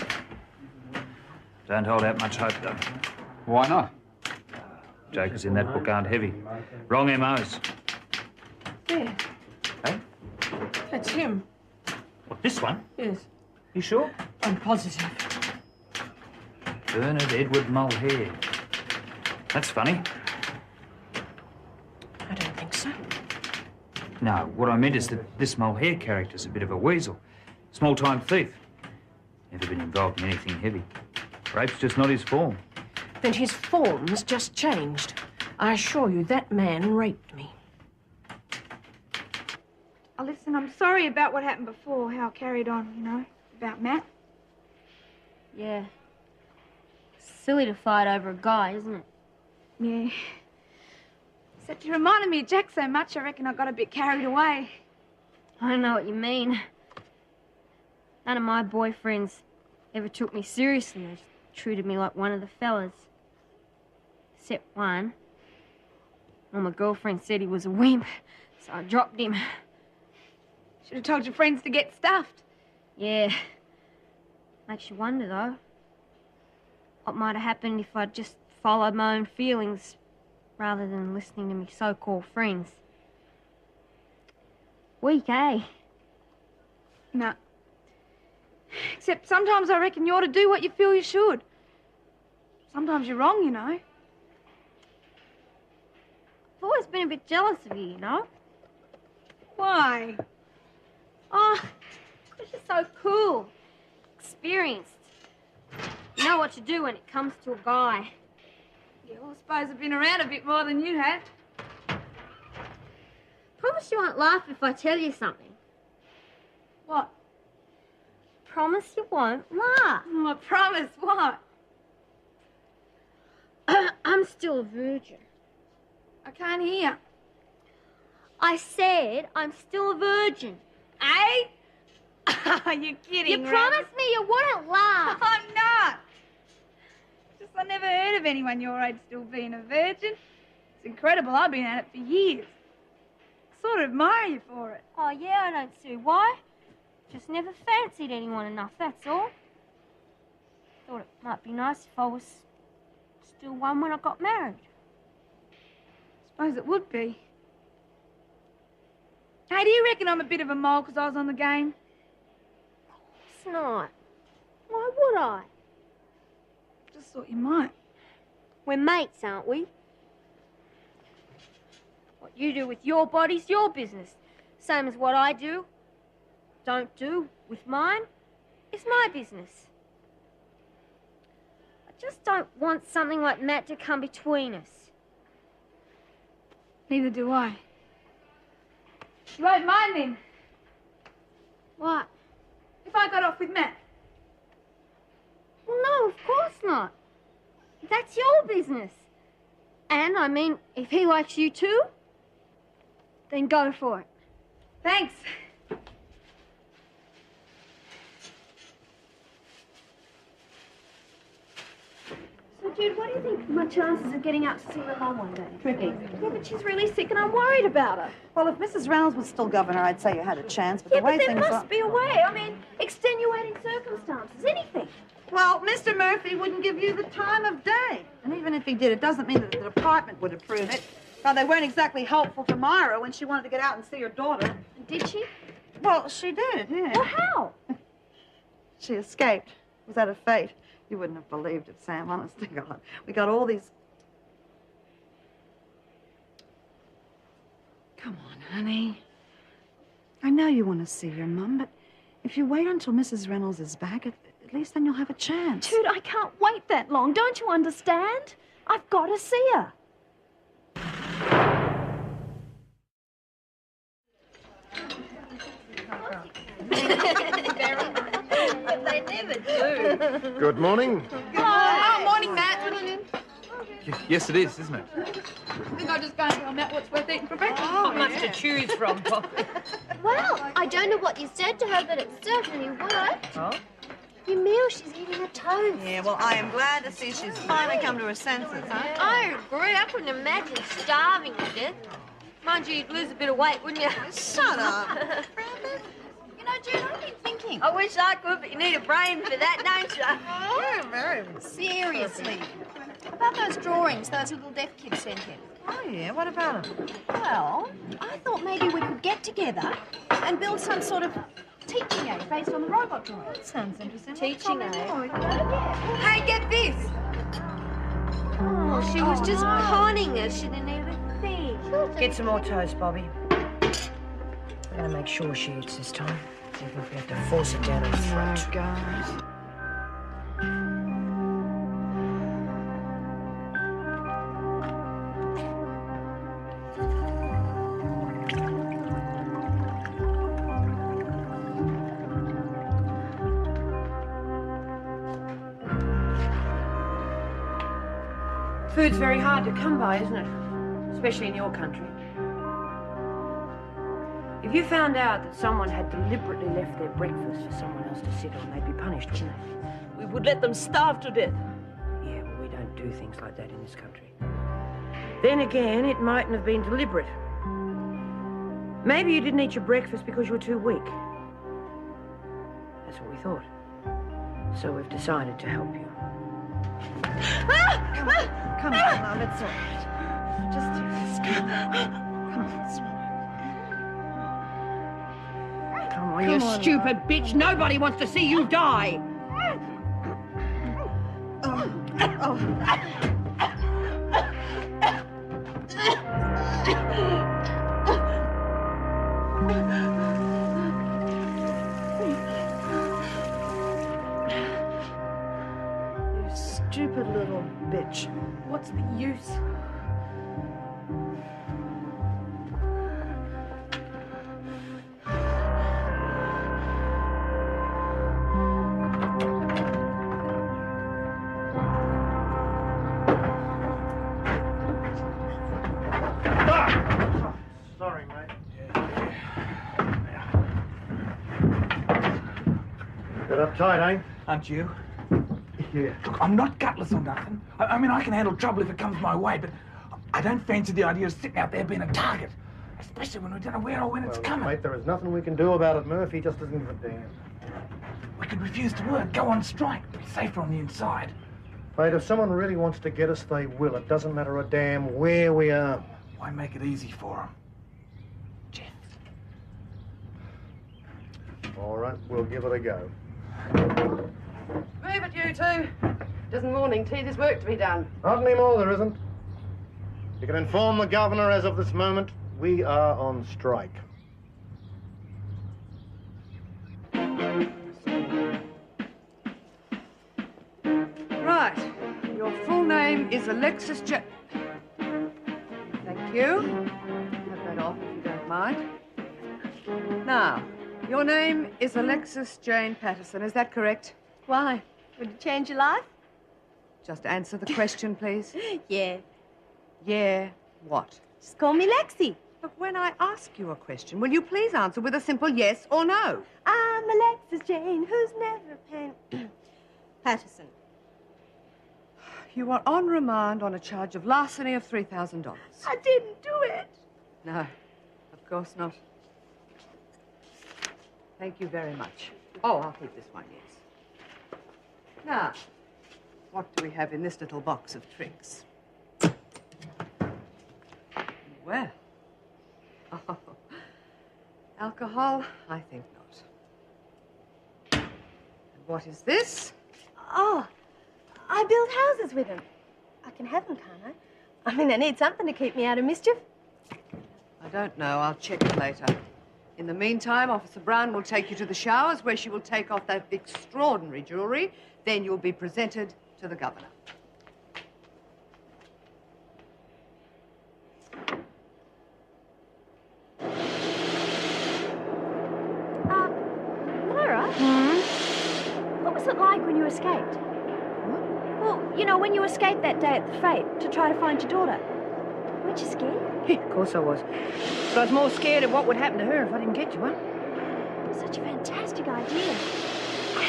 Don't hold out much hope, though.
Why not?
Jokers in that book aren't heavy. Wrong MOs.
There.
Hey?
That's him.
What, this one?
Yes.
You sure?
I'm positive.
Bernard Edward Mulhare. That's funny.
I don't think so.
No, what I meant is that this Mulhare character's a bit of a weasel. Small-time thief. Never been involved in anything heavy. Rape's just not his form.
Then his form's just changed. I assure you, that man raped me.
Oh, listen, I'm sorry about what happened before, how I carried on, you know, about Matt.
Yeah. Silly to fight over a guy, isn't it?
Yeah. Except you reminded me of Jack so much, I reckon I got a bit carried away.
I know what you mean. None of my boyfriends ever took me seriously. They just treated me like one of the fellas. Except one. Well, my girlfriend said he was a wimp, so I dropped him.
Should have told your friends to get stuffed.
Yeah. Makes you wonder, though. What might have happened if I'd just followed my own feelings rather than listening to me so-called friends. Weak, eh?
No. Except sometimes I reckon you ought to do what you feel you should. Sometimes you're wrong, you know.
I've always been a bit jealous of you, you know?
Why?
Oh, because you're so cool. Experienced. You know what to do when it comes to a guy.
Yeah, well, I suppose I've been around a bit more than you have.
Promise you won't laugh if I tell you something.
What?
Promise you won't laugh.
Oh, I promise. What?
I'm still a virgin.
I can't hear.
I said I'm still a virgin.
Eh? Are you kidding?
You promised me you wouldn't laugh.
I'm not. Just I never heard of anyone your age still being a virgin. It's incredible. I've been at it for years. I sort of admire you for it.
Oh, yeah, I don't see why. Just never fancied anyone enough, that's all. Thought it might be nice if I was still one when I got married.
Suppose it would be. Hey, do you reckon I'm a bit of a mole because I was on the game?
It's not. Why would I?
Just thought you might.
We're mates, aren't we? What you do with your body's your business. Same as what I do, don't do with mine, is my business. I just don't want something like Matt to come between us.
Neither do I. You won't mind then?
What?
If I got off with Matt?
Well, no, of course not. That's your business. And, I mean, if he likes you too, then go for it.
Thanks.
So, Jude, what do you think my chances of getting out to see my mum one day? Tricky. Yeah, but she's really sick and I'm worried about her.
Well, if Mrs. Reynolds was still governor, I'd say you had a chance, but
Yeah,
the way
but there
things
must be a way. I mean, extenuating circumstances, anything.
Well, Mr. Murphy wouldn't give you the time of day. And even if he did, it doesn't mean that the department would approve it. Well, they weren't exactly helpful to Myra when she wanted to get out and see her daughter.
Did she?
Well, she did, yeah.
Well, how?
She escaped. It was that a fate? You wouldn't have believed it, Sam, honest to God. We got all these... Come on, honey. I know you want to see your mum, but if you wait until Mrs. Reynolds is back, at least then you'll have a chance.
Dude, I can't wait that long. Don't you understand? I've got to see her.
They never do.
Good morning.
Oh, morning, Matt.
Yes, it is, isn't it?
I think I'll just go and tell Matt what's worth eating for breakfast.
Not much to choose from, Poppy.
Well, I don't know what you said to her, but it certainly worked.
Oh?
Your meal, she's eating a toast.
Yeah, well, I am glad to see she's finally come to her senses, huh?
I agree. I couldn't imagine starving to death. Mind you, you'd lose a bit of weight, wouldn't you?
Shut up.
You know, Jude, I've been thinking. I wish I could, but you need a brain for that, don't you?
Yeah, very.
Seriously. About those drawings those little deaf kids sent in.
Oh, yeah, what about them?
Well, I thought maybe we could get together and build some sort of teaching aid based on the robot drawing.
That sounds interesting.
Teaching aid?
Hey, get this.
Oh, she was just conning us. She didn't even think.
Get some more toast, Bobby. We're going to make sure she eats this time, even if we have to force it down her throat.
Oh, God.
Food's very hard to come by, isn't it? Especially in your country. If you found out that someone had deliberately left their breakfast for someone else to sit on, they'd be punished, wouldn't they?
We would let them starve to death.
Yeah, well, we don't do things like that in this country. Then again, it mightn't have been deliberate. Maybe you didn't eat your breakfast because you were too weak. That's what we thought. So we've decided to help you.
Come on, Mum, it's all right. Just do this. Come on, swallow.
Come on, you stupid bitch. Nobody wants to see you die.
You stupid little bitch.
What's the use?
Sorry, mate. Get uptight, eh?
Aren't you?
Yeah.
Look, I'm not gutless or nothing. I mean, I can handle trouble if it comes my way, but I don't fancy the idea of sitting out there being a target. Especially when we don't know where or when it's coming.
Mate, there is nothing we can do about it. Murphy just doesn't give a damn.
We could refuse to work, go on strike, be safer on the inside.
Mate, if someone really wants to get us, they will. It doesn't matter a damn where we are.
Why make it easy for them?
All right, we'll give it a go.
Move it, you two. Doesn't morning tea, there's work to be done.
Not anymore, there isn't. You can inform the governor as of this moment, we are on strike.
Right. Your full name is Alexis Thank you. Have that off if you don't mind. Now, your name is Alexis Jane Patterson, is that correct?
Why? Would it change your life?
Just answer the question, please.
Yeah.
Yeah, what?
Just call me Lexi.
But when I ask you a question, will you please answer with a simple yes or no?
I'm Alexis Jane, who's never Patterson.
You are on remand on a charge of larceny of $3,000.
I didn't do it.
No, of course not. Thank you very much. Oh, I'll keep this one, yes. Now, what do we have in this little box of tricks? Well, oh, alcohol? I think not. And what is this?
Oh, I build houses with them. I can have them, can't I? I mean, I need something to keep me out of mischief.
I don't know. I'll check it later. In the meantime, Officer Brown will take you to the showers where she will take off that extraordinary jewelry. Then you'll be presented to the governor.
Laura? What was it like when you escaped? Well, you know, when you escaped that day at the fete to try to find your daughter. Weren't you scared?
Of course I was. But I was more scared of what would happen to her if I didn't get to her.
Such a fantastic idea.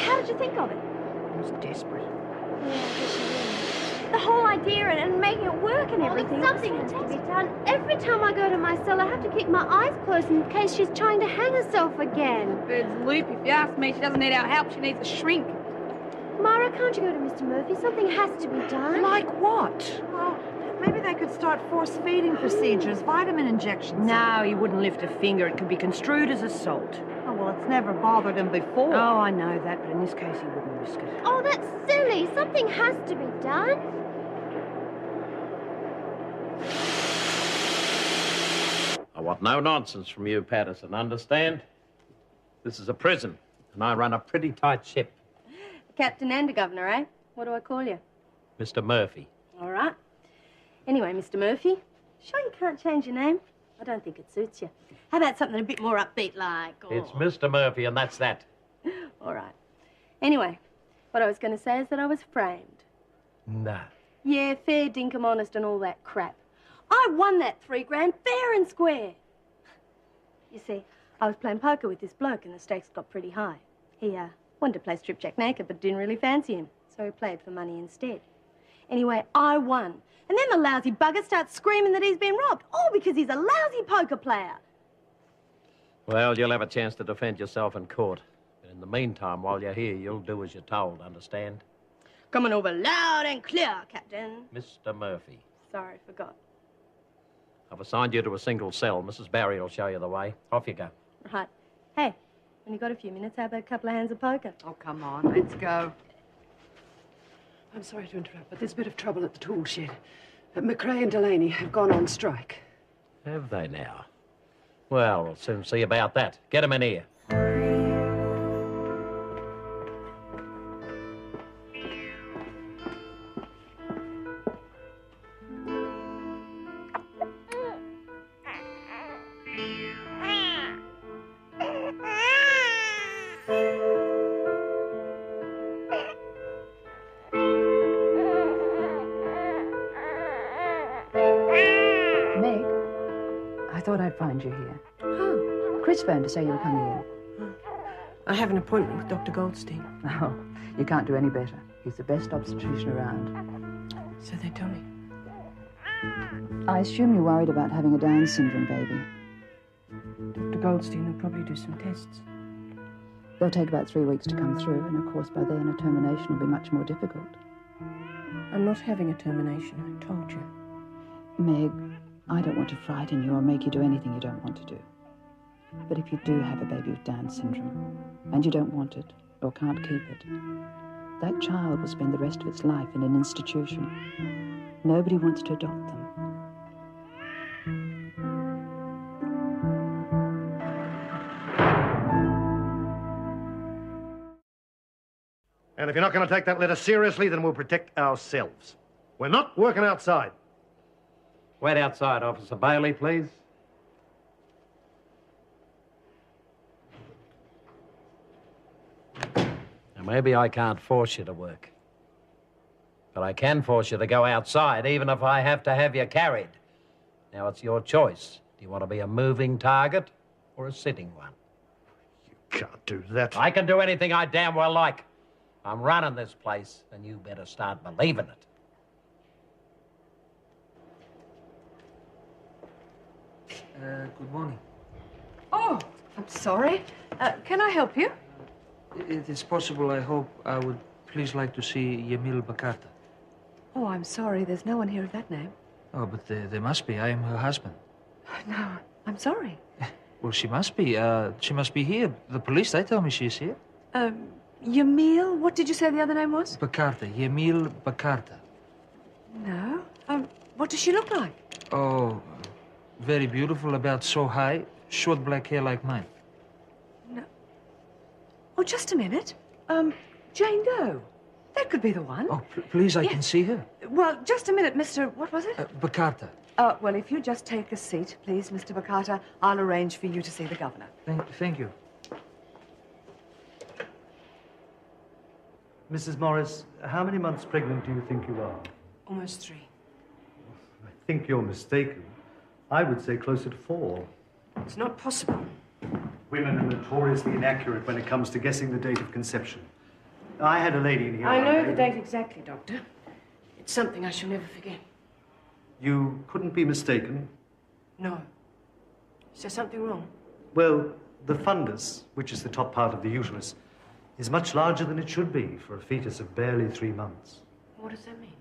How did you think of it?
I was desperate.
Yeah, I guess you were. The whole idea and making it work and everything. Something has to be done. Every time I go to my cell, I have to keep my eyes closed in case she's trying to hang herself again.
Bird's loop, if you ask me. She doesn't need our help. She needs a shrink.
Myra, can't you go to Mr. Murphy? Something has to be done.
Like what? Well, maybe they could start force-feeding procedures, vitamin injections.
No, he wouldn't lift a finger. It could be construed as assault.
Oh, well, it's never bothered him before.
Oh, I know that, but in this case, he wouldn't risk it.
Oh, that's silly. Something has to be done.
I want no nonsense from you, Patterson, understand? This is a prison, and I run a pretty tight ship.
Captain and a governor, eh? What do I call you?
Mr. Murphy.
All right. Anyway, Mr. Murphy, sure you can't change your name? I don't think it suits you. How about something a bit more upbeat like... Oh.
It's Mr. Murphy, and that's that.
All right. Anyway, what I was going to say is that I was framed.
No.
Yeah, fair dinkum honest and all that crap. I won that $3 grand fair and square. You see, I was playing poker with this bloke and the stakes got pretty high. He wanted to play strip jack naked but didn't really fancy him, so he played for money instead. Anyway, I won. And then the lousy bugger starts screaming that he's been robbed, all because he's a lousy poker player.
Well, you'll have a chance to defend yourself in court. But in the meantime, while you're here, you'll do as you're told, understand?
Coming over loud and clear, Captain.
Mr. Murphy,
Sorry, forgot.
I've assigned you to a single cell. Mrs. Barry will show you the way. Off you go.
Right. Hey, when you got a few minutes, how about a couple of hands of poker?
Oh, come on, let's go. I'm sorry to interrupt, but there's a bit of trouble at the tool shed. McRae and Delaney have gone on strike.
Have they now? Well, we'll soon see about that. Get 'em in here.
Meg, I thought I'd find you here.
Oh.
Chris phoned to say you were coming in.
I have an appointment with Dr. Goldstein.
Oh, you can't do any better. He's the best obstetrician around.
So they tell me.
I assume you're worried about having a Down syndrome baby.
Dr. Goldstein will probably do some tests.
They'll take about 3 weeks to come through, and of course by then a termination will be much more difficult.
I'm not having a termination, I told you.
Meg, I don't want to frighten you or make you do anything you don't want to do. But if you do have a baby with Down syndrome, and you don't want it, or can't keep it, that child will spend the rest of its life in an institution. Nobody wants to adopt them.
And if you're not going to take that letter seriously, then we'll protect ourselves. We're not working outside.
Wait outside, Officer Bailey, please. Now, maybe I can't force you to work. But I can force you to go outside, even if I have to have you carried. Now, it's your choice. Do you want to be a moving target or a sitting one?
You can't do that.
I can do anything I damn well like. I'm running this place, and you better start believing it.
Good morning.
Oh, I'm sorry. Can I help you?
It is possible, I hope. I would please like to see Yemil Bakarta.
Oh, I'm sorry. There's no one here of that name.
Oh, but there must be. I am her husband.
No, I'm sorry.
Well, she must be. She must be here. The police, they tell me she's here.
Yemil? What did you say the other name was?
Bakarta. Yemil Bakarta.
No. What does she look like?
Oh, very beautiful, about so high. Short black hair like mine.
No. Oh, just a minute. Jane Doe. That could be the one.
Oh, please, I can see her.
Well, just a minute, Mr. What was it?
Bakarta.
Well, if you just take a seat, please, Mr. Bakarta, I'll arrange for you to see the governor.
Thank you.
Mrs. Morris, how many months pregnant do you think you are?
Almost 3.
I think you're mistaken. I would say closer to 4.
It's not possible.
Women are notoriously inaccurate when it comes to guessing the date of conception. I had a lady in here.
I know
one
the
day.
date exactly, Doctor. It's something I shall never forget.
You couldn't be mistaken.
No. Is there something wrong?
Well, the fundus, which is the top part of the uterus, is much larger than it should be for a fetus of barely 3 months.
What does that mean?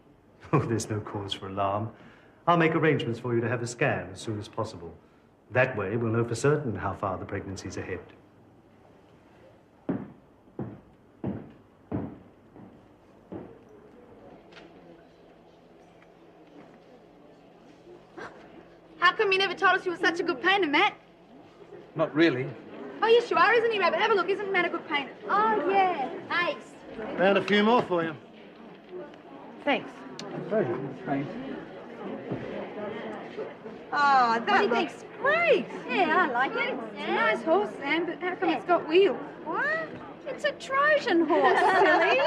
Oh, there's no cause for alarm. I'll make arrangements for you to have a scan as soon as possible. That way, we'll know for certain how far the pregnancy's ahead.
How come you never told us you were such a good painter, Matt?
Not really.
Oh, yes, you are, isn't he, Rabbit? Have a look. Isn't Matt a good painter? Oh, yeah. Ace.
Found a few more for you.
Thanks.
Pleasure. Thanks.
Oh, that looks great. Yeah, I like it. It's a nice horse, Sam, but how come it's got wheels? What? It's a Trojan horse, silly.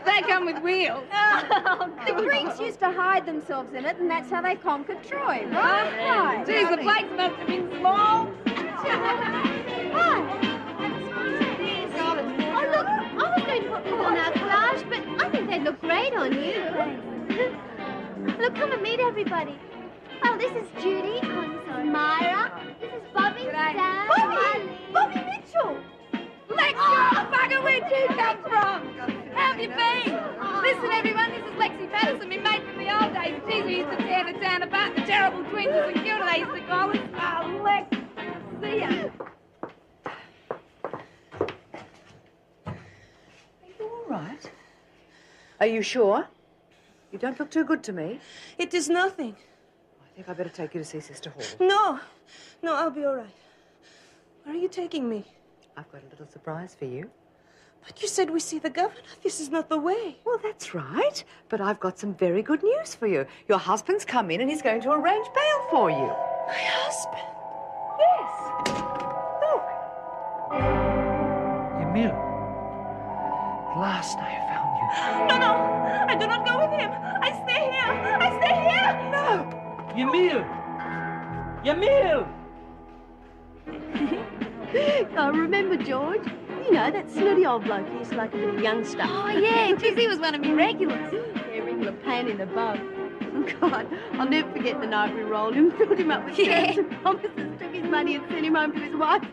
They come with wheels.
The Greeks used to hide themselves in it, and that's how they conquered Troy, right?
Geez, the plates must have been small.
Oh, look, I was going to put these on our collage, but I think they'd look great on you. Look, come and meet everybody. Oh, this is Judy. Oh, this is Myra. This is Bobby, Sam,
Bobby Mitchell. Lex, oh, bugger, where'd you come from? How have you been? Listen, everyone, this is Lexi Patterson, my mate from the old days. Geez, we used to tear the town apart. The terrible twins and Gilda, they used to call us. Oh, Lex, see ya.
All right. Are you sure? You don't look too good to me.
It is nothing.
I think I better take you to see Sister Hall.
No, I'll be all right. Where are you taking me?
I've got a little surprise for you.
But you said we see the governor. This is not the way.
Well, that's right. But I've got some very good news for you. Your husband's come in and he's going to arrange bail for you.
My husband?
Yes. Look.
Emil. At last I found you.
No, I do not go with him. I stay here. I stay here. No.
Emil! Emil!
Oh, remember George? You know, that snooty old bloke who used to like a little youngster.
Oh, yeah, geez, he was one of me regulars.
Yeah, regular pain in the bum. God, I'll never forget the night we rolled him, filled him up with terms and promises, took his money and sent him home to his wife.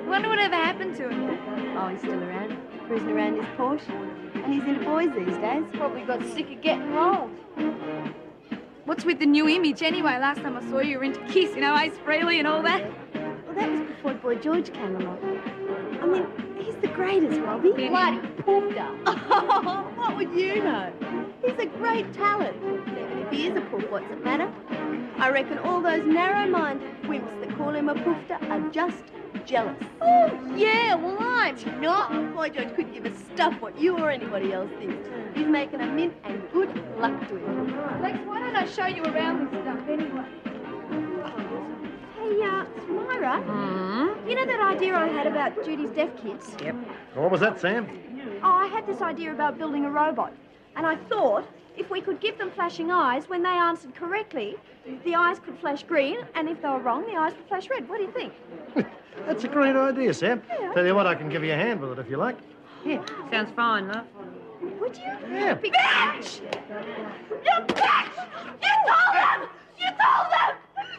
Wonder whatever happened to him.
Oh, he's still around, cruising around his Porsche. And he's into boys these days.
Probably got sick of getting rolled. What's with the new image anyway? Last time I saw you were into Kiss, you know, Ace Frehley and all that.
Well, that was before Boy George came along. I mean, he's the greatest, Robbie. Bloody poofter. Oh, what would you know? He's a great talent. Even if he is a poof, what's it matter? I reckon all those narrow-minded wimps that call him a poofter are just jealous. Oh, yeah, well, I'm not. Boy George couldn't give a stuff what you or anybody else thinks. He's making a mint and good luck to him.
Lex, why don't I show you around this stuff anyway?
Hey, Myra, you know that idea I had about Judy's deaf kids?
Yep.
What was that, Sam?
Oh, I had this idea about building a robot. And I thought if we could give them flashing eyes, when they answered correctly, the eyes could flash green, and if they were wrong, the eyes would flash red. What do you think?
That's a great idea, Sam.
Yeah.
Tell you what, I can give you a hand with it if you like.
Yeah, sounds fine, love.
Would you?
Yeah.
Bitch! You bitch! You told them! You told them!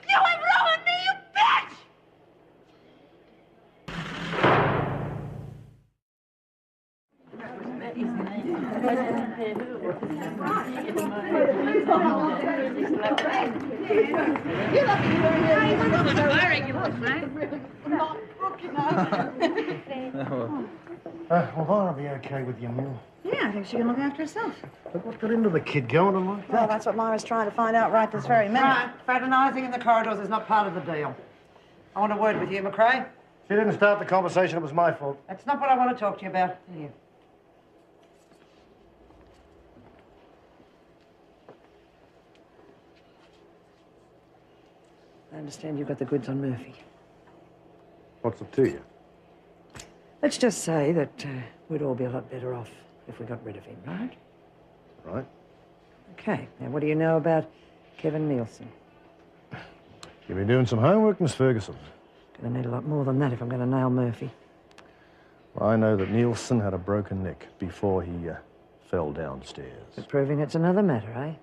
You have ruined me, you bitch!
Well, I'll be okay with you, Mule.
Yeah, I think she can look after herself.
But what got into the kid going on like
Well,
that?
that's what Myra's trying to find out right this very minute.
Right, fraternising in the corridors is not part of the deal. I want a word with you, McRae.
She didn't start the conversation. It was my fault.
That's not what I want to talk to you about. Here. I understand you've got the goods on Murphy.
What's it to you?
Let's just say that we'd all be a lot better off if we got rid of him, right?
Right.
Okay, now what do you know about Kevin Nielsen?
You've been doing some homework, Miss Ferguson.
Gonna need a lot more than that if I'm gonna nail Murphy.
Well, I know that Nielsen had a broken neck before he fell downstairs.
But proving it's another matter, eh?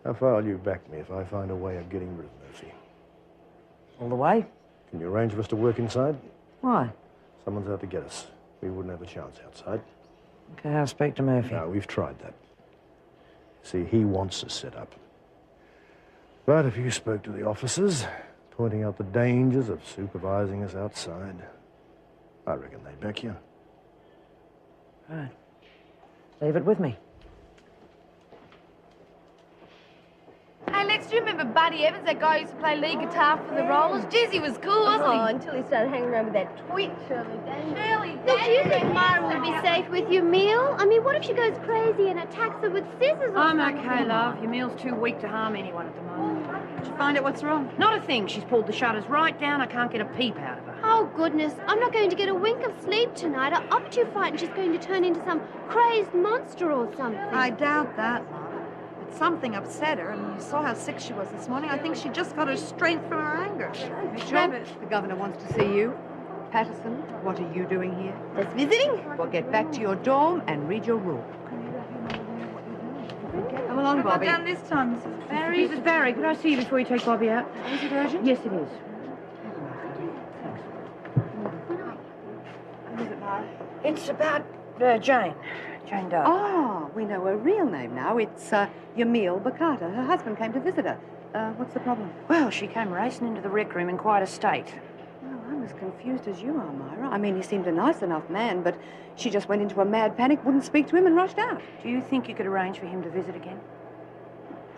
How far will you back me if I find a way of getting rid of Murphy?
All the way?
Can you arrange for us to work inside?
Why?
Someone's out to get us. We wouldn't have a chance outside.
Okay, I'll speak to Murphy.
No, we've tried that. See, he wants us set up. But if you spoke to the officers, pointing out the dangers of supervising us outside, I reckon they'd back you.
Right. Leave it with me.
Hey, Lex, do you remember Buddy Evans, that guy who used to play lead guitar for the Rollers? Jeez, he was cool, wasn't he?
Oh, until he started hanging around with that twit, Shirley Daniels.
Shirley
Look, do you
Daniels.
think Myra would be safe with your meal? I mean, what if she goes crazy and attacks her with scissors or
I'm
something?
okay, love. Your meal's too weak to harm anyone at the moment.
Did you find out what's wrong?
Not a thing. She's pulled the shutters right down. I can't get a peep out of her.
Oh, goodness, I'm not going to get a wink of sleep tonight. I'm too frightened she's going to turn into some crazed monster or something.
I doubt that, love. But something upset her, and you saw how sick she was this morning. I think she just got her strength from her anger.
Mitchell, the governor wants to see you. Patterson, what are you doing here?
Just visiting.
Well, get back to your dorm and read your rule. Come along,
What have
Bobby.
I done this time, Mrs. Barry?
Mrs. Barry, could I see you before you take Bobby out?
Is it urgent?
Yes, it is.
What is it, Mara?
It's about Jane. Jane Doe.
Oh, we know her real name now. It's Yamil Bakata. Her husband came to visit her. What's the problem?
Well, she came racing into the rec room in quite a state.
Well, I'm as confused as you are, Myra. I mean, he seemed a nice enough man, but she just went into a mad panic, wouldn't speak to him, and rushed out.
Do you think you could arrange for him to visit again?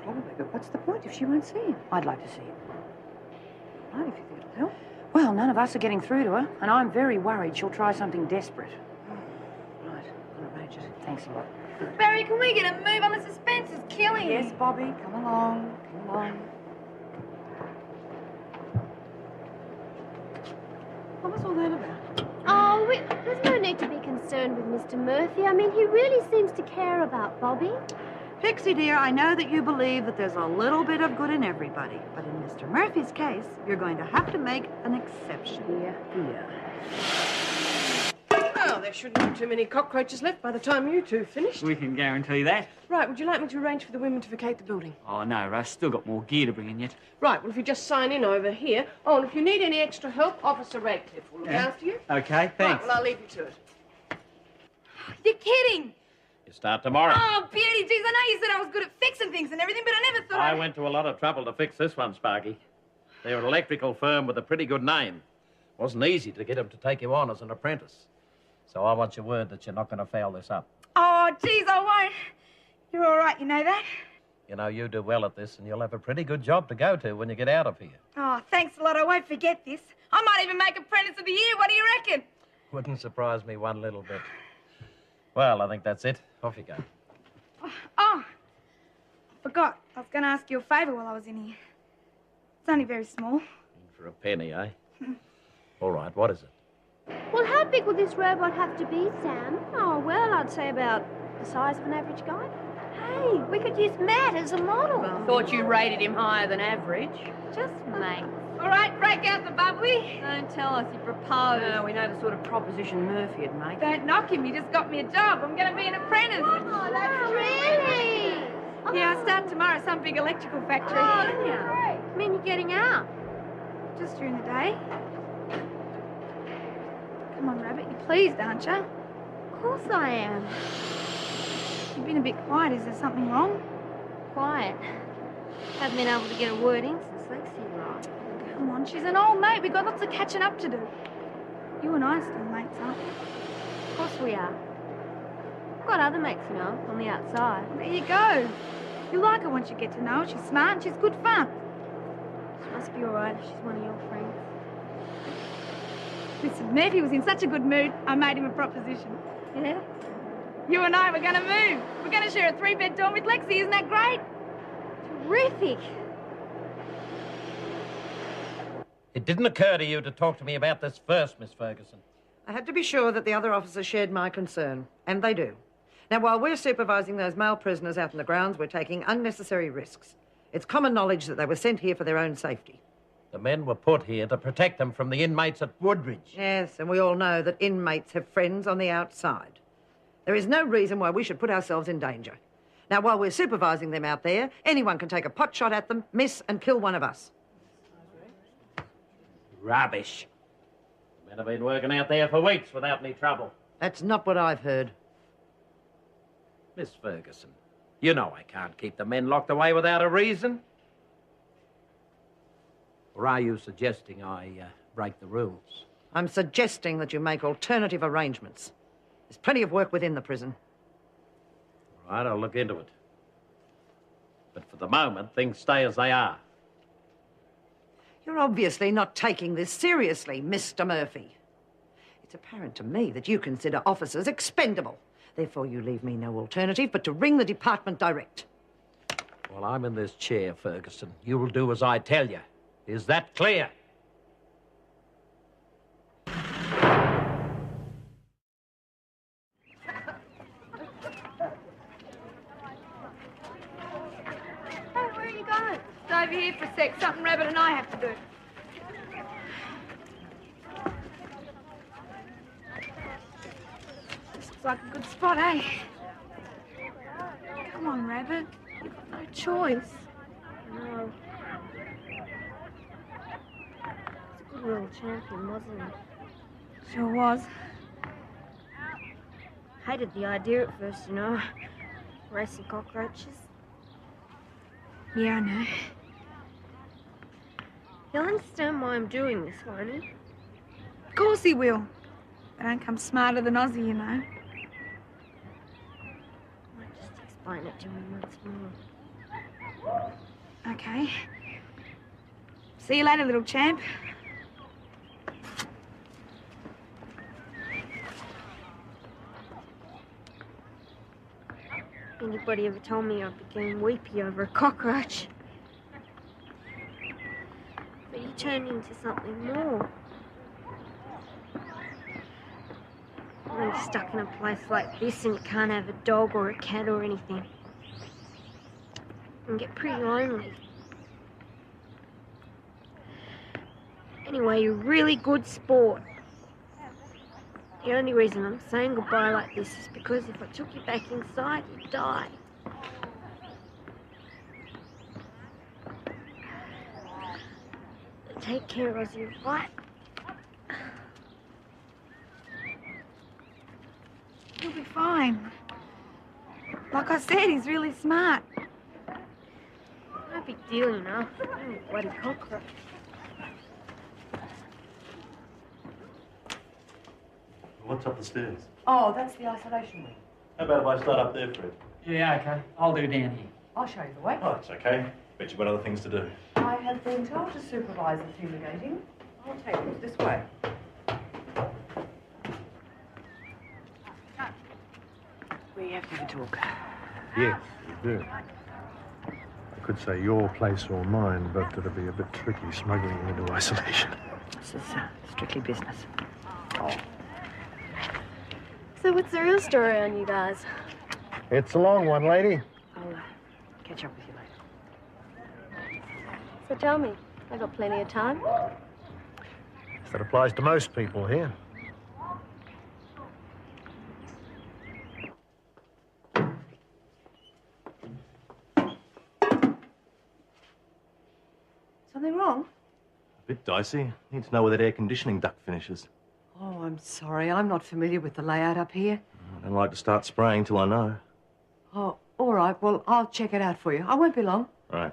Probably, but what's the point if she won't see him?
I'd like to see him.
Right, if you think it'll help.
Well, none of us are getting through to her, and I'm very worried she'll try something desperate.
Right, I'll arrange it.
Thanks a lot.
Barry, can we get a move on? The suspense is killing me.
Yes, Bobby, come along. Come along. What was all that about?
Oh, there's no need to be concerned with Mr. Murphy. I mean, he really seems to care about Bobby.
Pixie, dear, I know that you believe that there's a little bit of good in everybody, but in Mr. Murphy's case, you're going to have to make an exception.
Yeah.
Well, there shouldn't be too many cockroaches left by the time you two finish.
We can guarantee that.
Right, would you like me to arrange for the women to vacate the building?
Oh, no, Russ. Still got more gear to bring in yet.
Right, well, if you just sign in over here. Oh, and if you need any extra help, Officer Radcliffe will look after you.
Okay, thanks.
Right, well, I'll leave you to it.
You're kidding.
You start tomorrow.
Oh, beauty, geez, I know you said I was good at fixing things and everything, but I never thought
I went to a lot of trouble to fix this one, Sparky. They're an electrical firm with a pretty good name. Wasn't easy to get them to take you on as an apprentice. So I want your word that you're not going to foul this up.
Oh, geez, I won't. You're all right, you know that?
You know, you do well at this, and you'll have a pretty good job to go to when you get out of here.
Oh, thanks a lot. I won't forget this. I might even make Apprentice of the Year. What do you reckon?
Wouldn't surprise me one little bit. Well, I think that's it. Off you go.
Oh, I forgot. I was going to ask you a favour while I was in here. It's only very small.
For a penny, eh? All right, what is it?
Well, how big will this robot have to be, Sam? Oh, well, I'd say about the size of an average guy. Hey, we could use Matt as a model.
Thought you rated him higher than average.
Just mate.
All right, break out the bubbly.
Don't tell us you proposed.
No, we know the sort of proposition Murphy'd make.
Don't knock him. He just got me a job. I'm going to be an apprentice.
Oh, that's really?
Yeah, I start tomorrow at some big electrical factory.
Oh, great. I mean, you're getting out.
Just during the day. Come on, Rabbit. You're pleased, aren't you?
Of course I am.
You've been a bit quiet. Is there something wrong?
Quiet. Haven't been able to get a word in since Lexi arrived.
Come on, she's an old mate. We've got lots of catching up to do. You and I are still mates, aren't we?
Of course we are. I've got other mates, you know, on the outside.
There you go. You like her once you get to know her. She's smart and she's good fun.
She must be all right if she's one of your friends.
Listen, Murphy was in such a good mood, I made him a proposition. Yeah? You and I, we're going to move. We're going to share a 3-bed dorm with Lexi. Isn't that great?
Terrific.
It didn't occur to you to talk to me about this first, Miss Ferguson.
I had to be sure that the other officers shared my concern, and they do. Now, while we're supervising those male prisoners out in the grounds, we're taking unnecessary risks. It's common knowledge that they were sent here for their own safety.
The men were put here to protect them from the inmates at Woodridge.
Yes, and we all know that inmates have friends on the outside. There is no reason why we should put ourselves in danger. Now, while we're supervising them out there, anyone can take a pot shot at them, miss, and kill one of us.
Rubbish. The men have been working out there for weeks without any trouble.
That's not what I've heard.
Miss Ferguson, you know I can't keep the men locked away without a reason. Or are you suggesting I break the rules?
I'm suggesting that you make alternative arrangements. There's plenty of work within the prison.
All right, I'll look into it. But for the moment, things stay as they are.
You're obviously not taking this seriously, Mr. Murphy. It's apparent to me that you consider officers expendable. Therefore, you leave me no alternative but to ring the department direct.
Well, I'm in this chair, Ferguson. You will do as I tell you. Is that clear?
here for a sec. Something Rabbit and I have to do. This looks like a good spot, eh? Come on, Rabbit. You've got no choice.
No. It's a good little champion, wasn't it?
Sure was.
Hated the idea at first, you know. Racing cockroaches.
Yeah, I know.
He'll understand why I'm doing this, won't he?
Of course he will. They don't come smarter than Ozzy, you know.
Might just explain it to him once more.
Okay. See you later, little champ.
Anybody ever told me I became weepy over a cockroach? But you turned into something more. When you're stuck in a place like this and you can't have a dog or a cat or anything, you can get pretty lonely. Anyway, you're a really good sport. The only reason I'm saying goodbye like this is because if I took you back inside, you'd die. Take care, Ozzy, right?
He'll be fine. Like I said, he's really smart.
No big deal, you know. Only a bloody cockroach.
What's up the stairs?
Oh, that's the isolation wing.
How about if I start up there, Fred?
Yeah, okay. I'll do down here.
I'll show you the way.
Oh, it's okay. Bet you've got other things to do.
I have been told to supervise the fumigating. I'll take it this way. We have to talk.
Yes, you do. I could say your place or mine, but it'd be a bit tricky smuggling you into isolation.
This is strictly business. Oh.
So what's the real story on you guys?
It's a long one, lady.
I'll catch up with you later.
So tell me, I got plenty of time.
That applies to most people here.
Something wrong?
A bit dicey. Need to know where that air conditioning duct finishes.
Oh, I'm sorry. I'm not familiar with the layout up here.
I don't like to start spraying till I know.
Oh, all right. Well, I'll check it out for you. I won't be long.
All right.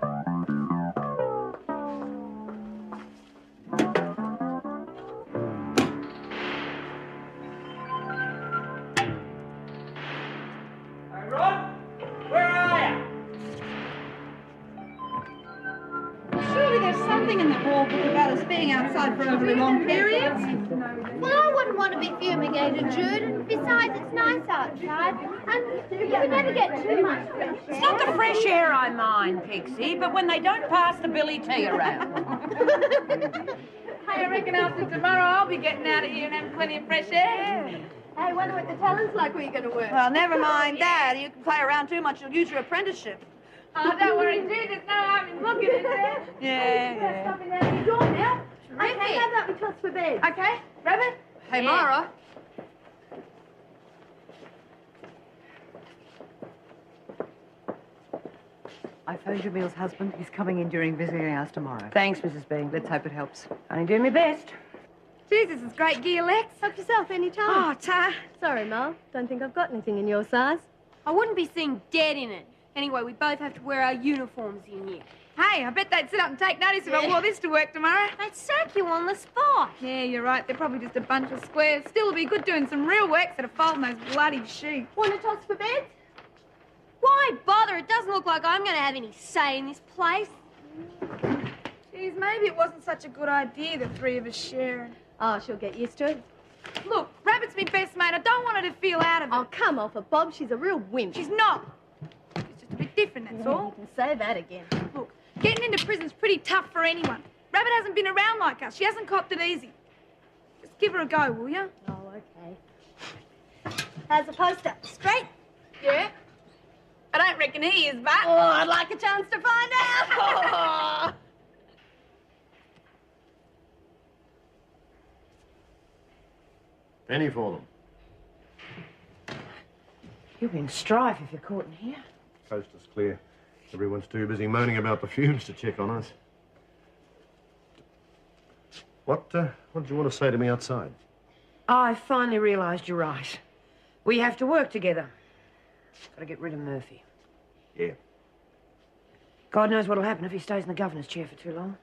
Hey, Rod, where are you?
Surely there's something in the law book about us being outside for overly long periods.
Well, I wouldn't want to be fumigated, Jude. And besides, it's nice outside. And you can never get too much fresh air.
It's not the fresh air I mind, Pixie, but when they don't pass the Billy Tea around.
Hey, I reckon after tomorrow I'll be getting out of here and having plenty of fresh air.
Hey, wonder what the talent's like where you're going to work.
Well, never mind that. You can play around too much, you'll use your apprenticeship.
Oh, don't worry, Jude. There's no harm in looking at it.
Yeah.
Stopping down at your door now. Okay, how about we toss for bed?
Okay, Rabbit?
Hey, Mara. I phoned Jamil's husband. He's coming in during visiting hours tomorrow.
Thanks, Mrs. B.
Let's hope it helps.
Only doing my best.
Jeez, this is great gear, Lex.
Help yourself any time.
Oh, Ta.
Sorry, Mel. Don't think I've got anything in your size. I wouldn't be seen dead in it. Anyway, we both have to wear our uniforms in here.
Hey, I bet they'd sit up and take notice if I wore this to work tomorrow.
They'd sack you on the spot.
Yeah, you're right. They're probably just a bunch of squares. Still, it'd be good doing some real work instead of folding those bloody sheets.
Want to toss for bed? Why bother? It doesn't look like I'm going to have any say in this place.
Geez, maybe it wasn't such a good idea, the three of us sharing.
Oh, she'll get used to it.
Look, Rabbit's my best mate. I don't want her to feel out of it.
Oh, come off it, Bob. She's a real wimp.
She's not. She's just a bit different, that's all.
You can say that again.
Look, getting into prison's pretty tough for anyone. Rabbit hasn't been around like us. She hasn't copped it easy. Just give her a go, will you?
Oh, okay. How's the poster? Straight?
Yeah. I don't
don't reckon he is, but...
Oh, I'd like a chance to find out.
Penny for them.
You'll be in strife if you're caught in here.
Coast is clear. Everyone's too busy moaning about the fumes to check on us. What did you want to say to me outside?
I finally realised you're right. We have to work together. Got to get rid of Murphy.
Yeah.
God knows what'll happen if he stays in the governor's chair for too long.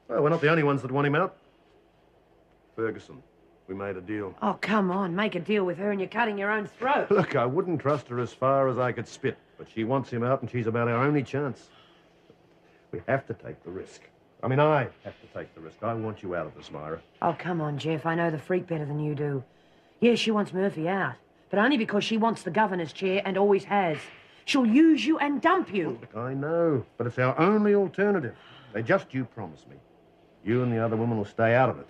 Well, we're not the only ones that want him out. Ferguson, we made a deal.
Oh, come on. Make a deal with her and you're cutting your own throat.
Look, I wouldn't trust her as far as I could spit, but she wants him out and she's about our only chance. We have to take the risk. I mean, I have to take the risk. I want you out of this, Myra.
Oh, come on, Jeff. I know the freak better than you do. Yes, she wants Murphy out, but only because she wants the governor's chair and always has. She'll use you and dump you.
Look, I know, but it's our only alternative. They just you promise me. You and the other woman will stay out of it.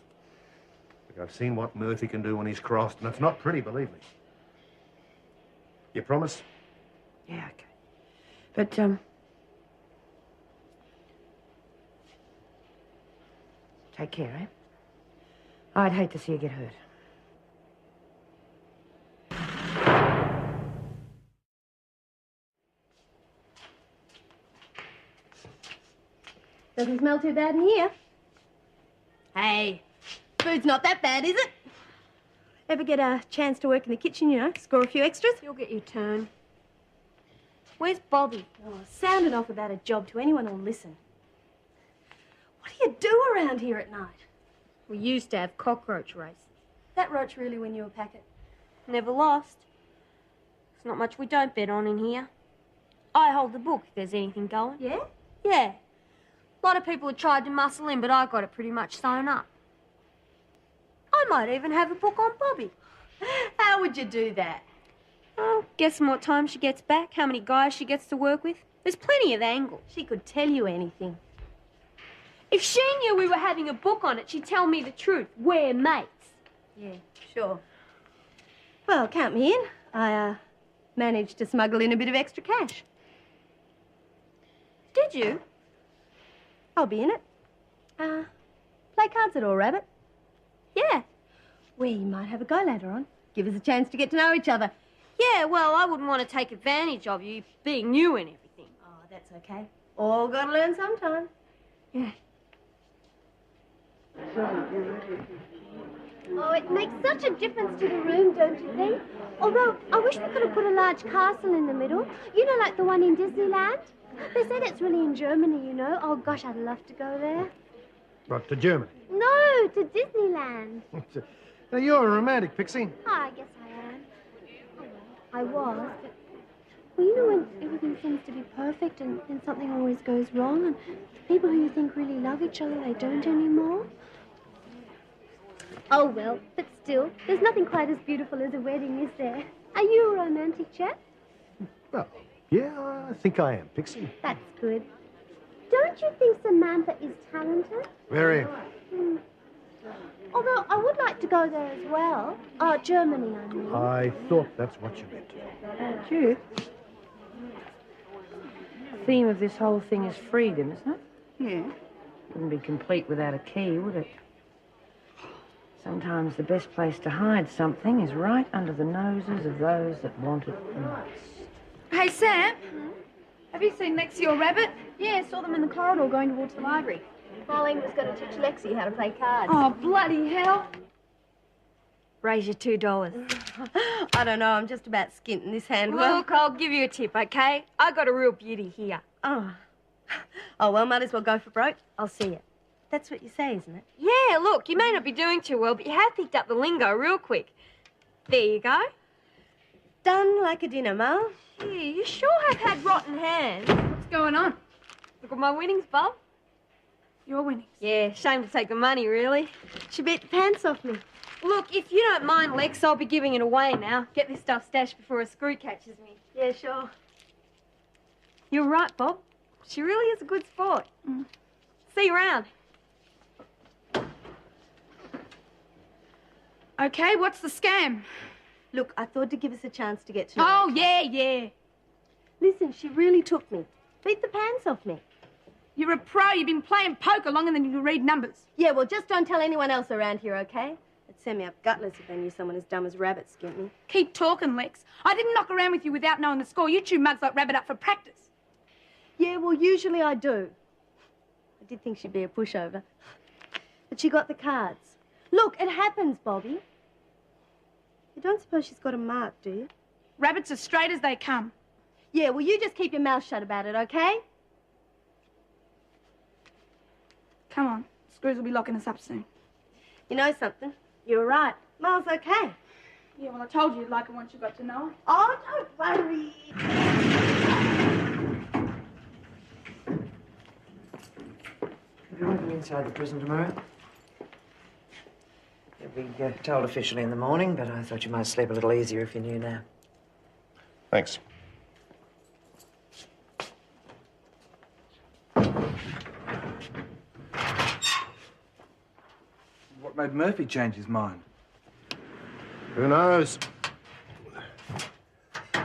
Look, I've seen what Murphy can do when he's crossed, and it's not pretty, believe me. You promise?
Yeah, okay. But, take care, eh? I'd hate to see you get hurt.
Doesn't smell too bad in here. Hey, food's not that bad, is it? Ever get a chance to work in the kitchen, you know, score a few extras?
You'll get your turn. Where's Bobby?
Oh, sounding off about a job to anyone who'll listen. What do you do around here at night?
We used to have cockroach races.
That roach really win you a packet?
Never lost. There's not much we don't bet on in here. I hold the book if there's anything going.
Yeah?
Yeah. A lot of people have tried to muscle in, but I got it pretty much sewn up. I might even have a book on Bobby.
How would you do that?
Oh, guessing what time she gets back, how many guys she gets to work with. There's plenty of angles.
She could tell you anything.
If she knew we were having a book on it, she'd tell me the truth. We're mates.
Yeah, sure. Well, count me in. I, managed to smuggle in a bit of extra cash.
Did you?
I'll be in it. Play cards at all, Rabbit?
Yeah.
We might have a go later on. Give us a chance to get to know each other.
Yeah, well, I wouldn't want to take advantage of you, being new and everything.
Oh, that's okay. All gotta learn sometime.
Yeah.
Oh, it makes such a difference to the room, don't you think? Although, I wish we could have put a large castle in the middle. You know, like the one in Disneyland? They said it's really in Germany, you know. Oh, gosh, I'd love to go there.
What, to Germany?
No, to Disneyland.
Now, you're a romantic, Pixie.
Oh, I guess I am. Oh, well, I was, but... Well, you know when everything seems to be perfect and then something always goes wrong and the people who you think really love each other, they don't anymore? Oh, well, but still, there's nothing quite as beautiful as a wedding, is there? Are you a romantic chap?
Well, yeah, I think I am, Pixie.
That's good. Don't you think Samantha is talented?
Very.
Although I would like to go there as well. Germany, I mean.
I thought that's what you meant.
Judith, the theme of this whole thing is freedom, isn't it?
Yeah.
Wouldn't be complete without a key, would it? Sometimes the best place to hide something is right under the noses of those that want it most.
Hey, Sam. Have you seen Lexi or Rabbit?
Yeah, saw them in the corridor going towards the library. Marlene was going to teach Lexi how to play cards.
Oh, bloody hell.
Raise your $2.
I don't know, I'm just about skint in this hand. Well,
Look, I'll give you a tip, okay? I got a real beauty here.
Oh, well, might as well go for broke. I'll see you. That's what you say, isn't it?
Yeah, look, you may not be doing too well, but you have picked up the lingo real quick. There you go.
Done like a dinner, Ma.
Gee, you sure have had rotten hands.
What's going on?
Look at my winnings, Bob.
Your winnings?
Yeah, shame to take the money, really.
She beat the pants off me.
Look, if you don't mind, Lex, I'll be giving it away now. Get this stuff stashed before a screw catches me.
Yeah, sure.
You're right, Bob. She really is a good sport. See you around.
Okay, what's the scam?
Look, I thought to give us a chance to get to know
Oh,
each other.
yeah.
Listen, she really took me. Beat the pants off me.
You're a pro. You've been playing poker longer than you can read numbers.
Yeah, well, just don't tell anyone else around here, okay? It'd send me up gutless if they knew someone as dumb as Rabbit skimped me.
Keep talking, Lex. I didn't knock around with you without knowing the score. You chew mugs like Rabbit up for practice.
Yeah, well, usually I do. I did think she'd be a pushover. But she got the cards. Look, it happens, Bobby. You don't suppose she's got a mark, do you?
Rabbits as straight as they come.
Yeah, well, you just keep your mouth shut about it, okay?
Come on. Screws will be locking us up soon.
You know something? You were right. Miles okay.
Yeah, well, I told you you'd like her once you got to know her.
Oh, don't worry.
You want them inside the prison tomorrow? You'll be told officially in the morning, but I thought you might sleep a little easier if you knew now.
Thanks.
What made Murphy change his mind?
Who knows? It's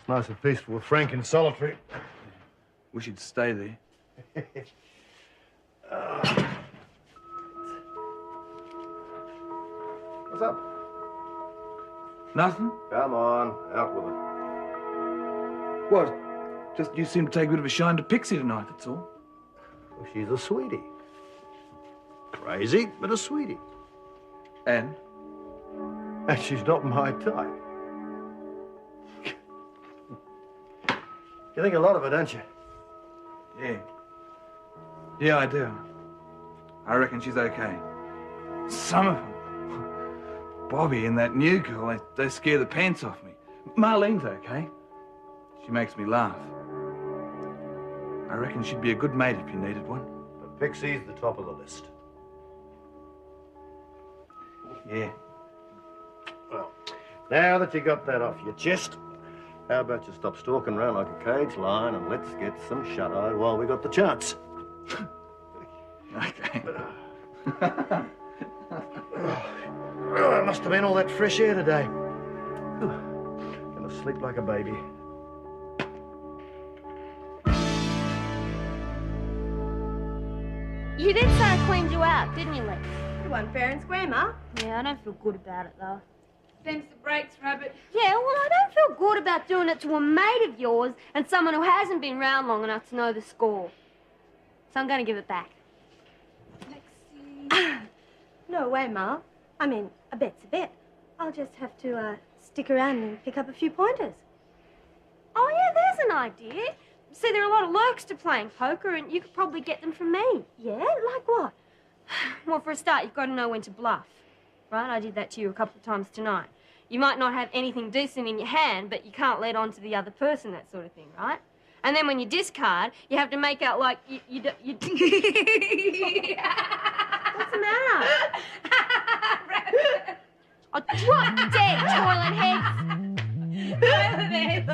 nice and peaceful with Frank in solitary.
Wish he'd stay there.
What's up?
Nothing?
Come on, out with it.
What? Just you seem to take a bit of a shine to Pixie tonight, that's all.
Well, she's a sweetie. Crazy, but a sweetie.
And?
And she's not my type. You think a lot of her, don't you?
Yeah. Yeah, I do. I reckon she's okay. Some of them. Bobby and that new girl, they scare the pants off me. Marlene's okay. She makes me laugh. I reckon she'd be a good mate if you needed one.
But Pixie's the top of the list.
Yeah.
Well, now that you got that off your chest, how about you stop stalking around like a cage lion and let's get some shut-eye while we got the chance.
Okay.
Oh, it must have been all that fresh air today. Gonna sleep like a baby.
You did say I cleaned you out, didn't you, Lex?
You won fair and square, Ma.
Yeah, I don't feel good about it, though.
Them's the breaks, Rabbit.
Yeah, well, I don't feel good about doing it to a mate of yours and someone who hasn't been round long enough to know the score. So I'm going to give it back.
No way, Ma. I mean, a bet's a bet. I'll just have to stick around and pick up a few pointers.
Oh, yeah, there's an idea. See, there are a lot of lurks to playing poker, and you could probably get them from me.
Yeah? Like what?
Well, for a start, you've got to know when to bluff. Right? I did that to you a couple of times tonight. You might not have anything decent in your hand, but you can't let on to the other person, that sort of thing, right? And then when you discard, you have to make out like you
What's the matter?
Oh, drop dead, toilet heads!
Toilet heads!